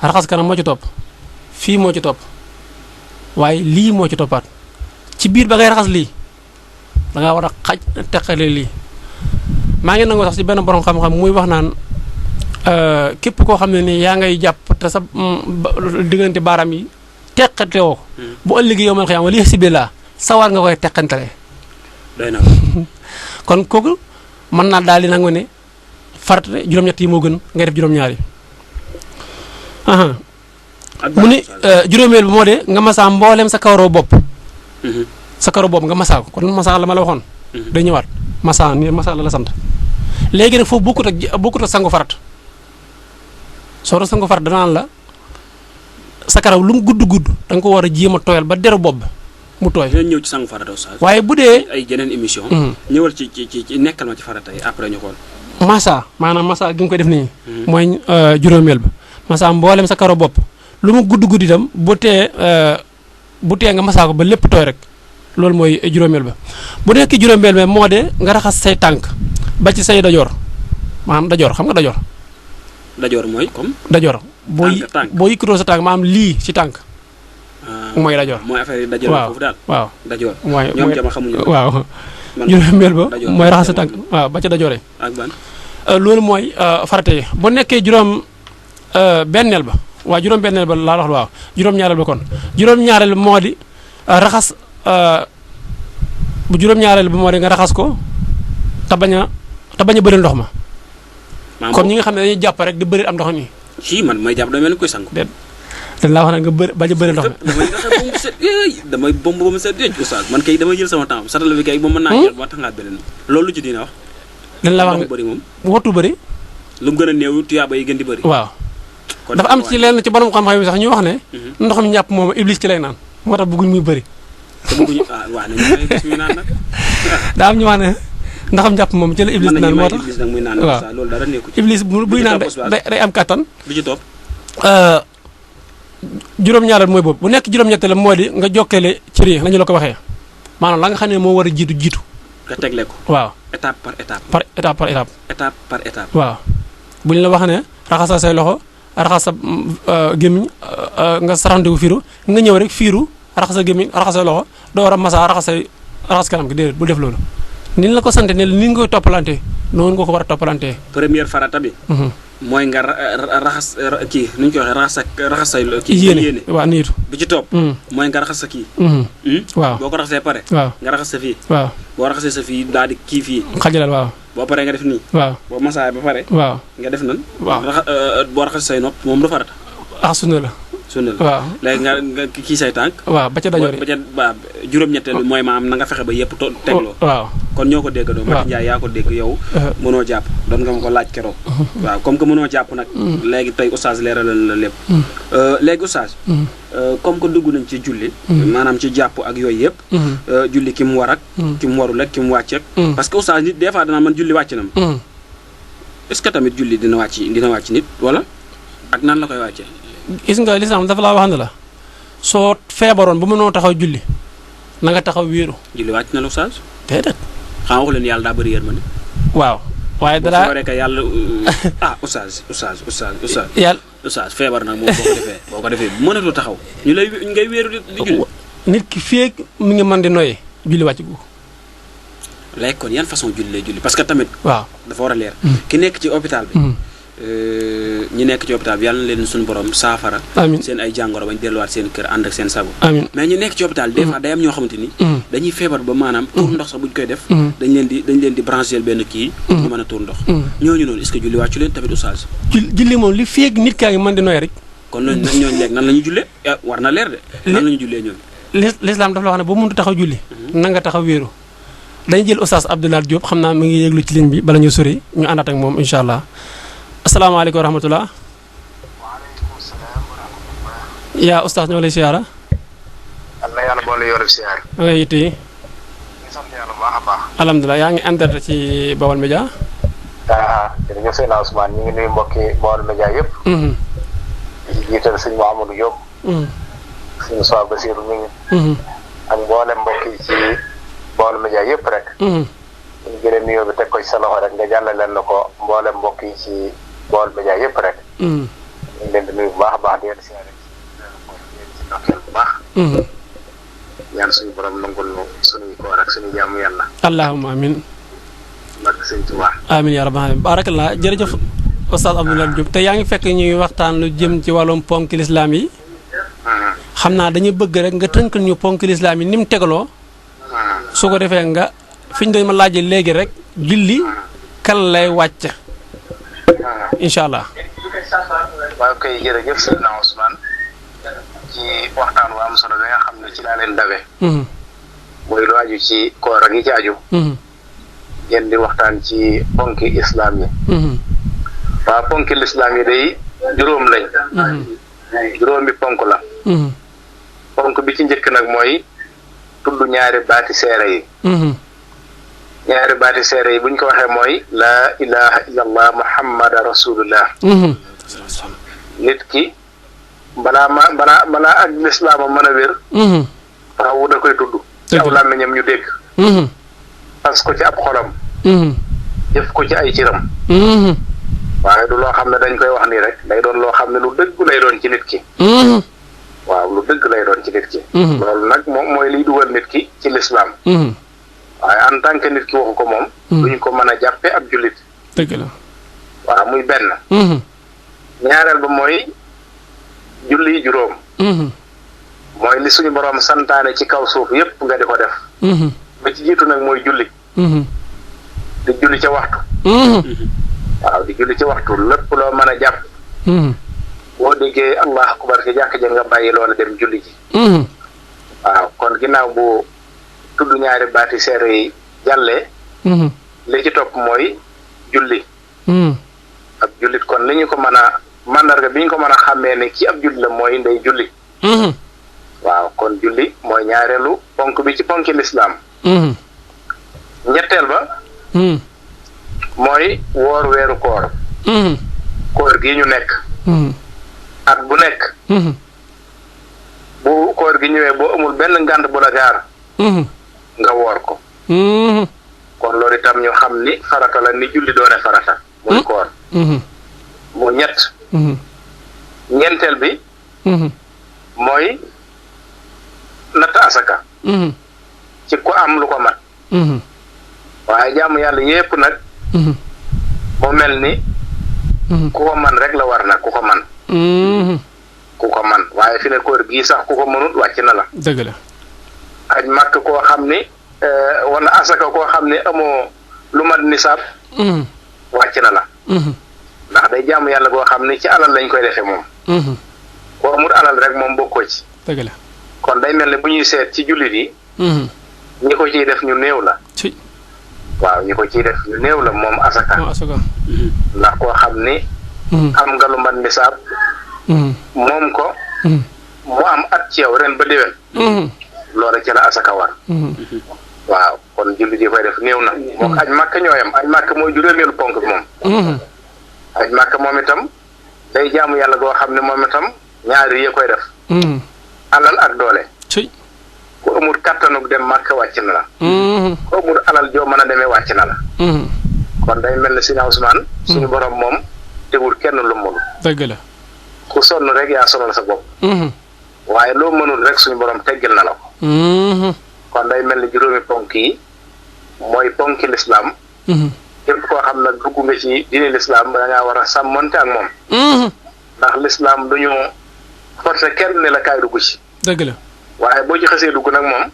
raxas kanam moo ci topp fii moo ci topp waaye lii moo ci toppaat ci biir ba ngay raxas lii da ngaa war a xaj teqale lii maa ngi nangoo sax ci benn borom xam-xam muy wax naan képp koo xam ne ni yaa ngay jàpp te sa diggante baaraam yi teqante woo ko bu ëllëgee yow man xëy wala si billah sawar nga koy teqantale. doy na kon kooku mën naa daal di nangu ne farate juróom-ñett yi moo gën ngay def juróom-ñaar yi. mu ni juróomeel bi moo de nga masaa mbooleem sa kawaroo bopp. sa kawaroo bopp nga masaa ko kon masaa la ma la waxoon. day ñëwaat masaa ni masaa la sant. léegi nag foofu bokkut ak sangu farat soo doon sangu farat danaan la sa karaw lu mu gudd da nga ko war a jéem a tooyal ba deru bopp mu tooy. dinañ ñëw ci sangu farata oustaz. waaye bu dee ay jeneen émission. ñëwal ci nekkal ma ci farata yi après ñu xool. maanaam massa gi nga koy def nii. mooy juróomeel ba massa mboolem sa karaw bopp lu mu gudd itam bu tee nga massa ko ba lépp tooy rek loolu mooy juróomeel ba. bu nekk juróomeel ba moo de nga raxas say tànk ba ci say dajoor maanaam dajoor xam nga dajoor. dajoor mooy comme. dajoor boo yëkkatoo sa tànk maanaam lii ci tànk. mooy dajoor mooy affaire yi dajoor foofu daal. waaw dajoor mooy ñoom jama xamuñu. waaw juróomeel ba mooy raxas sa tànk waaw ba ca dajooree. ak ban. loolu mooy farate yi bu nekkee benneel ba waaw juróom-benneel ba laa wax waaw juróom-ñaareel ba kon juróom-ñaareel ba moo di raxas bu juróom-ñaareel ba moo di nga raxas ko te bañ a bëri ndox ma. comme ñi nga xam ne dañuy jàpp rek di bëri am ndox mi. si man may jàpp damay mel ni koy sangu. déet dañ laa wax ne nga bañ a bëri ndox mi. damay bomb ba mu set oustaz man kay damay jël sama temps satala bi kay ba mën naa jël ba taxaat beneen loolu lu ci dina wax. dañ la wax bëri moom waxtu bëri. lu mu gën a néew tuyaaba yi gën di bëri. waaw dafa am ci lenn ci borom xam-xam yi sax ñu wax ne. ndox mi ñàpp moom iblis ci lay naan moo tax bëgguñ muy bëri. te bëgguñu waaw nañu may gis muy naan nag. daa am ñu wax ne ndaxam njàpp moom ci la iblis naan moo tax iblis nag muy naan waaw loolu dara nekku ci. iblis buy naan day am kattan. bi ci topp. juróom-ñaareel mooy boobu bu nekk juróom-ñetteel moo di nga jokkale cër yi nañu la ko waxee maanaam la nga xam ne moo war a jiitu. nga tegle ko. waaw étape par étape. étape par étape. waaw bu ñu la wax ne raxasal say loxo raxas sa gémmiñ nga saraxandiku fiiru nga ñëw rek fiiru raxas sa gémmiñ raxas say loxo door a masa raxas kanam gi déedéet bu def loolu. ni la ko sant ne ni nga koy toppalantee noonu nga ko war a toppalantee. première farata bi. mooy nga raxas kii nu ñu koy waxee raxas say kii. yéene waaw niitu. bi ci topp. mooy nga raxas sa kii. waaw boo ko raxasee pare. waaw nga raxas sa fii. waaw boo raxasee sa fii daal di kii fii. xajalal waaw. boo paree nga def nii. waaw boo masaay ba pare. waaw nga def nan. waaw boo raxas say nopp moom du farata. sunna la. waaw léegi nga kii say tànk. waaw ba ca dajoor ba juróom-ñetteel bi mooy maam na nga fexe ba yëpp tegloo. waaw kon ñoo ko déggandoo. waaw Mati Ndiaye yaa ko dégg yow. mënoo jàpp doon nga ma ko laaj keroog. waaw comme que mënoo jàpp nag. léegi tey oustaz leeralal la lépp. léegi oustaz. comme que dugg nañ ci julli. maanaam ci jàpp ak yooyu yëpp. julli ki mu war ak. ki mu warul ak ki mu wàcc ak. parce que oustaz nit des fois danaa man julli wàcc na ma. est-ce que tamit julli dina wàcc nit wala ak nan la koy wàccee. gis nga lislaam dafa laa wax ne la soo feebaroon ba mënoo taxaw julli na nga taxaw wéeru. julli wàcc na la oustaz. déedéet. xam waxu leen yàlla daa bëri yërmande. waaw waaye dara rek yàlla oustaz yàlla oustaz feebar nag moom boo ko defee mënatoo taxaw ñu lay ngay wéeru di julli. nit ki feeg mi ngi mën di noyee julli wàcc gu. léegi kon yan façon julli lay julli parce que tamit. waaw dafa war a leer. ki nekk ci hôpital bi. ñi nekk ci hôpital bi yàlla na leen suñu borom saafara. amiin seen ay jàngoro bañ delluwaat seen kër ànd ak seen sago. amiin mais ñu nekk ci hôpital des fois day am ñoo xamante ni. dañuy feebar ba maanaam tuur ndox sax buñ koy def. dañ leen di brancher benn kii. ñu mën a tuur ndox. ñooñu noonu est-ce que julli wàccu leen tamit oustaz. julli moom li feeg nit kaa ngi mën di noyyi rek. kon ñooñu léegi nan la ñuy jullee war na leer de. nan la ñuy jullee ñooñu. l'islam dafa la wax ne boo mënut taxaw julli. na nga taxaw wéeru. dañu jël oustaz Abdoulaye Diop xam naa mi ngi yëglu ci ligne bi bala ñu sori ñu àndaat ak moom incha allah asalaamaaleykum wa rahmatulah. waaleykum salaam wa rahmatulah. yaa oustaz ñoo lay siyaara. am na yàlla boole yor siyaar. ma ngay yitte yi. ñu sant yàlla bu baax a baax. alhamdulilah yaa ngi internet ci Baol Média. jërëjëf sëñ Ousmane ñu ngi nuyu mbokki Baol Média yëpp. di jiital sëñ Mouhamadou Diop. sëñ Sow Basirou mi ngi. ak mboolem mbokk yi ci Baol Média yëpp rek. ñu jëlee nuyoo bi teg ko ci sa loxo rek nga jàllale na ko mboolem mbokk yi ci Baol Média yëpp rek. ñu ngi leen di nuyu bu baax a baax di leen siyaare ci ndokkeel bu baax. ñaan suñu borom nangul nu suñuy koor ak suñu jaamu yàlla. allahumma amin. barke sëñ Tuubaa. amin yaa rabbal aalamiin barakallah jërëjëf oustaz Abdoulaye Diop te yaa ngi fekk ñuy waxtaan lu jëm ci wàllum ponk lislaam yi. xam naa dañuy bëgg rek nga tënkal ñu ponk lislaam yi ni mu tegaloo. su ko defee nga fi ñu doon ma laajee léegi rek julli kan lay wàcc. incha allah. waaw kay jërëjëf Seydina Ousmane ci waxtaan wu am solo bi nga xam ne ci laa leen dawe. muy lu aju ci koor ak yi ci aju. ngeen di waxtaan ci ponki islam yi. waaw ponki lislaam yi day juróom lañ. juróomi ponk la. ponk bi ci njëkk nag mooy tudd ñaari baati seere yi. ñaari baati seere yi buñ ko waxee mooy laa ilaha illallah muhammada rasulullah. nit ki balaa ak lislaama mën a wér. faaw da koy tudd. ci aw làmmiñam ñu dégg. fas ko ci ab xolam. jëf ko ci ay ciram. waaye du loo xam ne dañ koy wax nii rek day doon loo xam ne lu dëgg lay doon ci nit ki. waaw lu dëgg lay doon ci nit ki. loolu nag moom mooy liy dugal nit ki ci lislaam. waaye en tant que nit ki waxu ko moom. duñ ko mën a jàppe ab jullit. dëgg la. waaw muy benn. ñaareel ba mooy julli juróom. mooy li suñu borom santaane ci kaw suuf yépp nga di ko def. ba ci jiitu nag mooy julli. di julli ca waxtu. waaw di julli ci waxtu lépp loo mën a jàpp. boo déggee allah akbar ci jàkk ja nga bàyyi loola dem julli ji. waaw kon ginnaaw bu tudd ñaari baati seere yi jàllee. li ci topp mooy julli. ab jullit kon li ñu ko mën a mandarga bi ñu ko mën a xàmmee ne ci ab jullit la mooy ndey julli. waaw kon julli mooy ñaareelu ponk bi ci ponki lislaam. ñetteel ba. mooy woor weeru koor. koor gi ñu nekk. at bu nekk. bu koor gi ñëwee boo amul benn ngànt bu la gaar. nga woor ko. kon loolu itam ñu xam ni farata la ni julli doone farata. muy koor. mu ñett. ñeenteel bi. mooy natt asaka. ci ku am lu ko mat. waaye jaamu yàlla yépp nag. mu mel ni. ku ko man rek la war nag ku ko man. ku ko man waaye fi ne koor gii sax ku ko mënut wàcc na la. dëgg la. aj màkk koo xam ni wala asaka koo xam ni amoo lu mat nisaab. wàcc na la. ndax day jaamu yàlla goo xam ni ci alal lañ koy defee moom. boo amul alal rek moom bokkoo ci. dëgg la. kon day mel ni bu ñuy seet ci jullit yi. ñi ko ciy def ñu néew la. waaw ñi ko ciy def ñu néew la moom asaka. ndax koo xam ni. am nga lu mat nisaab. moom ko. mu am at ci yow ren ba déwén. loola ci la asaka war. waaw kon jullit yi koy def néew na. moom aj màkk ñooyam aj màkk mooy juróomeelu ponk bi moom. aj màkk moom itam day jaamu yàlla goo xam ne moom itam ñaari yi koy def. alal ak doole. ku amul kattanug dem màkk wàcc na la. ku amul alal joo mën a demee wàcc na la. kon day mel ne Sëñ Ousmane suñu borom moom tegul kenn lu mënul dëgg la ku sonn rek yaa sonal sa bopp waaye loo mënul rek suñu borom teggil na la ko kon day mel ni juróomi ponk yi mooy ponki lislaam képp koo xam nag dugg nga ci diine lislaam da ngaa war a sàmmonte ak moom ndax lislaam du ñu forcé kenn ne la kaay dugg ci dëgg la waaye boo ci xasee dugg nag moom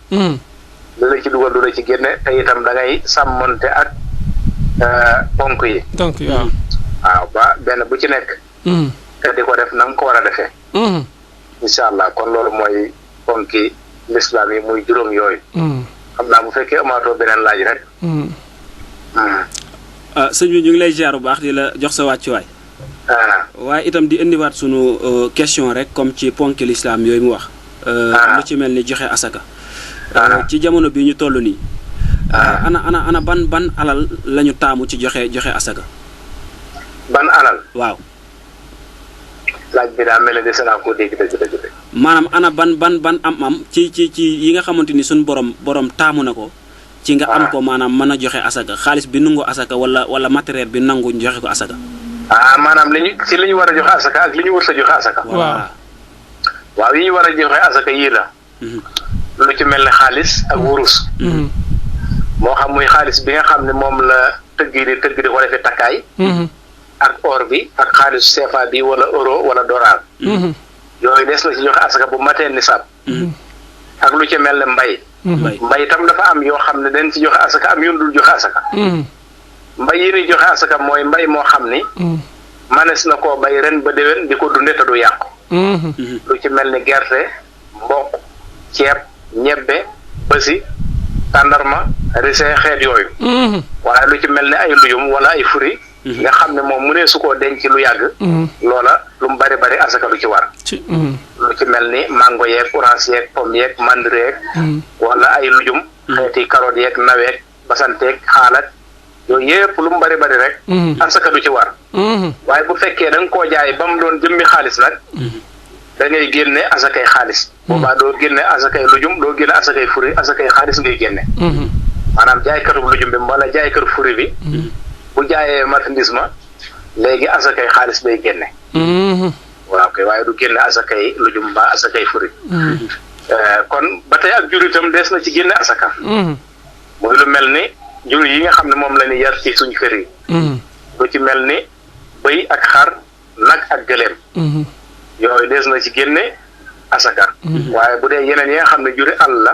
lu la ci dugal du la ci génne te itam da ngay sàmmonte ak ponk yi donc waaw waaw ba benn bu ci nekk te di ko def na nga ko war a defee incha allah kon loolu mooy ponki lislaam yi muy juróom yooyu xam naa bu fekkee amaatoo beneen laaj rek sëñ bi ñu ngi lay ziar bu baax di la jox sa wàccuwaay waaye itam di indiwaat sunu question rek comme ci ponki lislaam yooyu mu wax lu ci mel ni joxe asaka ci jamono bi ñu toll nii ana ban alal lañu taamu ci joxe asaka ban alal waaw laaj bi daa mel ne des naa koo dégg dëgg maanaam ana ban am ci yi nga xamante ni suñu borom taamu na ko ci nga am ko maanaam mën a joxe asaka xaalis bi nangu asaka wala matériel bi nangu joxe ko asaka maanaam li ñu war a joxe asaka ak li ñu wër sa joxe asaka waaw yi ñu war a joxe asaka yii la lu ci mel ne xaalis ak wurus moo xam muy xaalis bi nga xam ne moom la tëgg di ko defee takkaay ak or bi ak xaalis CFA bi wala euro wala dollar yooyu des na ci joxe asaka bu matee nisaab ak lu ci mel ne mbay itam dafa am yoo xam ne dañ ci joxe asaka am yu dul joxe asaka mbay yi ñuy joxe asaka mooy mbay moo xam ni manes na koo bay ren ba déwén di ko dunde te du yàqu lu ci mel ni gerte mboq ceeb ñebbe bësi tàndarma risee xeet yooyu waaye lu ci mel ne ay lujum wala ay furi nga xam ne moom mu ne su koo denc lu yàgg loola lu mu bari asaka du ci war lu ci mel ni mango yeeg orange yeeg pomme yeeg mandre yeeg wala ay lujum xeeti carotte yeeg naweeg basanteeg xaalat yooyu yëpp lu mu bari rek asaka du ci war waaye bu fekkee da nga koo jaay ba mu doon jëmmi xaalis nag da ngay génne asakay xaalis boobaa doo génne asakay lujum doo génne asakay furi asakay xaalis ngay génne maanaam jaaykatu lujum bi wala jaaykatu furi bi bu jaayee marchandise ma léegi asakay xaalis bay génne waaw kay waaye du génne asakay lujum ba asakay furi kon ba tey ak jur itam des na ci génne asaka muy lu mel ni jur yi nga xam ne moom la ñu yar ci suñ kër yi lu ci mel ni bëy ak xar nag ak gëléem yooyu des na ci génne asaka waaye bu dee yeneen yi nga xam ne juri àll la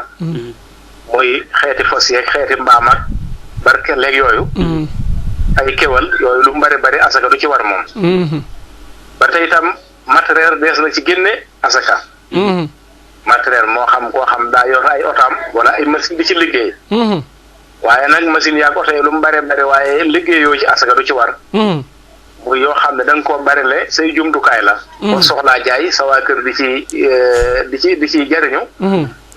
muy xeeti fos yeeg xeeti mbaam ak barke leeg yooyu ay kéwal yooyu lu mu bari asaka du ci war moom ba tey itam matériel des na ci génne asaka matériel moo xam koo xam daa yor ay otaam wala ay machine di ci liggéey waaye nag machine yaa ko oto yi lu mu bari waaye liggéey yoo ci asaka du ci war muy yoo xam ne da nga koo barile say jumtukaay la boo soxlaa jaay sa waa kër di ci jariñu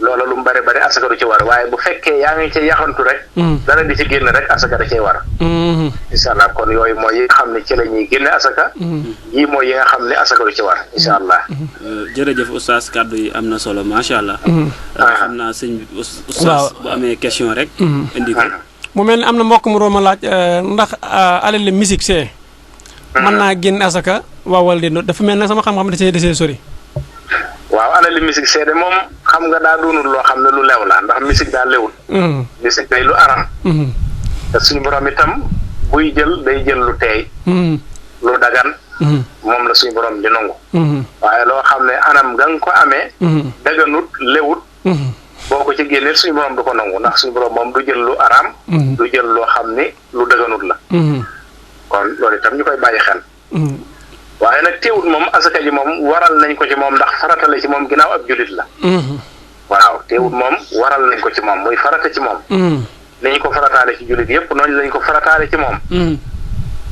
loola lu mu bari asaka du ci war waaye bu fekkee yaa ngi ci yaxantu rek dara di ci génn rek asaka da cay war incha allah kon yooyu mooy yi nga xam ne ci la ñuy génne asaka yii mooy yi nga xam ne asaka du ci war incha allah jërëjëf oustaz kàddu yi am na solo macha allah xam naa sëñ bi oustaz bu amee question rek indi ko mu mel ni am na mbokk mu doon ma laaj ndax alal musique see mën naa génn asaka waaw wala déet dafa mel ne sama xam-xam desee sori waaw alali musique seede moom xam nga daa doonul loo xam ne lu lew la ndax musique daa lewul musique day lu aram te suñu borom itam buy jël day jël lu teey lu dagan moom la suñu borom di nangu waaye loo xam ne anam nga nga ko amee daganut lewut boo ko ci génnee suñu borom du ko nangu ndax suñu borom moom du jël lu aram du jël loo xam ni lu daganut la kon loolu itam ñu koy bàyyi xel waaye nag teewut moom asaka ji moom waral nañ ko ci moom ndax farata la ci moom ginnaaw ab julit la waaw teewut moom waral nañ ko ci moom muy farata ci moom ni ñu ko farataale ci julit yëpp noonu lañ ko farataale ci moom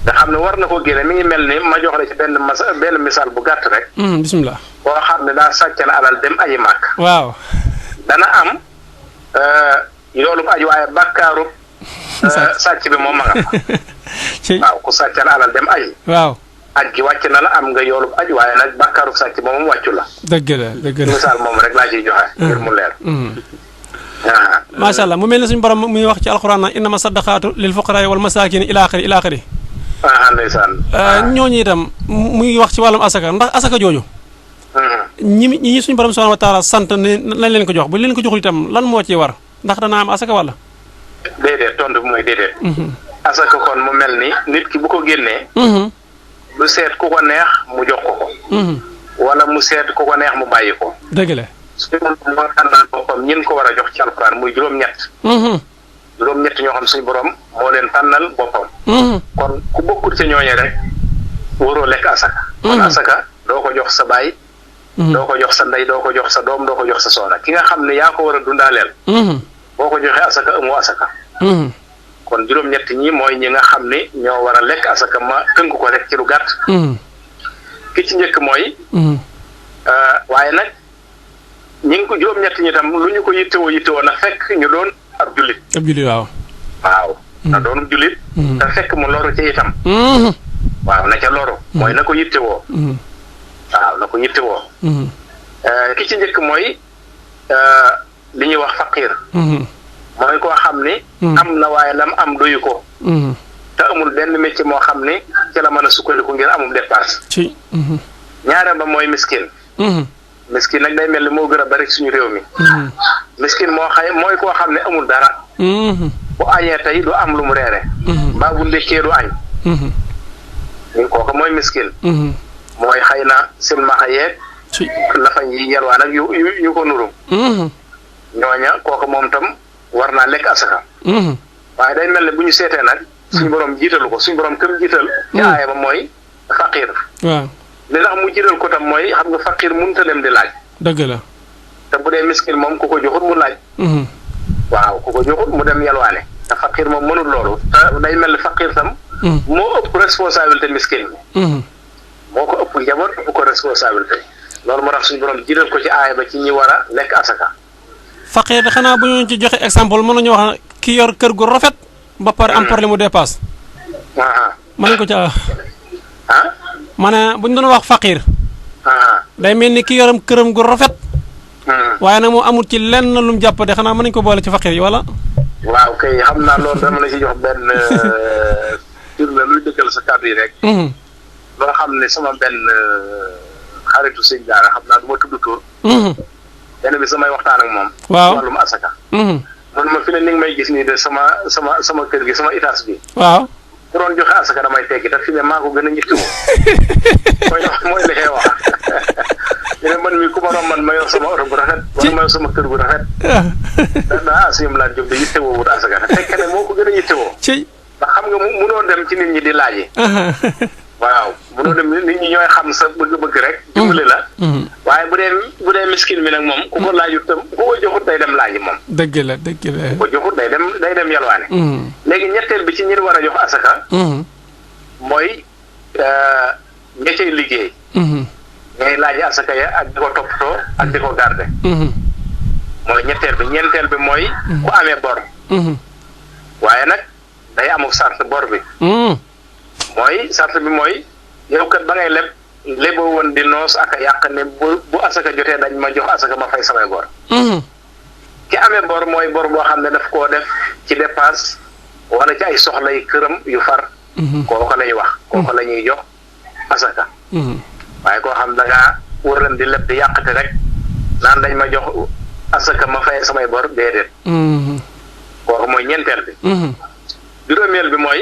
nga xam ne war na ko génne mi ngi mel ni ma jox la ci benn misaal bu gàtt rek bismillah boo xam ne daa sàccan alal dem aji màkk waaw dana am yoolub aji waaye bàkkaarub sàcc bi moom ma nga fa waaw ku sàccan alal dem aji waaw aj gi wàcc na la am nga yoolub aj waaye nag bàkkaaru sàcc ba moom wàccu la dëgg la misaal moom rek laa ciy joxe ngir mu leer macha allah mu mel ni suñu borom muy wax ci alxuraan na innama saddaqaatu lil fuqaraa wal masaakin ila axiri ndeysaan. ñooñu itam muy wax ci wàllum asaka ndax asaka jooju ñi suñu borom subhanahu wa taala sant ne lañ leen ko jox bu leen ko joxul itam lan moo ci war ndax dana am asaka wala déedéet tontu bi mooy déedéet asaka kon mu mel ni nit ki bu ko génnee du seet ku ko neex mu jox ko wala mu seet ku ko neex mu bàyyi ko dëgg la suñu moo tànnal boppam ñin ko war a jox ci alxuraan muy juróom-ñett ñoo xam suñu borom moo leen tànnal boppam kon ku bokkut ci ñooñe rek waroo lekk asaka kon asaka doo ko jox sa baay doo ko jox sa ndey doo ko jox sa doom doo ko jox sa soxna ki nga xam ne yaa ko war a dundaaleel boo ko joxee asaka amoo asaka kon juróom-ñett ñi mooy ñi nga xam ne ñoo war a lekk asaka ma tënk ko rek ci lu gàtt ki ci njëkk mooy waaye nag ñi ngi ko juróom-ñett ñi tam lu ñu ko yittewoo na fekk ñu doon ab jullit waaw na doon jullit te fekk mu loru ci itam waaw na ca loru mooy na ko yittewoo waaw na ko yittewoo ki ci njëkk mooy li ñuy wax faqiir mooy koo xam ni am na waaye lam am doyu ko te amul benn métier moo xam ni ci la mën a sukkandiku ngir amul dépense ñaareel ba mooy miskin miskin nag day mel ni moo gën a bari suñu réew mi miskin mooy koo xam ne amul dara bu añee tey du am lu mu reere mbaa bu ndékkee du añ kooku mooy miskin mooy xëy na silmaxa yeeg lafañ yi yelwaan ak yu ko nuru ñooña kooku moom tam war naa lekk asaka waaye day mel ne bu ñu seetee nag suñu borom jiitalu ko suñu borom këm jiital ci aaya ba mooy faqiir li tax mu jiital ko tam mooy xam nga faqiir mënut a dem di laaj dëgg la te bu dee miskin moom ku ko joxut mu laaj waaw ku ko joxut mu dem yalwaane te faqiir moom mënul loolu te day mel ne faqiir tam moo ëpp responsabilité miskin bi moo ko ëpp njaboot ëpp ko responsabilité loolu moo tax suñu borom jiital ko ci aaya ba ci ñi war a lekk asaka faqiir de xanaa bu ñu ci joxe exemple mën nañu wax ki yor kër gu rafet ba pare am problème mu dépasse mën nañu ko ca ma ne bu ñu doon wax faqiir day mel ni ki yoram këram gu rafet waaye nag moom amul ci lenn lu mu jàpp de xanaa mën nañu ko boole ci faqiir yi wala waaw kay xam naa loolu dama la ci jox benn firnde luy dëggal sa kàddu yi rek loo xam ne sama benn xaritu sëñ daara xam naa du ma tudd tur benn bi samay waxtaan ak moom wàllum asaka man ma fi ne ni nga may gis nii de sama kër gi sama itaas bi waaw bu doon joxe asaka damay teggi te fi ne maa ko gën a ñittiwoo mooy li ngay wax ñu ne man mi ku ma doon man ma yor sama oto bu rafet wala ma yor sama kër bu rafet asiyum laa jóg de yittewoo wut asaka te fekk ne moo ko gën a yittewoo ndax xam nga munoo dem ci nit ñi di laaji waaw munoo dem nit ñi ñooy xam sa bëgg-bëgg rek dimbali la waaye bu dee miskin bi nag moom ku ko laajut tam ku ko joxut day dem laaji moom dëgg la ku ko joxut day dem yalwaane léegi ñetteel bi ci ñi war a jox asaka mooy ña cay liggéey ngay laaji asaka ya ak di ko toppatoo ak di ko garde mooy ñetteel bi ñeenteel bi mooy ku amee bor waaye nag day amul sart bor bi mooy sart bi mooy yow kat ba ngay leboo woon di noos ak a yàq ne bu asaka jotee dañ ma jox asaka ma fay samay bor ki amee bor mooy bor boo xam ne daf koo def ci dépense wala ci ay soxla yi këram yu far kooku la ñuy wax kooku la ñuy jox asaka waaye koo xam da ngaa wëran di leb di yàqate rek naan dañ ma jox asaka ma fay samay bor déedéet kooku mooy ñeenteel bi juróomeel bi mooy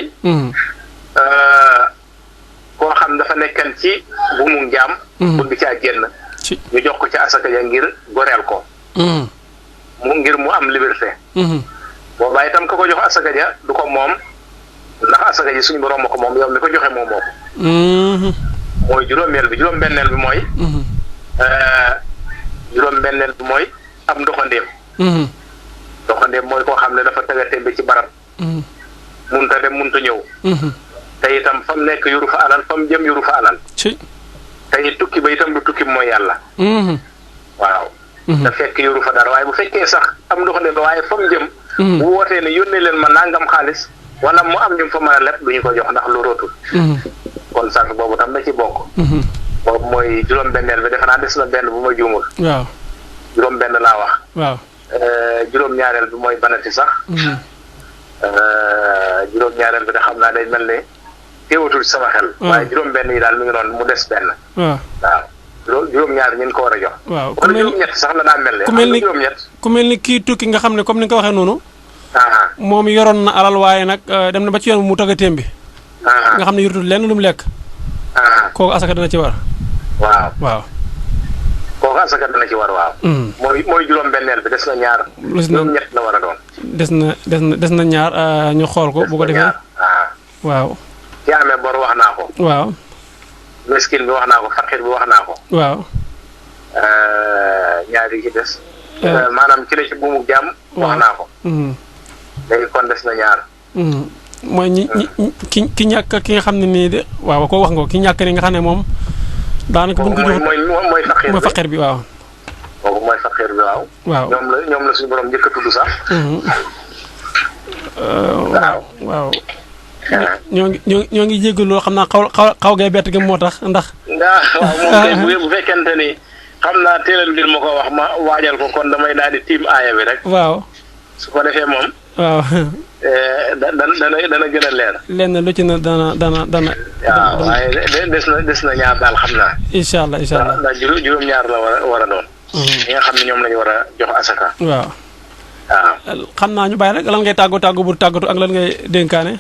koo xam dafa nekkan ci bu mu njaam bëgg caa génn ñu jox ko ci asaka ja ngir goreel ko ngir mu am liberté boobaa itam ka ko jox asaka ja du ko moom ndax asaka ji suñu borom ko moom yow mi ko joxe moom moo ko mooy juróomeel bi juróom-benneel bi mooy juróom-benneel bi mooy am ndoxandeem ndoxandeem mooy koo xam ne dafa tëgate bi ci barab munta dem munta ñëw te itam fa mu nekk yuru fa alal fa mu jëm yuru fa alal te tukki ba itam du tukki mooy yàlla waaw te fekk yuru fa dara waaye bu fekkee sax am ndoxandeem ba waaye fa mu jëm bu wootee ne yónnee leen ma nangam xaalis wala mu am ñu fa mën a leb du ñu ko jox ndax lu rootul kon sànq boobu tam da ci bokk boobu mooy juróom-benneel bi defe naa des na benn bu ma juumul waaw juróom-benn laa wax waaw juróom-ñaareel bi mooy banati sax. juróom-ñaareel bi da xam naa day mel ne teewatul ci sama xel. waaye juróom-benn yi daal mi ngi noonu mu des benn. waaw juróom-ñaar ñu ko war a jox. waaw wala juróom-ñett sax la daa mel ne. ku mel ni kii tukki nga xam ne comme ni nga ko waxee noonu. moom yoroon na alal waaye nag dem na ba ci yoon mu tëggateem bi. nga xam ne yorutul lenn lu mu lekk. kooku asaka dana ci war. waaw. kooku asaka dana ci war waaw. mooy juróom-benneel bi des na ñaar. juróom-ñett la war a doon. des na ñaar ñu xool ko bu ko defee. waaw. ki amee bor wax naa ko. waaw. miskin bi wax naa ko fakir bi wax naa ko. waaw. ñaar yi ci des. maanaam ci la ci buumu jàmm. wax naa ko. léegi kon des na ñaar. mooy ki ñàkk ki nga xam ne nii de waaw ko wax nga ko ki ñàkk ni nga xam ne moom. daanaka bu ñu ko jox mooy faqir bi waaw. kooku mooy faqir bi waaw. waaw ñoom la suñu borom njëkk a tudd sax. waaw. ñoo ngi jéggal loo xam naa xaw gay bett gi moo tax ndax. waaw moom kay bu fekkente ni xam naa teelal mbir ma ko wax ma waajal ko kon damay daal di tiim aaya bi rek. waaw. su ko defee moom. waaw. dana gën a leer. lenn lu ci na dana. waaw waaye des na ñaar daal xam naa. incha allah ndax juróom-ñaar la war a doon. ñi nga xam ne ñoom lañu war a jox asaka. waaw. xam naa ñu bàyyi rek lan ngay tàggu bu tàggatu ak lan ngay dénkaane.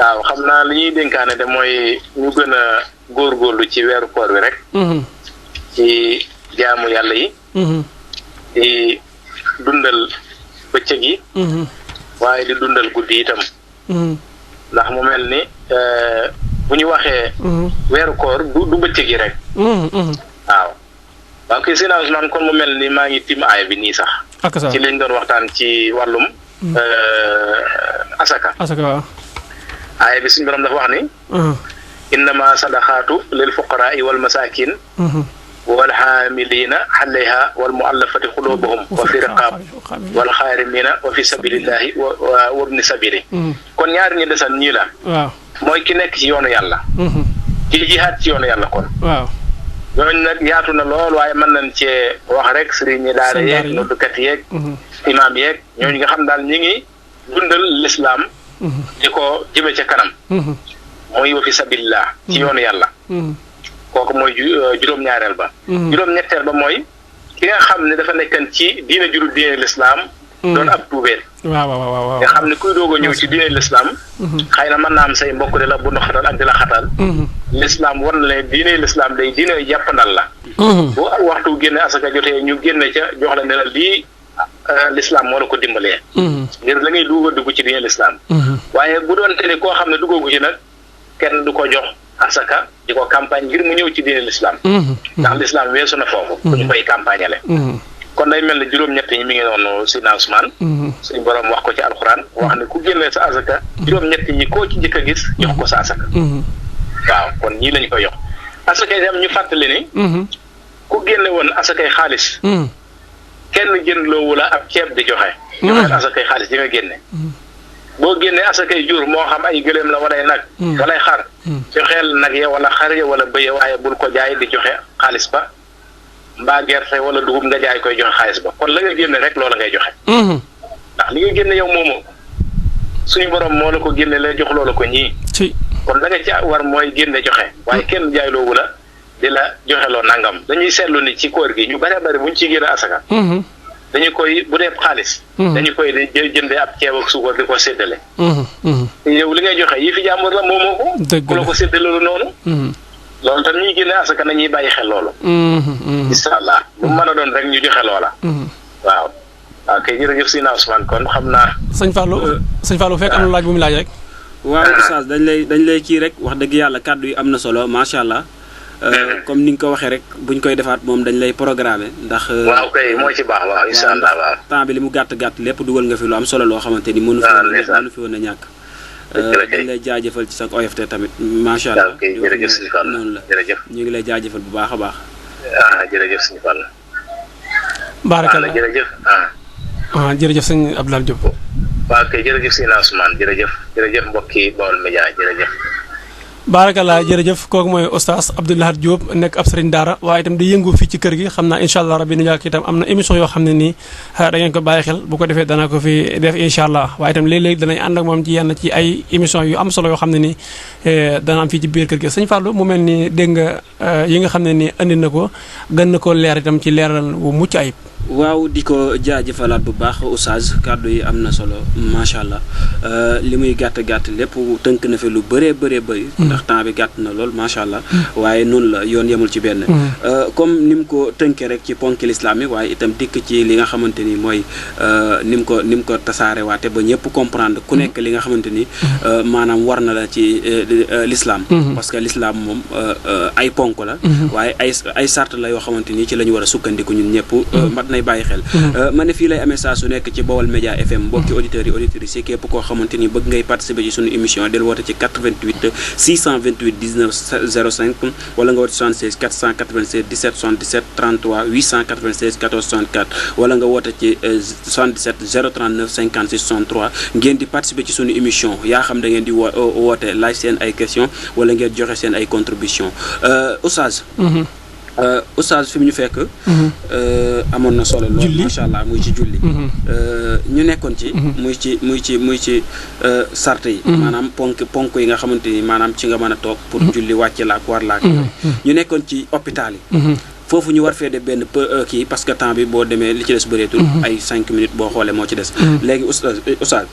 waaw xam naa li ñuy dénkaane de mooy ñu gën a góorgóorlu ci weeru koor wi rek. ci jaamu yàlla yi. di dundal bëccëg yi. waaye di dundal guddi itam. ndax mu mel ni bu ñu waxee. weeru koor du bëccëg yi rek. waaw. waaw kii Seydina Ousmane kon mu mel ni maa ngi tim aaya bi nii sax. ci liñ doon waxtaan ci wàllum. asaka. waaw. aaya bi suñu borom dafa wax ni. innama sadaqaatu lil fuqaraai wal masaakin. wal xaamiliina alayha wal muallafati xuluubuhum wa fi riqaab wal xaarimiina wa fi sabilillahi wa wabni sabili. kon ñaari ñi desal ñii la. waaw mooy ki nekk ci yoonu yàlla. ki jihaat ci yoonu yàlla kon. waaw. ñooñu nag yaatu na lool waaye mën nañ cee wax rek sëriñ ñi daara yeeg noddukat yeeg. imaam yeeg ñooñu nga xam daal ñi ngi dundal lislaam di ko jëme ca kanam. mooy wa fi sabilillah ci yoonu yàlla. kooku mooy juróom-ñaareel ba. juróom-ñetteel ba mooy ki nga xam ne dafa nekkan ci diine jurul diine lislaam doon ab tuubeen. waaw. nga xam ne kuy doog a ñëw ci diine lislaam xëy na mën naa am say mbokk di la bu xatal ak di la xatal. lislaam war na leen diine lislaam day diine jàppandal la. bu waxtu génne asaka jotee ñu génne ca jox la ne la lii lislaam moo la ko dimbalee. ngir la ngay dugg ci diine lislaam. waaye bu doon te ne koo xam ne duggoogu ci nag kenn du ko jox asaka di ko campagne ngir mu ñëw ci diine lislaam. ndax lislaam weesu na foofu. ku ñu koy campagne ale kon day mel ne juróom-ñett ñi mi ngi noonu Seydina Ousmane. suñu borom wax ko ci alxuraan wax ne ku génnee sa asaka juróom-ñett ñi koo ci njëkk a gis jox ko sa asaka. waaw kon ñii lañu koy jox. asaka yi am ñu fàttali ni. ku génne woon asakay xaalis. kenn jëndloowu la ab ceeb di joxe. joxe asakay xaalis di nga génne. boo génnee asakay jur moo xam ay gëléem la walay nag. walay xar. joxeel nag ya wala xar ya wala bëy waaye bul ko jaay di joxe xaalis ba. mbaa gerte wala dugub nga jaay koy joxe xaalis ba kon la nga génne rek loola ngay joxe. ndax li nga génne yow moomoo suñu borom moo la ko génne la jox loola ko ñii. kon la nga ci war mooy génne joxe waaye kenn jaayloowu la di la joxeloo nangam dañuy seetlu ni ci koor gi ñu bari bari buñ ciy génne asaka. dañu koy bu dee xaalis. dañu koy jëndee ab ceeb ak suukar di ko séddale. yow li ngay joxe yi fi jàmbur la moomoo ko. dëgg la ku la ko séddale lu noonu. loolu tam ñuy génne asaka nañuy bàyyi xel loolu. incha allah bu mën a doon rek ñu joxe loola. waaw. waaw kay jërëjëf Seydina Ousmane kon xam naa. sëñ Fallou fekk am na laaj bu mu laaj rek. waaw oustaz dañ lay kii rek wax dëgg yàlla kàddu yi am na solo macha allah. comme ni nga ko waxee rek buñ koy defaat moom dañ lay programmer ndax. waaw kay moo ci baax waaw incha allah waaw. temps bi li mu gàtt lépp dugal nga fi lu am solo loo xamante ni mënu fi woon a ñàkk. dañ lay jaajëfal ci sa OFT tamit macha allah. jërëjëf sëñ Fall noonu la jërëjëf. ñu ngi lay jaajëfal bu baax a baax. jërëjëf sëñ Fall. baarakallah jërëjëf. jërëjëf sëñ Abdoulaye Diop. waaw kay jërëjëf Seydina Ousmane jërëjëf mbokki Baol Média jërëjëf. baarakallah jërëjëf kooku mooy oustaz Abdou Lahad Diop nekk ab sëriñ daara waaye itam di yëngu fii ci kër gi xam naa incha allah rabbi nu yàgg itam am na émission yoo xam ne nii da ngeen ko bàyyi xel bu ko defee dana ko fi def incha allah waaye itam léeg-léeg danañ ànd ak moom ci yenn ci ay émission yu am solo yoo xam ne nii dana am fii ci biir kër gi sëñ Fallou mu mel ni dégg nga yi nga xam ne nii andi na ko gën na ko leer itam ci leeral wu mucc ayib. waaw di ko jaajëfalaat bu baax oustaz kàddu yi am na solo macha allah li muy gàtt lépp tënk na fi lu bëree bëri ndax temps bi gàtt na lool macha allah waaye noonu la yoon yemul ci benn comme ni mu ko tënkee rek ci ponki lislaam yi waaye itam dikk ci li nga xamante ni mooy ni mu ko tasaare waate ba ñëpp comprendre ku nekk li nga xamante ni maanaam war na la ci l'islam parce que l'islam moom ay ponk la waaye ay sart la yoo xamante ni ci la ñu war a sukkandiku ñun ñëpp nay bàyyi xel ma ne fii lay amee saa su nekk ci Baol Média FM mbokki auditeurs yi auditrices yi képp koo xamante ni bëgg ngay participer ci sunu émission del woote ci 88 628 19 05 wala nga woote 76 496 17 77 33 896 14 64 wala nga woote ci 77 039 56 63 ngeen di participer ci sunu émission yaa xam da ngeen di woote laaj seen ay question wala ngeen joxe seen ay contribution oustaz oustaz fi mu ñu fekk amoon na solo lool macha allah muy ci julli ñu nekkoon ci muy ci sart yi maanaam ponk yi nga xamante ni maanaam ci nga mën a toog pour julli wàcce la ak war la ak ñu nekkoon ci hôpital yi foofu ñu war fee def benn kii parce que temps bi boo demee li ci des bëreetul ay 5 minutes boo xoolee moo ci des léegi oustaz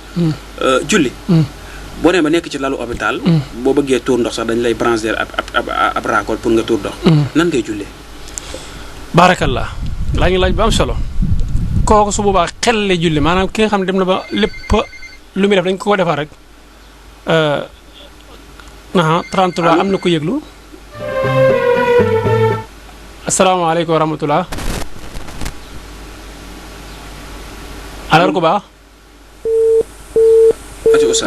julli boo nee ba nekk ci lalu hôpital boo bëggee tuur ndox sax dañ lay brancher ab raakool pour nga tuur ndox nan ngay jullee baarakallah laa ngi laaj ba am solo kooku su boobaa xel lay julli maanaam ki nga xam ne dem na ba lépp lu muy def dañ ko defar rek 33 am na ko yëglu asalaamaaleykum wa rahmatullah alors ko baax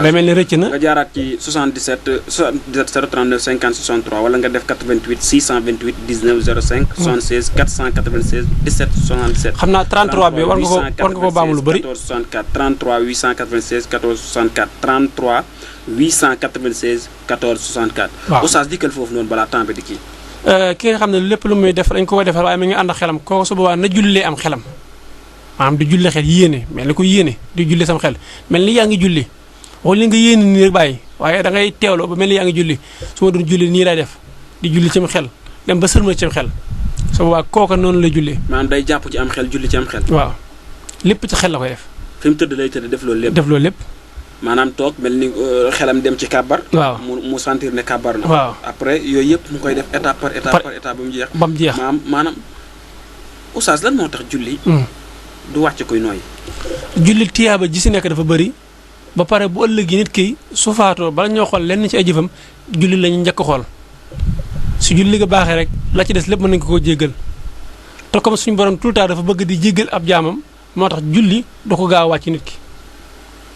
day mel ni rëcc na nga jaaraat ci 77 039 50 63 wala nga def 88 628 19 05 76 496 17 67 xam naa 33 bi war nga ko baamu lu bëri 14 64 33 896 14 64 33 896 14 64 waaw oustaz dikkal foofu noonu balaa temps bi di kii ki nga xam ne lépp lu muy def dañ ko defal waaye mi ngi ànd ak xelam kooku su boobaa na jullee am xelam maanaam di julle xel yéene mel ni ko yéene di julli sam xel mel ni yaa ngi julli wax li nga yéene nii rek bàyyi waaye da ngay teewloo ba mel ni yaa ngi julli su ma doon julli nii lay def di julli cim xel dem ba sërma cim xel su boobaa kooka noonu la jullee maanaam day jàpp ci am xel julli ci am xel waaw lépp ci xel la koy def fi mu tëdd lay tëdd def loolu lépp maanaam toog mel ni xelam dem ci kàbbar waaw mu sentir ne kàbbar na waaw après yooyu yëpp mu koy def étape par étape ba mu jeex maanaam oustaz lan moo tax julli du wàcc koy nooy julli tiyaaba ji si nekk dafa bëri ba pare bu ëllëgee nit ki su faatoo bala ñoo xool lenn ci ay jëfam julli lañu njëkk xool su julli ga baaxee rek la ci des lépp mën nañu ko jéggal te comme suñu borom tout le temps dafa bëgg di jéggal ab jaamam moo tax julli du ko gaaw a wàcc nit ki.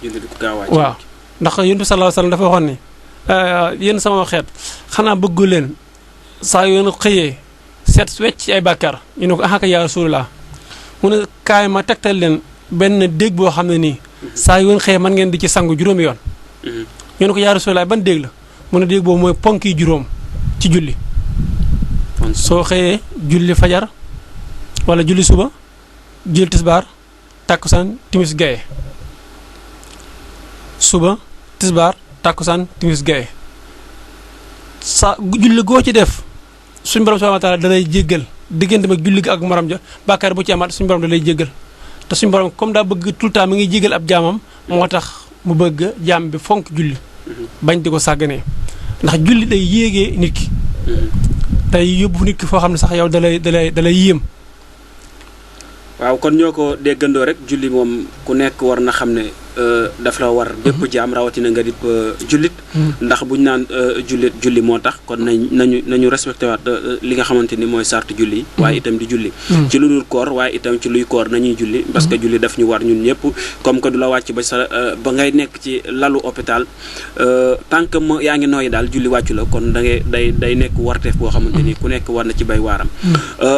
julli du ko gaaw a wàcc waaw ndax yonent bi sallallahu alayhi wasallam dafa waxoon ni yéen sama xeet xanaa bëggu leen saa yoon xëyee seet wecc ci ay bàkkaar ñu ne ko ah yaa Rasulullah mu ne kaay ma tegtal leen benn dégg boo xam ne nii saa yoon xëyee mën ngeen di ci sangu juróomi yoon. ñu ne ko yaa Rasulullah ban dégg la mu ne dégg boobu mooy ponk yi juróom ci julli. soo xëyee julli fajar wala julli suba julli tisbaar takkusaan timis gaye suba tisbaar takkusaan timis gaye sa julli goo ci def suñu borom subhanahu wa ta'ala da lay jéggal diggante mag julli gi ak morom ja bàkkaar bu ci amaat suñu borom da lay jéggal te suñu borom comme daa bëgg tout le temps mi ngi jéggal ab jaamam moo tax mu bëgg jaam bi fonk julli bañ di ko sàgganee ndax julli day yéegee nit ki tey yóbbu nit ki foo xam ne sax yow dalay yéem. waaw kon ñoo ko déggandoo rek julli moom ku nekk war na xam ne daf la war bépp jaam rawatina nga dip jullit ndax buñ naan julli moo tax kon nañu respecté waat li nga xamante ni mooy sart julli waaye itam di julli ci lu dul koor waaye itam ci luy koor nañuy julli parce que julli daf ñu war ñun ñëpp comme que du la wàcc ba sa ba ngay nekk ci lalu hôpital tant que yaa ngi nooyi daal julli wàccu la kon da ngay day nekk warteef boo xamante ni ku nekk war na ci bay waaram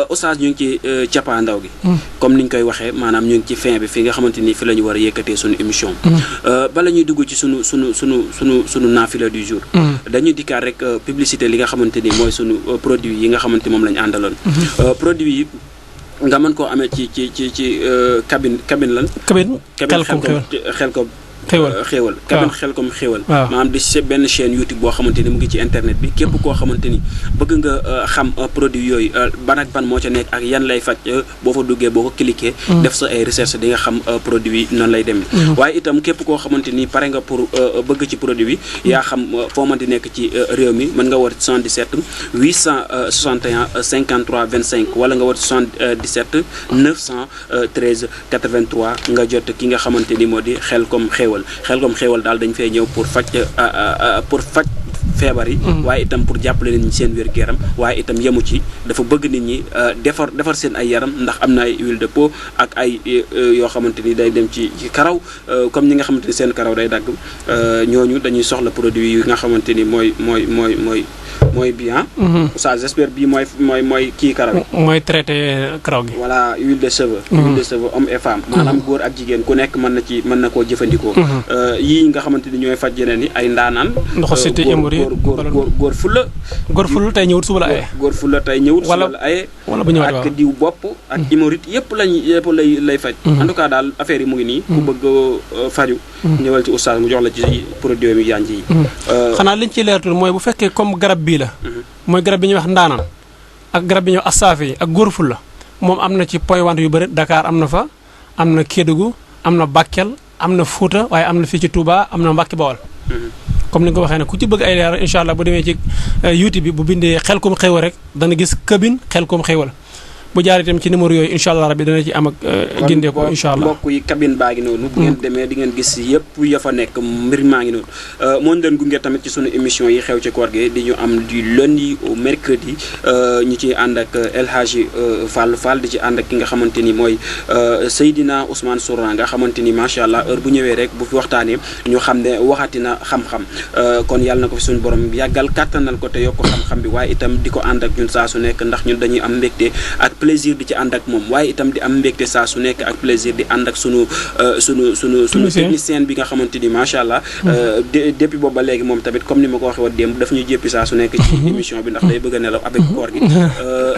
oustaz ñu ngi ci cappaandaw gi comme niñ koy waxee maanaam ñu ngi ci fin bi fi nga xamante ni fi la ñu war a yëkkatee suñu émission émission. bala ñuy dugg ci sunu naafila du jour. dañuy dikkaat rek publicité li nga xamante ni mooy sunu produit yi nga xamante moom la ñu àndaloon. produit yi nga mën koo amee ci cabine lan. xelkom xéewal cabine xelkom xéewal maanaam di benn chaîne YouTube boo xamante ni mu ngi ci internet bi képp koo xamante ni bëgg nga xam produit yooyu ban ak ban moo ca nekk ak yan lay faj boo fa duggee boo ko cliquer def sa ay recherche di nga xam produit yi noonu lay demee waaye itam képp koo xamante ni pare nga pour bëgg ci produit bi yaa xam foo mën di nekk ci réew mi mën nga war 77 861 53 25 wala nga war 77 913 83 nga jot ki nga xamante ni moo di xelkom xéewal daal dañ fay ñëw pour faj feebar yi waaye itam pour jàppale nit ñi seen wér-gu-yaram waaye itam yemu ci dafa bëgg nit ñi defar seen ay yaram ndax am na ay huile de peau ak ay yoo xamante ni day dem ci karaw comme ñi nga xamante ni seen karaw day dagg ñooñu dañuy soxla produit yi nga xamante ni mooy bien ça j'espère bii mooy kii karaw yi mooy traité karaw gi voilà huile de cheveux homme et femme maanaam góor ak jigéen ku nekk mën na koo jëfandikoo yii nga xamante ni ñooy faj yeneen yi ay ndaanaan góor fulla tey ñëwut suba la aye góor fulla tey ñëwut suba la aye wala bu ñëwaat ak diw bopp ak hémorroïde yëpp lay faj en tout cas daal affaire yi mu ngi nii ku bëgg faju ñëwal ci oustaz mu jox la ci produit mi yanj yi xanaa liñ ci leertul mooy bu fekkee comme garab bii la mooy garab bi ñuy wax ndaanaan ak garab bi ñuy wax assaafi yi ak góor fulla moom am na ci point wante yu bëri Dakar am na fa am na Kédougou am na Bakel am na Fouta waaye am na fii ci Touba am na Mbacke Bawol comme ni nga ko waxee ne ku ci bëgg ay leer incha allah bu demee ci YouTube bi bu bindee xelkom xéewal rek dana gis cabine xelkom xéewal bu jaar itam ci numéro yooyu incha allah rabbi dana ci am ak gindee ko incha allah mbokk yi cabine baa ngi noonu bu ngeen demee di ngeen gis yëpp ya fa nekk mbir maa ngi noonu moo ñu leen gunge tamit ci sunu émission yi xew ci koor gi di ñu am du lundi au mercredi ñu ci ànd ak El Hadji Fall di ci ànd ak ki nga xamante ni mooy Seydina Ousmane Souran nga xamante ni macha allah heure bu ñëwee rek bu fi waxtaanee ñu xam ne waxati na xam-xam kon yàlla na ko fi suñu borom yàggal kàttanal ko te yokk xam-xam bi waaye itam di ko ànd ak ñun saa su nekk ndax ñun dañuy am mbégte ak plaisir di ci ànd ak moom waaye itam di am mbégte saa su nekk ak plaisir di ànd ak sunu technicien bi nga xamante ni macha allah depuis boobu ba léegi moom tamit comme ni ma ko waxee woon démb daf ñuy jéppi saa su nekk ci émission bi ndax day bëgg a nelaw avec koor gi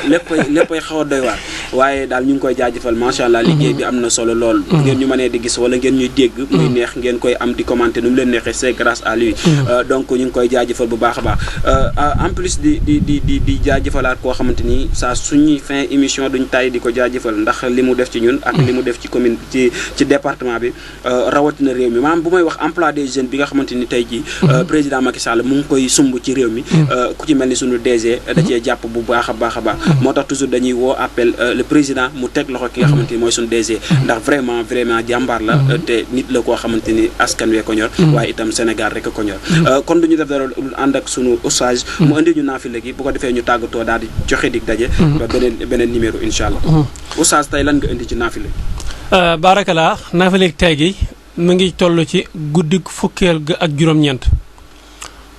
léppay xaw a doy waar waaye daal ñu ngi koy jaajëfal macha allah liggéey bi am na solo lool ngeen ñu mënee di gis wala ngeen ñuy dégg muy neex ngeen koy am di commenter nu mu leen neexee c'est grâce à lui donc ñu ngi koy jaajëfal bu baax a baax en plus di jaajëfalaat koo xamante ni saa suñuy fin émission duñ tay di ko jaajëfal ndax li mu def ci ñun ak li mu def ci commune ci département bi rawatina réew mi maanaam bu may wax emploi des jeunes bi nga xamante ni tey jii président Macky Sall mu ngi koy sumb ci réew mi ku ci mel ni suñu DG da cee jàpp bu baax a baax moo tax toujours dañuy woo appel le président mu teg loxo ki nga xamante ni mooy suñu DG ndax vraiment jàmbaar la te nit la koo xamante ni askan wee ko ñor waaye itam Sénégal rek ko ñor kon duñu def dara ànd ak suñu oustaz mu indi ñu naafila gi bu ko defee ñu tàggatoo daal di joxe dig daje ba beneen numéro incha allah oustaz tey lan nga indi ci naafila barakalaa naafila tey gi mu ngi toll ci guddi fukkeel ga ak juróom-ñeent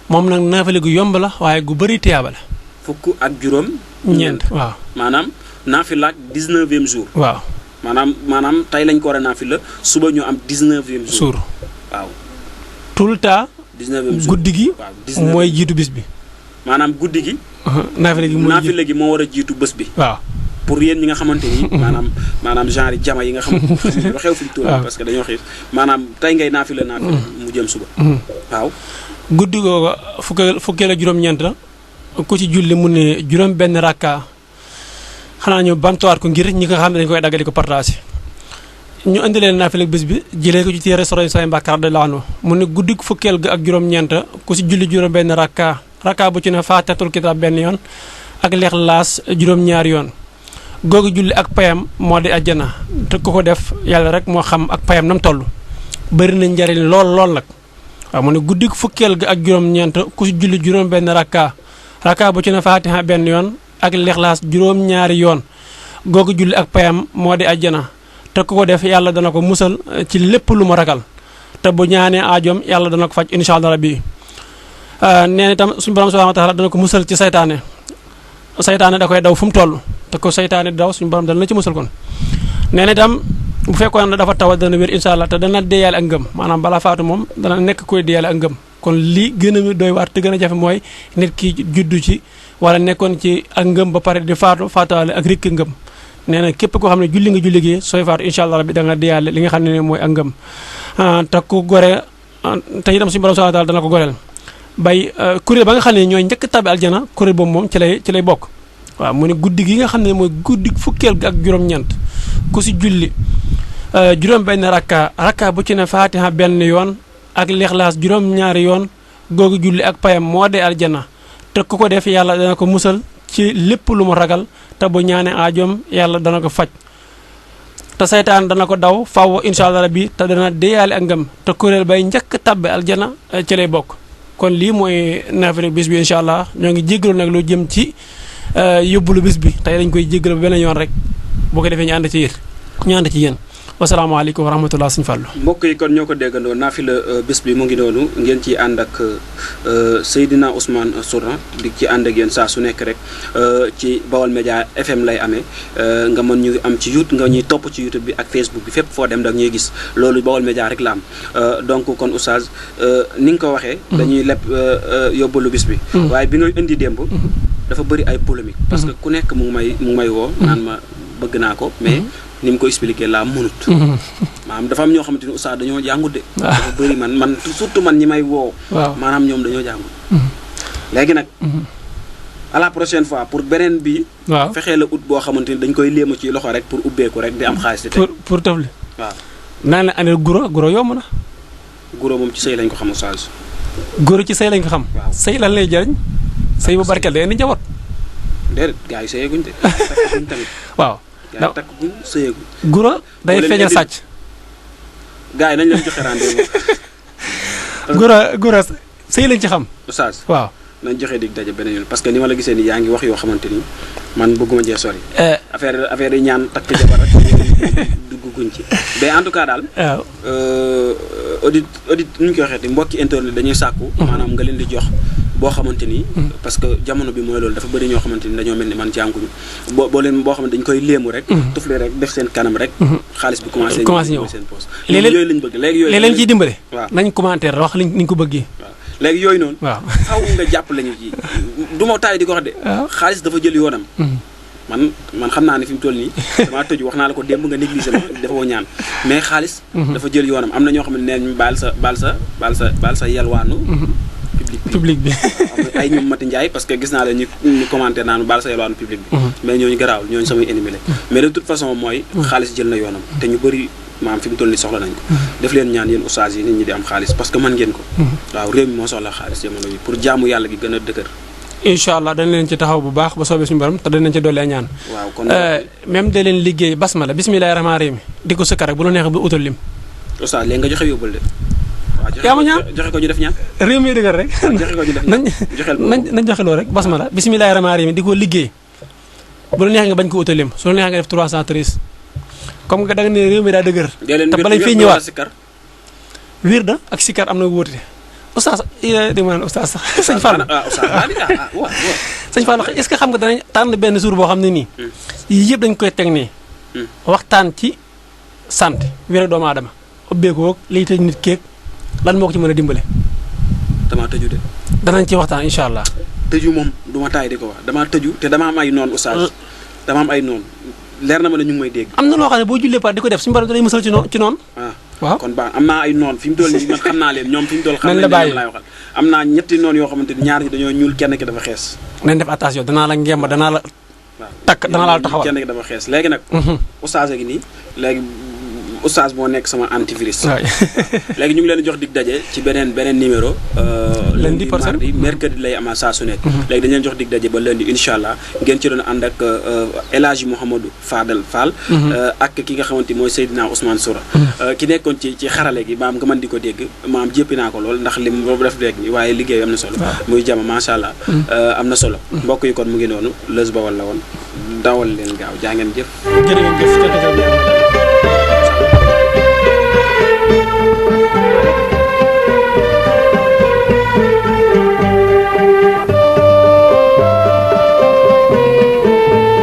moom nag naafila gu yomb la waaye gu bëri tiyaaba la fukk ak juróom-ñeent waaw maanaam naafila ak 19e jour waaw maanaam tey lañ ko war a naafila suba ñu am 19e jour waaw tout le temps 19e jour guddi gi mooy jiitu bis bi maanaam guddi gi naafila gi moo war a jiitu bés bi waaw pour yéen ñi nga xamante ni maanaam genre jama yi nga xamante lu xew fi tool parce que dañoo xiif maanaam tey ngay naafila mu jëm suba waaw guddi googu fukkeel ak juróom-ñeent la ku ci julli mu ne juróom benn rakka xanaa ñu bamtuwaat ko ngir ñi nga xam ne dañu koy daggali ko partagé ñu indi leen naafila bés bi jëlee ko ci téere Sëriñ Say Mbàkke radiyallaahu anhu mu ne guddi fukkeel ga ak juróom-ñeent ku ci julli juróom benn rakka bu ci ne faatihatul kitaab benn yoon ak Ixlaas juróom-ñaari yoon googu julli ak payam moo di àjjana te ku ko def yàlla rek moo xam ak payam nam toll bëri na njariñ lool nag waaw mu ne guddi fukkeel ga ak juróom-ñeent ku ci julli juróom benn rakka bu ci ne faatiha benn yoon ak Ixlaas juróom-ñaari yoon googu julli ak payam moo di àjjana te ku ko def yàlla dana ko musal ci lépp lu mu ragal te bu ñaanee aajoom yàlla dana ko faj incha allah rabbi nee na itam suñu borom subhanahu wa taala dana ko musal ci saytaane da koy daw fu mu toll te ko saytaane daw suñu borom dana la ci musal kon nee na itam bu fekkoon ne dafa tawat dana wér incha allah te dana deeyaale ak ngëm maanaam balaa faatu moom dana nekk koy deeyaale ak ngëm kon li gën a doy waar te gën a jafe mooy nit ki juddu ci wala nekkoon ci ak ngëm ba pare di faatuwaale ak rikk ngëm nee na képp koo xam ne julli nga julli gi sooy faatu incha allah rabbi da nga deeyaale li nga xam ne mooy ak ngëm te ku gore te itam suñu borom subhanahu wa taala dana ko goreel bay kuréel ba nga xam ne ñooy njëkk tabi aljana kuréel boobu moom ci lay bokk waaw mu ne guddi gi nga xam ne mooy guddi fukkeel gi ak juróom-ñeent ku si julli juróom benn rakka bu ci ne fatiha benn yoon ak lixlaas juróom-ñaari yoon googu julli ak payam moo dee aljana te ku ko def yàlla dana ko musal ci lépp lu mu ragal te bu ñaane aajoom yàlla dana ko faj te saytaan dana ko daw faw incha allah rabbi te dana deeyaale ak ngëm te kuréel bay njëkk tabbe aljana ci lay bokk kon lii mooy naafila bis bi incha allah ñoo ngi jéggalu nag lu jëm ci yóbbulu bis bi tey dañ koy jéggalu ba beneen yoon rek boo ko defee ñu ànd ci yéen wasalaamaaleykum wa rahmatulah suñu fàllu mbokk yi kon ñoo ko déggandoo naafila bés bi mu ngi noonu ngeen ci ànd ak Seydina Ousmane Sourang di ci ànd ak yéen saa su nekk rek ci Baol Média FM lay amee nga mën ñu am ci YouTube nga ñuy topp ci YouTube bi ak Facebook bi fépp foo dem dag ñuy gis loolu Baol Média rek la am donc kon oustaz ni nga ko waxee dañuy leb yóbbalu bis bi waaye bi ngay indi démb dafa bëri ay polémique parce que ku nekk mu ngi may woo naan ma bëgg naa ko mais ni mu ko expliqué laa mënut maanaam dafa am ñoo xamante ni oustaz dañoo jàngut de dafa bëri man surtout man ñi may woo maanaam ñoom dañoo jàngut léegi nag à la prochaine fois pour beneen bi fexee la ut boo xamante ni dañ koy léema ci loxo rek pour ubbeeku rek di am xaalis di teg pour tafli waaw naa la andil guro yomb na guro moom ci sëy lañ ko xam oustaz guro ci sëy lañ ko xam sëy lan lay jëriñ sëy bu barkeel day ni njaboot déedéet gars yi sëyeeguñ de takkuñ tamit waaw gaa yi takk guñ sëyeeguñ guro day feeñal sàcc gars yi nañ leen joxe rendez-vous guro sëy lañ ci xam oustaz waaw nañ joxe dig daje beneen yoon parce que ni ma la gisee ni yaa ngi wax yoo xamante ni man bëgguma jee sori affaire yi ñaan takk jabar rek dugguñ ci mais en tout cas daal audit nu ñu koy waxee mbokki internet dañuy sàkku maanaam nga leen di jox boo xamante ni parce que jamono bi mooy loolu dafa bëri ñoo xamante ni dañoo mel ni man jànguñu boo leen boo xamante dañ koy léemu rek tufle rek def seen kanam rek xaalis bi commencé ñëw seen poste yooyu lañ bëgg léegi yooyu leen ciy dimbale waaw nañ commentaire wax niñ ko bëggee waaw léegi yooyu noonu waaw xaw nga jàpp lañu ci du ma taay di ko wax de xaalis dafa jël yoonam man xam naa ne fi mu toll nii damaa tëju wax naa la ko démb nga négligé ma dafoo ñaan mais xaalis dafa jël yoonam am na ñoo xam ne nee ñu baal sa yelwaanu public bi ay ñoom Mati Ndiaye parce que gis naa la ñu commenté naanu baal sa yelwaanu public bi mais ñooñu garaawul ñooñu samay ennemi la mais de toute façon mooy xaalis jël na yoonam te ñu bëri maam fi mu toll nii soxla nañ ko def leen ñaan yéen oustaz yi nit ñi di am xaalis parce que mën ngeen ko waaw réew mi moo soxla xaalis jamono bi pour jaamu yàlla gi gën a dëgër incha allah dañ leen ci taxaw bu baax ba soobee suñu borom te dañ leen ci dollee ñaan waaw kon même da leen liggéey basmala bismillahi rahmaani rahim di ko sëkkar rek bu la neexee bu utal lim oustaz léegi nga joxe yóbbal de yaa ma ñaan joxe ko ñu def ñaan réew mi dëgër rek joxe ko ñu def nañ joxe loo rek basmala bismillahi rahmaani rahim di ko liggéey bu la neexee nga bañ ko utal lim su la neexee nga def 313 comme nga da nga ne réew mi daa dëgër te balañ fii ñëwaat wiir da ak sikar am na wóote oustaz di ma naan oustaz sax sëñ Fall sëñ Fall est-ce que xam nga danañ tànn benn jour boo xam ne nii yii yëpp dañ koy teg nii waxtaan ci santé wér doomu aadama ubbeekoo liy tëj nit keeg lan moo ko ci mën a dimbale damaa tëju de danañ ci waxtaan incha allah tëju moom du ma taay di ko wax damaa tëju te dama am ay noon oustaz dama am ay noon leer na ma ne ñu ngi may dégg am na loo xam ne boo jullee par di ko def suñu borom dañuy musal ci noonu waaw kon baax am naa ay noon fi mu toll nii man xam naa leen ñoom fi mu toll xam nañ leen laay waxal am naa ñetti noon yoo xamante ni ñaar ñi dañoo ñuul kenn ki dafa xees nañ def attention danaa la ngemb danaa la takk danaa la taxawal kenn ki dafa xees léegi nag oustaz gi nii léegi oustaz moo nekk sama antivirus léegi ñu ngi leen di jox dig daje ci beneen numéro lundi mardi mercredi lay ama saa su nekk léegi dañu leen jox dig daje ba lundi incha allah ngeen ci doon ànd ak El Hadji Mouhamadou Fadel Fall ak ki nga xamante mooy Seydina Ousmane Sourang ki nekkoon ci xarale gi maam nga mën di ko dégg maam jéppi naa ko lool ndax lim boobu def rek waaye liggéey am na solo muy jama macha allah am na solo mbokk yi kon mu ngi noonu Leuz Baol la woon dawal leen gaaw jaa ngeen jëf jërë ngeen jëf